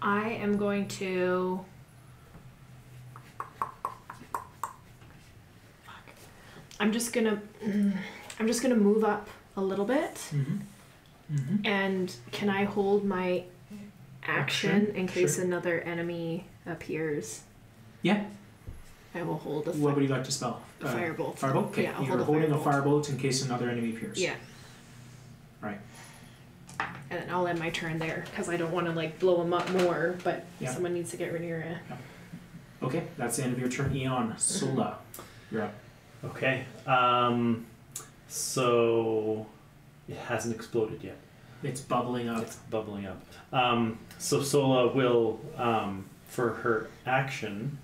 I am going to... Fuck. I'm just gonna move up a little bit. Mm-hmm. Mm-hmm. And can I hold my action in case Sure. another enemy appears? Yeah. I will hold a What would you like to spell? firebolt. Firebolt? Okay. Yeah, I'll You're hold a holding a firebolt. firebolt in case another enemy appears. Yeah. Right. And then I'll end my turn there because I don't want to like blow him up more, but Yeah. someone needs to get Rhaenyra. Okay, that's the end of your turn, Eon. Sola, you're up. Okay. So it hasn't exploded yet. It's bubbling up. It's bubbling up. So Sola will, for her action,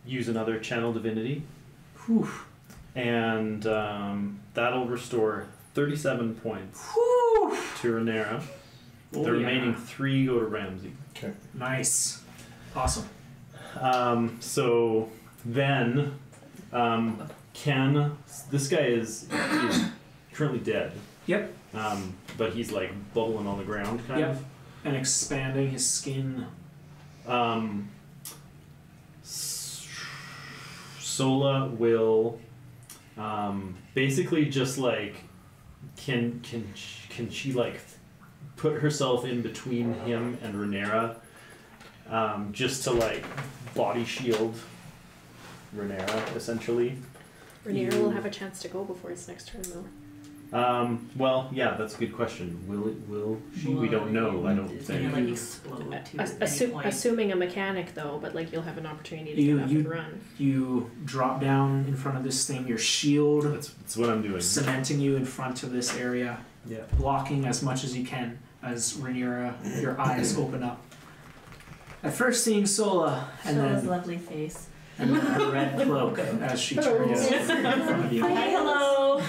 use another channel divinity, Whew. and that'll restore 37 points Whew. to Rhaenyra. Oh, The yeah. remaining 3 go to Ramsey. Okay. Nice. Awesome. So then, can this guy is currently dead. Yep. But he's like bubbling on the ground, kind of. And expanding his skin. Sola will basically just like can she like put herself in between him and Rhaenyra, just to like body shield Rhaenyra essentially. Rhaenyra will have a chance to go before its next turn, though. Well, yeah, that's a good question. Will she? We don't know. I don't It's think. gonna like explode to any point. Assuming a mechanic, though, but like you'll have an opportunity to get up and run. You drop down in front of this thing, your shield. That's what I'm doing. Cementing you in front of this area. Yeah. Blocking as much as you can as Rhaenyra, your eyes open up. At first seeing Sola, and Sola's then lovely face. and her red cloak as she turns in front of you. Hi, hello.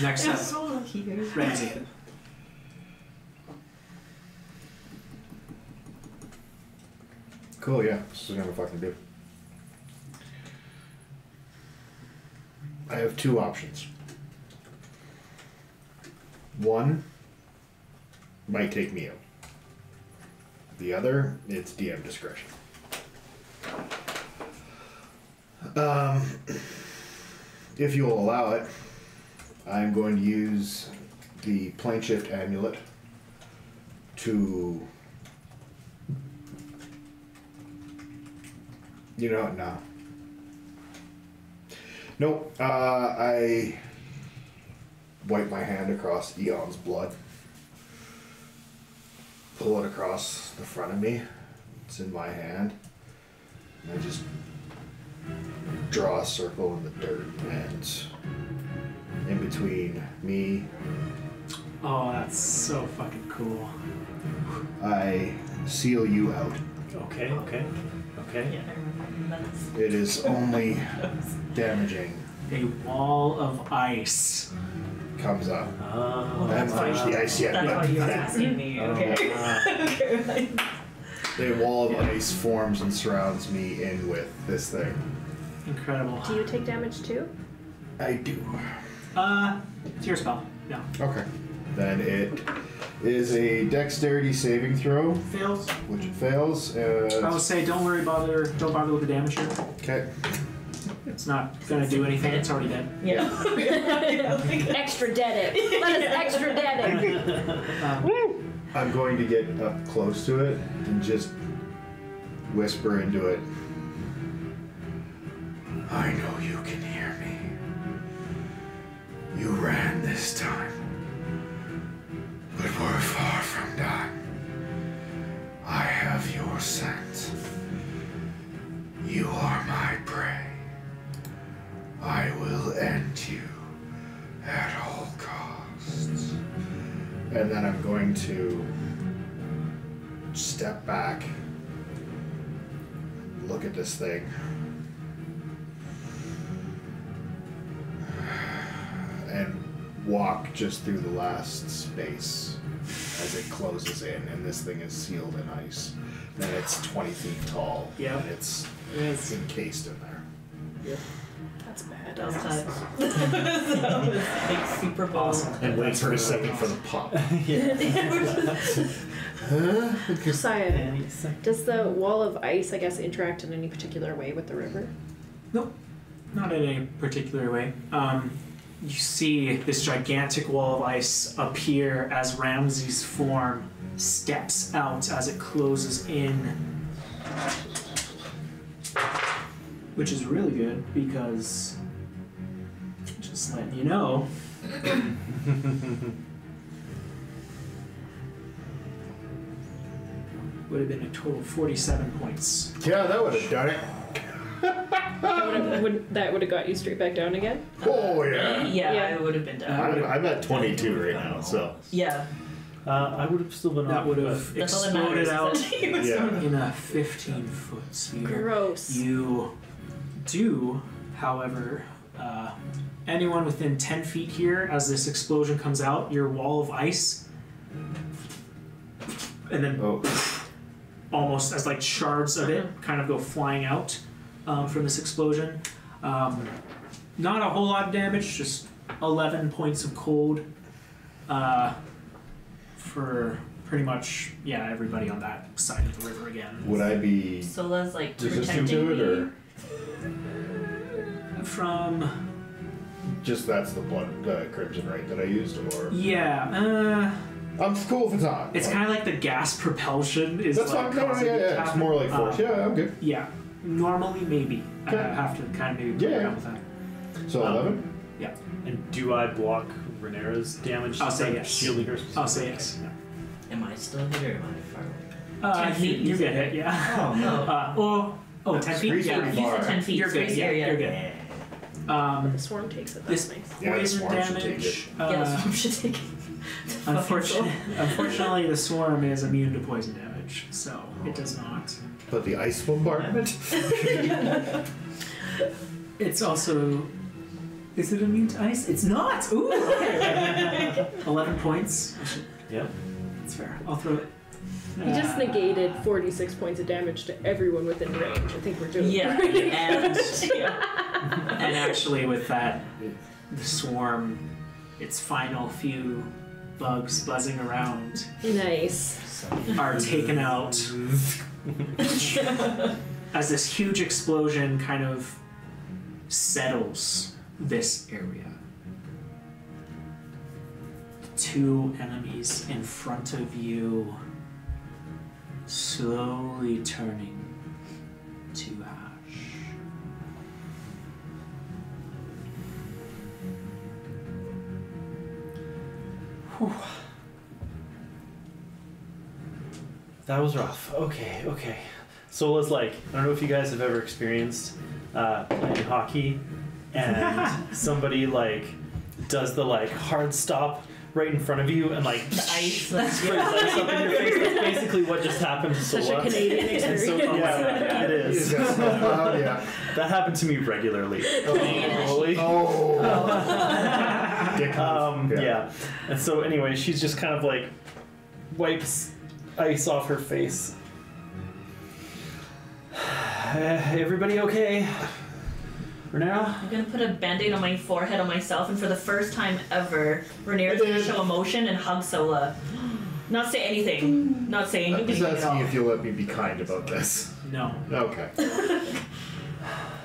Next up, Sola here. Ramsey. Cool, yeah. This is gonna fucking do. I have two options. One might take me out. The other, it's DM discretion. If you'll allow it, I'm going to use the plane shift amulet to... You know what? No. Nope. I wipe my hand across Eon's blood. Pull it across the front of me. It's in my hand. And I just draw a circle in the dirt, and in between me, Oh, that's so fucking cool. I seal you out. Okay. Yeah, I remember that. It is only damaging A wall of ice. comes up. Oh, I haven't finished the ice yet, That's why but you were asking me. Okay. the wall of ice forms and surrounds me in with this thing. Incredible. Do you take damage too? I do. It's your spell. Yeah. Okay. Then it is a dexterity saving throw, Fails. which it fails. I would say don't bother with the damage here. Okay. It's not gonna do anything, it's already dead. Yeah. Extra dead it. Let us extra dead it. I'm going to get up close to it and just whisper into it. I know you can hear me. You ran this time, but we're far from done. I have your scent. You are my prey. I will end you at all costs. And then I'm going to step back, look at this thing, and walk just through the last space as it closes in, and this thing is sealed in ice. And it's 20 feet tall, Yep. and it's encased in there. Yep. That's bad. That was tight. That was like super boss. And wait for a second for the pop. Josiah, does the wall of ice, I guess, interact in any particular way with the river? Nope. Not in any particular way. You see this gigantic wall of ice appear as Ramsey's form steps out as it closes in. Which is really good because, just letting you know, would have been a total of 47 points. Yeah, that would have done it. That would have got you straight back down again? Oh, yeah. Yeah, I would have been down. I'm at 22 right now, so. Yeah. I would have still been That up, would have That's all that matters. exploded out Yeah. in a 15-foot sphere. Gross. You do, however, anyone within 10 feet here, as this explosion comes out, your wall of ice, and then almost as like shards of it kind of go flying out from this explosion. Not a whole lot of damage, just 11 points of cold for pretty much, everybody on that side of the river again. Would I be Sola's like resistant to it, or from? just that's the crimson right that I used, or I'm cool if it's not. It's kind of like the gas propulsion is. That's like fine. No, yeah. It's more like force. I'm good. Yeah, normally maybe. Okay. I have to kind of maybe play around with that. So 11. Yeah. And do I block Rhaenyra's damage? I'll say yes. Shielding her. I'll say yes. Am I still hit or am I far away? 10 feet. You get hit, yeah. Oh no. 10 feet? Scree's Yeah. pretty You far. said 10 feet. You're good. Space Yeah, area. you're good. The swarm takes it. This That's nice. Yeah, the poison swarm should take damage. Yeah, the swarm should take it. Unfortunately, the swarm is immune to poison damage, so it does not. But the ice bombardment. It's also. Is it immune to ice? It's not! Ooh! Okay. 11 points. Yep. That's fair. I'll throw it. He just negated 46 points of damage to everyone within range. I think we're doing Yeah. pretty And, good. and actually, with that, the swarm, its final few bugs buzzing around Nice. are taken out as this huge explosion kind of settles this area. Two enemies in front of you slowly turning to ash. Whew. That was rough. Okay. Sola's like, I don't know if you guys have ever experienced playing hockey and somebody like does the like hard stop right in front of you and like The ice. sprays ice up in your face. That's basically what just happened to Such Sola. a Canadian And so, experience. yeah, it is. Yeah. That happened to me regularly. Yeah. And so anyway, she's just kind of like wipes ice off her face. Everybody okay? Rhaenyra? I'm gonna put a band-aid on my forehead on myself, and for the first time ever, Rhaenyra's gonna show emotion and hug Sola. Not say anything. Not say I'm anything just at asking all. if you'll let me be kind about this. No, Okay.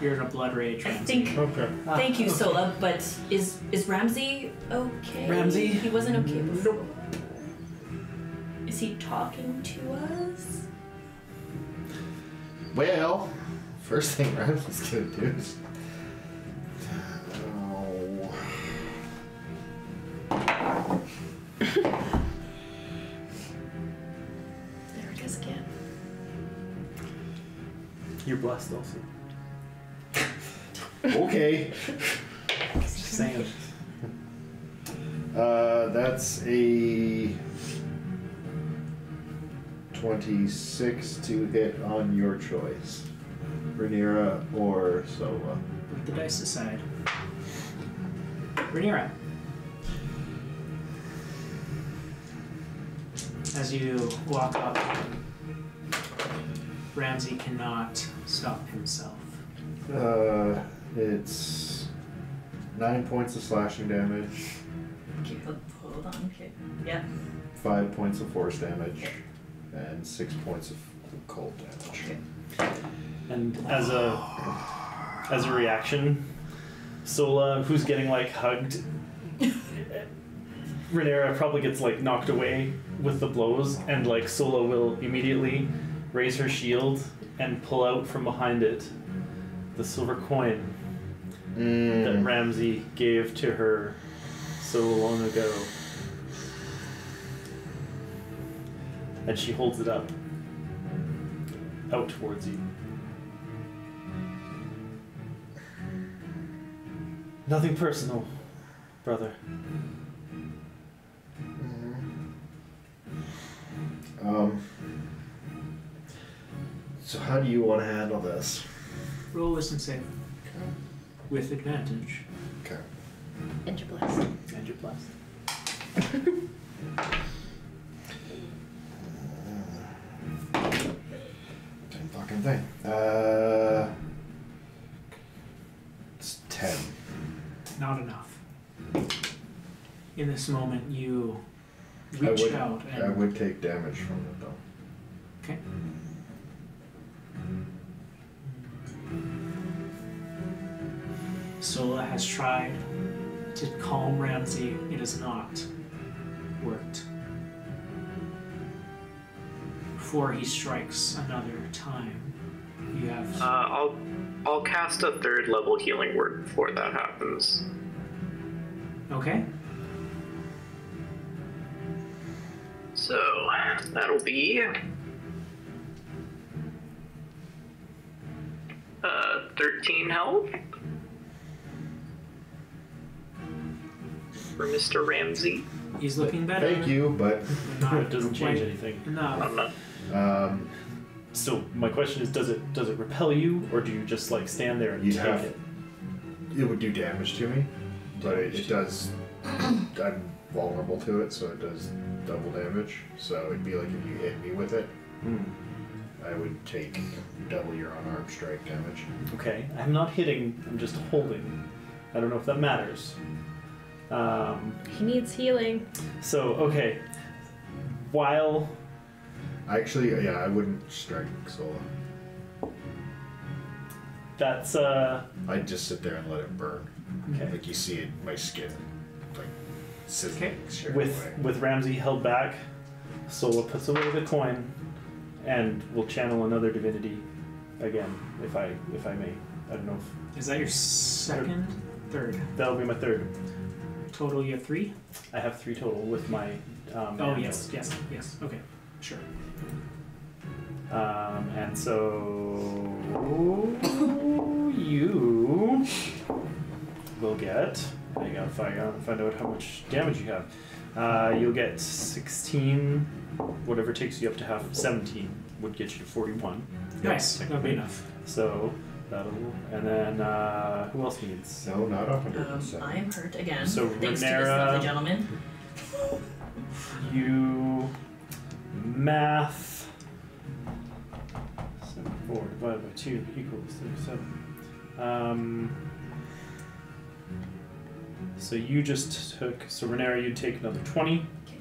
you're in a blood rage. I Ramsey. think. Okay. Thank you, Sola. But is Ramsey okay? Ramsey? He wasn't okay before. Is he talking to us? Well, first thing Ramsey's gonna do is. There it is again. You're blessed also. Okay. Just saying. That's a 26 to hit on your choice. Rhaenyra or Sola. Put the dice aside. Rhaenyra. As you walk up, Ramsey cannot stop himself. It's 9 points of slashing damage, Okay, hold on. Okay. Yeah. 5 points of force damage, and 6 points of cold damage. Okay. And as a reaction, Sola, who's getting like hugged, Rhaenyra probably gets like knocked away with the blows, and like Sola will immediately raise her shield and pull out from behind it the silver coin that Ramsey gave to her so long ago. And she holds it up out towards you. Nothing personal, brother. So how do you want to handle this? Roll wisdom save with advantage. Okay. And you're blessed. And you're blessed. Same fucking thing. It's 10. Not enough. In this moment, you reach out and... I would take damage from it, though. Okay. Sola has tried to calm Ramsey. It has not worked. Before he strikes another time, you have... I'll cast a 3rd level healing word before that happens. Okay. So, that'll be... 13 health. For Mr. Ramsey. He's looking better. Thank you, but It doesn't change anything. No. So my question is, does it repel you, or do you just like stand there and take it? It would do damage to me, but it does. I'm vulnerable to it, so it does double damage. So it'd be like if you hit me with it, I would take double your unarmed strike damage. Okay, I'm not hitting. I'm just holding. I don't know if that matters. He needs healing. So okay, while. Actually, yeah, I wouldn't strike Sola. That's I'd just sit there and let it burn. okay. Like you see it, my skin, like sizzling. Okay. With Ramsey held back, Sola puts away the coin, and will channel another divinity again, if I may. I don't know if Is that your second? Third? that'll be my 3rd. Total, you have 3? I have 3 total with my. Oh, yes. Okay, sure. And so you will get. I gotta find out how much damage you have. You'll get 16. Whatever takes you up to half. 17 would get you to 41. Nice. That'll be enough. So that'll. And then who else needs? No, not 100%. I am hurt again. So thanks to this Renera- lovely gentleman. You math. 4 divided by 2 equals 37. So you just took. So Renera, you'd take another 20. Okay.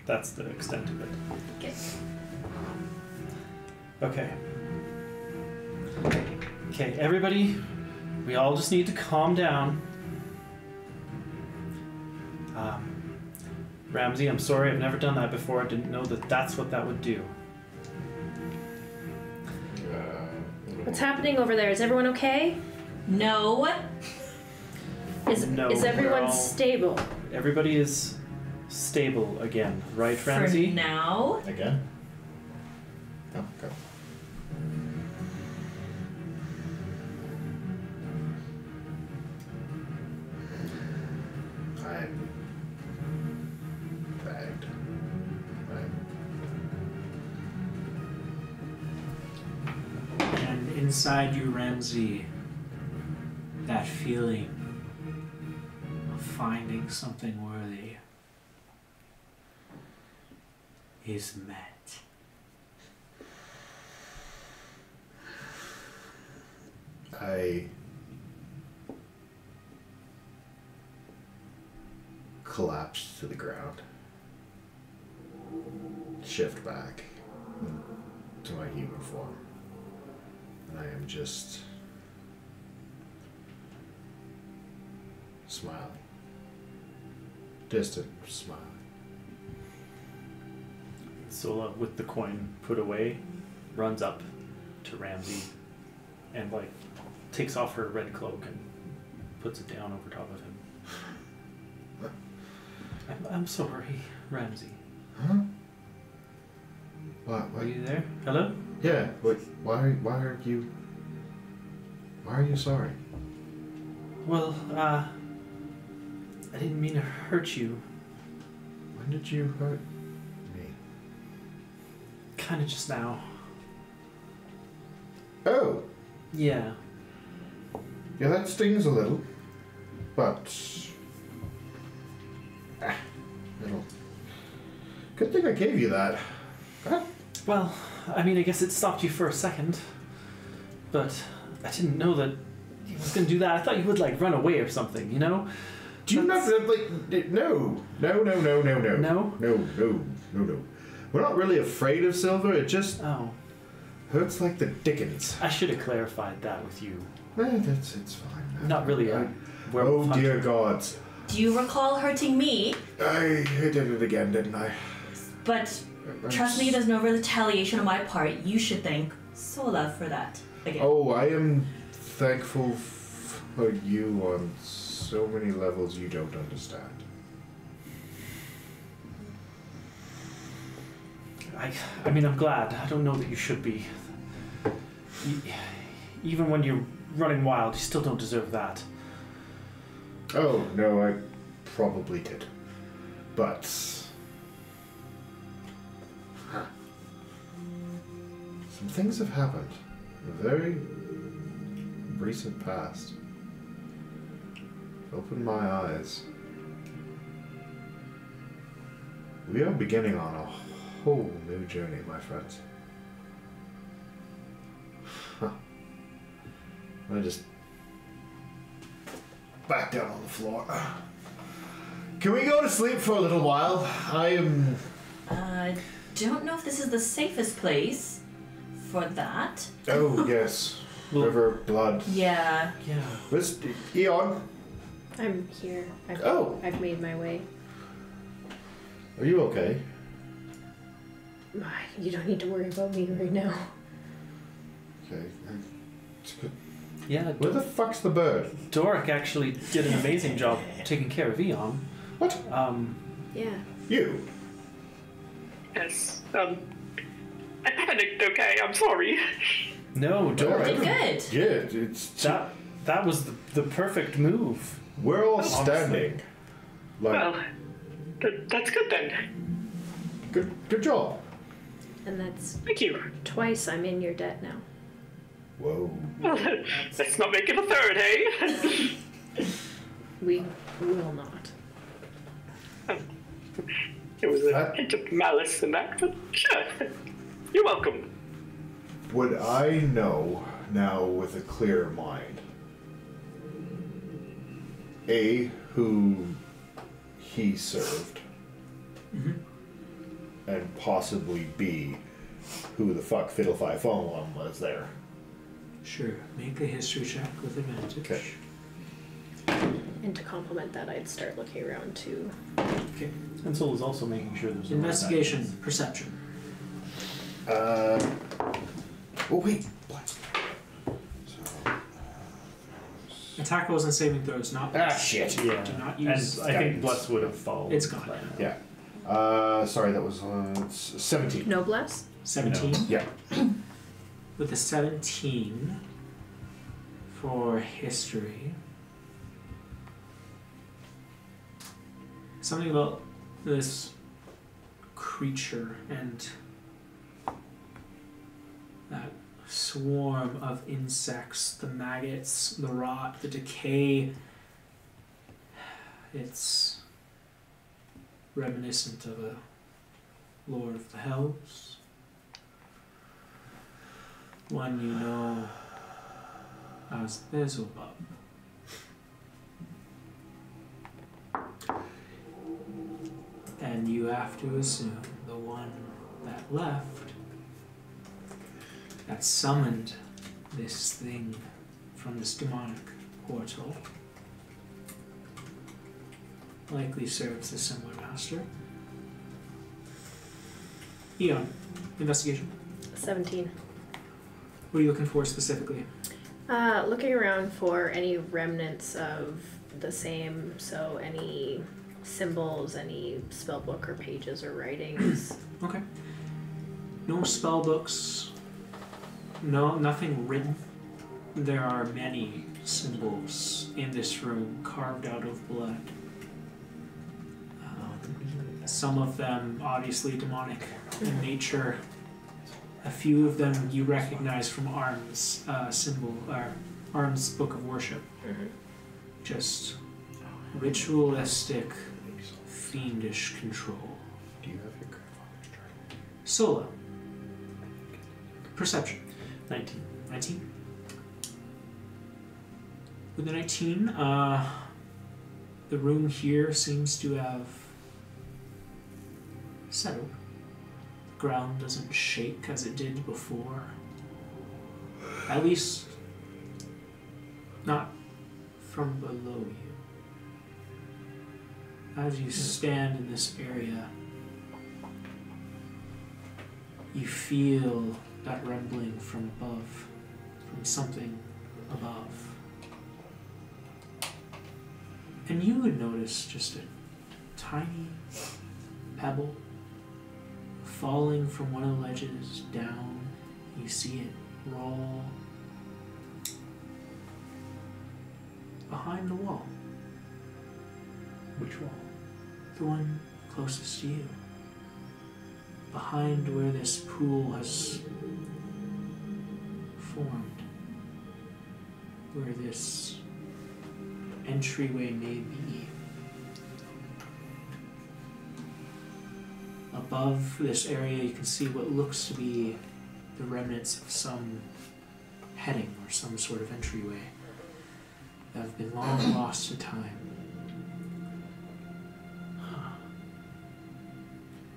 That's the extent of it. Okay. Okay. Okay, everybody, we all just need to calm down. Ramsey, I'm sorry, I've never done that before. I didn't know that that's what that would do. What's happening over there? Is everyone okay? No. No, Is we're everyone all- stable? Everybody is stable again, right, Ramsey? For now. Again? Oh, okay. I'm bagged. And inside you, Ramsey, that feeling of finding something worthy is met. I collapsed to the ground, shift back to my human form, and I am just smiling, distant smiling. Sola, with the coin put away, runs up to Ramsey and like takes off her red cloak and puts it down over top of him. I'm sorry, Ramsey. Huh? What? Are you there? Hello? Yeah. What? Why are you sorry? Well, I didn't mean to hurt you. When did you hurt me? Kinda just now. Oh. Yeah. Yeah, that stings a little, but it'll. Good thing I gave you that. Huh? Well, I mean, I guess it stopped you for a second, but I didn't know that you was gonna do that. I thought you would like run away or something, you know? Do you not like? No. No? We're not really afraid of silver. It just hurts like the dickens. I should have clarified that with you. It's fine. Not really. Oh dear gods. Do you recall hurting me? I did it again, didn't I? But trust me, there's no retaliation on my part. You should thank Sola for that. Again. Oh, I am thankful for you on so many levels you don't understand. I mean, I'm glad. I don't know that you should be. Even when you're running wild, you still don't deserve that. Oh, no, I probably did. But... some things have happened in the very recent past. Opened my eyes. We are beginning on a whole new journey, my friends. I just back down on the floor. Can we go to sleep for a little while? I am... don't know if this is the safest place for that. Oh, yes. River, blood. Yeah. Let's... Eon? I'm here. I've made my way. Are you okay? You don't need to worry about me right now. Okay. It's good. Yeah. Where the fuck's the bird? Doric actually did an amazing job taking care of Eon. What? Yeah. You? Yes. I panicked, okay? I'm sorry. No, Doric. Did good. Yeah, it's... That was the perfect move. We're all standing. Like, Well, that's good then. good job. And that's Thank you. twice I'm in your debt now. Whoa. Well, let's not make it a third, hey? We will not. It was a hint of malice in that, but sure. You're welcome. Would I know now with a clear mind, A, who he served, and possibly B, who the fuck Fiddle-Fi Phone was there? Sure. Make a history check with advantage. Okay. And to complement that, I'd start looking around too. Okay. And Sol is also making sure there's no Investigation, perception. Oh wait, what? So, Attack rolls and saving throws, not shit. Yeah. Do not use. And I think Bless would have followed. It's gone. Yeah. Sorry, that was 17. No bless? 17. No. Yeah. With a 17 for history. Something about this creature and that swarm of insects, the maggots, the rot, the decay. It's reminiscent of a Lord of the Hells. One you know as Beelzebub. And you have to assume the one that left, that summoned this thing from this demonic portal, likely serves a similar master. Eon, investigation. 17. What are you looking for specifically? Looking around for any remnants of the same, so any symbols, any spellbook or pages or writings. Okay. No spell books. No, nothing written. There are many symbols in this room carved out of blood. Some of them obviously demonic in nature. A few of them you recognize from Arm's symbol, Arm's Book of Worship. Just ritualistic, fiendish control. Do you have your grandfather's journal? Sola. Perception. 19. 19. With a 19, the room here seems to have settled. The ground doesn't shake as it did before. At least, not from below you. As you stand in this area, you feel that rumbling from above, from something above. And you would notice just a tiny pebble falling from one of the ledges down. You see it roll behind the wall. Which wall? The one closest to you. Behind where this pool has formed. Where this entryway may be. Above this area you can see what looks to be the remnants of some heading or some sort of entryway that have been long lost to time.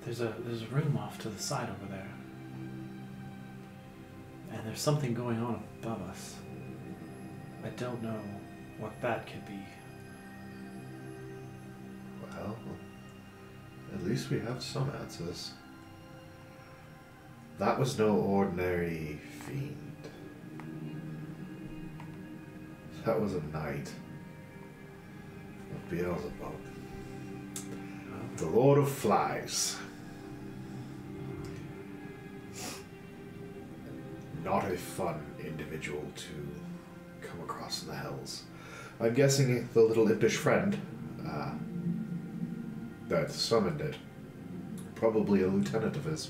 There's a room off to the side over there. And there's something going on above us. I don't know what that could be. Well, at least we have some answers. That was no ordinary fiend. That was a knight of Beelzebub, the Lord of Flies. Not a fun individual to come across in the hells. I'm guessing the little impish friend that summoned it, probably a lieutenant of his.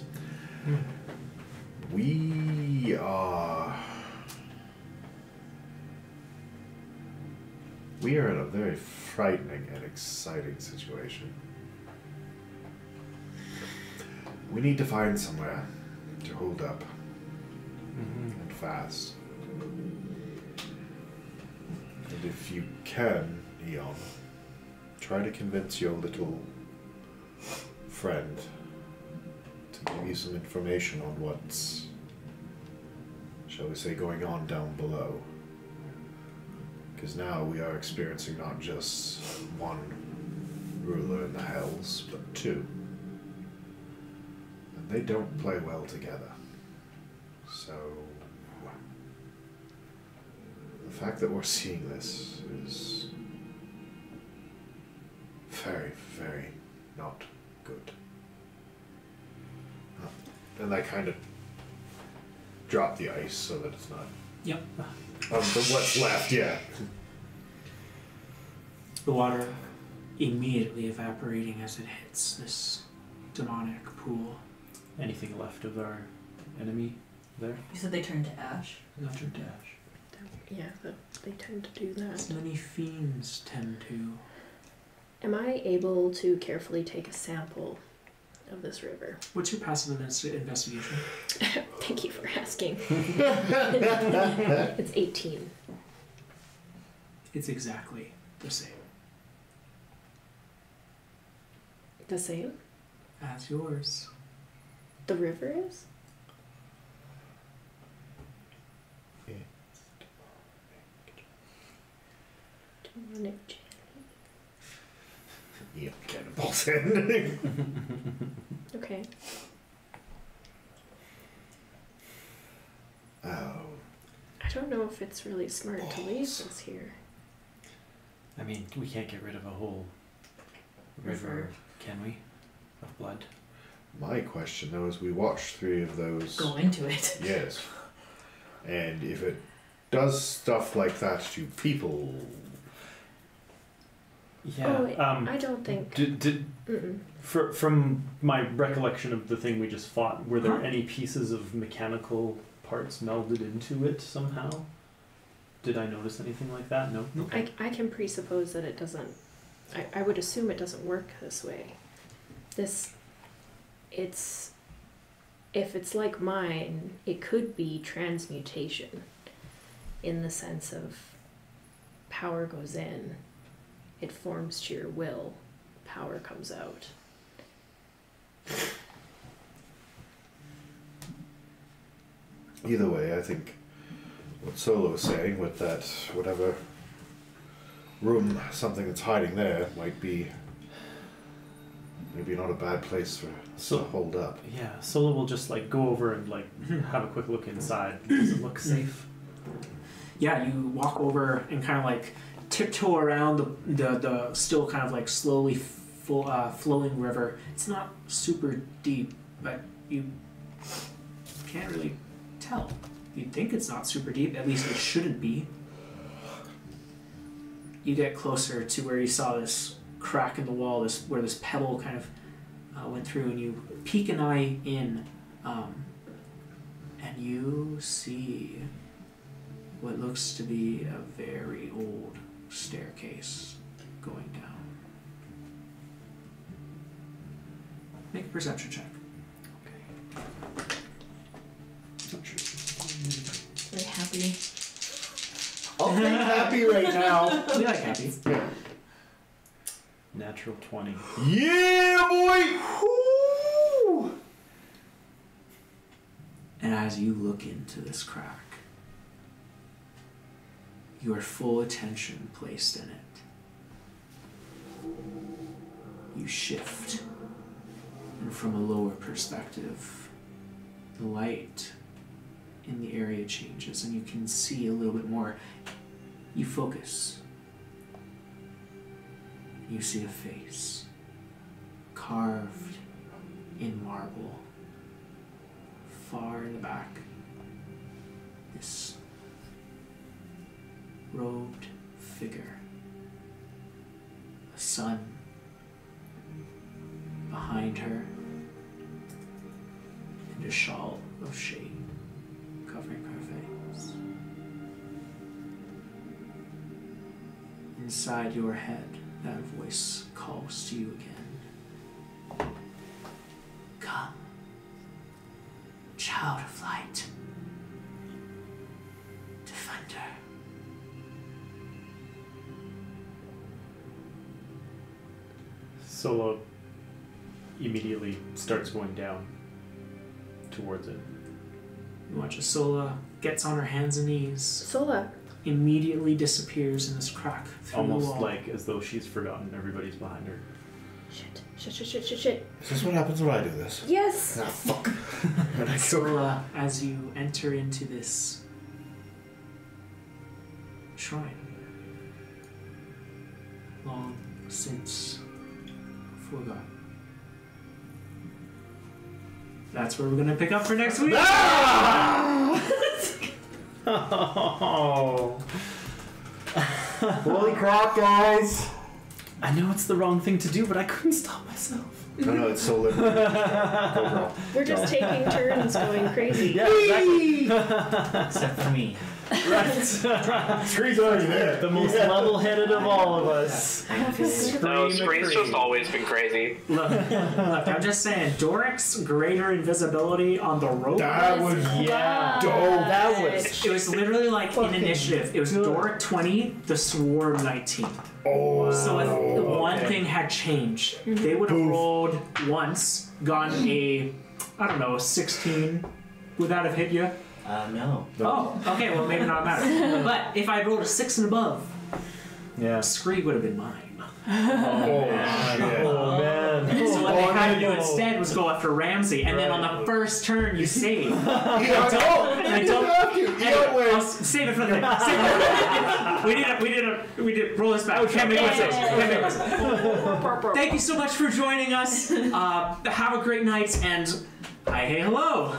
We are in a very frightening and exciting situation. We need to find somewhere to hold up and fast. And if you can, Eon, try to convince your little friend to give you some information on what's, shall we say, going on down below. Because now we are experiencing not just one ruler in the hells, but two. And they don't play well together. So the fact that we're seeing this is very, very not good. And I kind of drop the ice so that it's not Yep. the what's left, yeah. The water immediately evaporating as it hits this demonic pool. Anything left of our enemy there? You said they turned to ash? Not your dash. Yeah, they tend to do As that. many fiends tend to. Am I able to carefully take a sample of this river? What's your passive investigation? Thank you for asking. It's 18. It's exactly the same The same? as yours. The river is? Demonic jelly. Yeah, cannonballs in. Okay. Oh. I don't know if it's really smart to leave this here. I mean, we can't get rid of a whole river, can we? Of blood. My question though is we watched 3 of those. Go into it. Yes. And if it does stuff like that to people, Yeah. I don't think. From my recollection of the thing we just fought, were there any pieces of mechanical parts melded into it somehow? Did I notice anything like that? No. Okay. I can presuppose that it doesn't. I would assume it doesn't work this way. If it's like mine, it could be transmutation in the sense of power goes in, it forms to your will, power comes out. Either way, I think what Solo is saying with that, whatever room, something that's hiding there might be maybe not a bad place for us to hold up. Yeah, Solo will just like go over and like have a quick look inside. Does it look safe? Yeah, you walk over and kind of like tiptoe around the still kind of like slowly flowing river. It's not super deep, but you can't really tell. You'd think it's not super deep, at least it shouldn't be. You get closer to where you saw this crack in the wall, where this pebble kind of went through, and you peek an eye in, and you see what looks to be a very old staircase going down. Make a perception check. Very happy. I'll be happy right now. We like happy. Yeah. Natural 20. Yeah, boy! Woo! And as you look into this crack, your full attention placed in it, you shift, and from a lower perspective, the light in the area changes and you can see a little bit more. You focus. You see a face carved in marble. Far in the back, this robed figure. A sun behind her and a shawl of shade covering her face. Inside your head, that voice calls to you again. Come, child of light, defender. Solo immediately starts going down towards it. You watch as Sola gets on her hands and knees, Sola. immediately disappears in this crack through Almost the wall. like as though she's forgotten everybody's behind her. Shit, shit, shit, shit, shit, shit. Is this what happens when I do this? Yes! Ah, fuck. When I go. Sola, as you enter into this shrine, long since forgotten. That's where we're going to pick up for next week. Oh. Holy crap, guys! I know it's the wrong thing to do, but I couldn't stop myself. No, it's so literal. Go, girl. We're just taking turns going crazy. Yeah, exactly. Except for me. Right. Scree's already there. The most level-headed of all of us. I don't feel good. No, Scream Screen's McCree. just always been crazy. Look, I'm just saying, Doric's greater invisibility on the rope. That was Yeah. dope. That was It was literally like in initiative. It was Doric 20, the Swarm 19. Oh. So if the one okay. thing had changed, they would have rolled once, gotten a, I don't know, 16. Would that have hit you? No. Oh, okay, well maybe not matter. But if I rolled a 6 and above, Yeah. Scree would have been mine. Oh, shit. Oh, man. So what they had to do instead was go after Ramsey, and then on the first turn you save. I don't have to. Anyway, I'll save it for the thing. Save it for the we did roll this back. Can't make mistakes. Can't make mistakes. Thank you so much for joining us. Have a great night, and hi, hey, hello.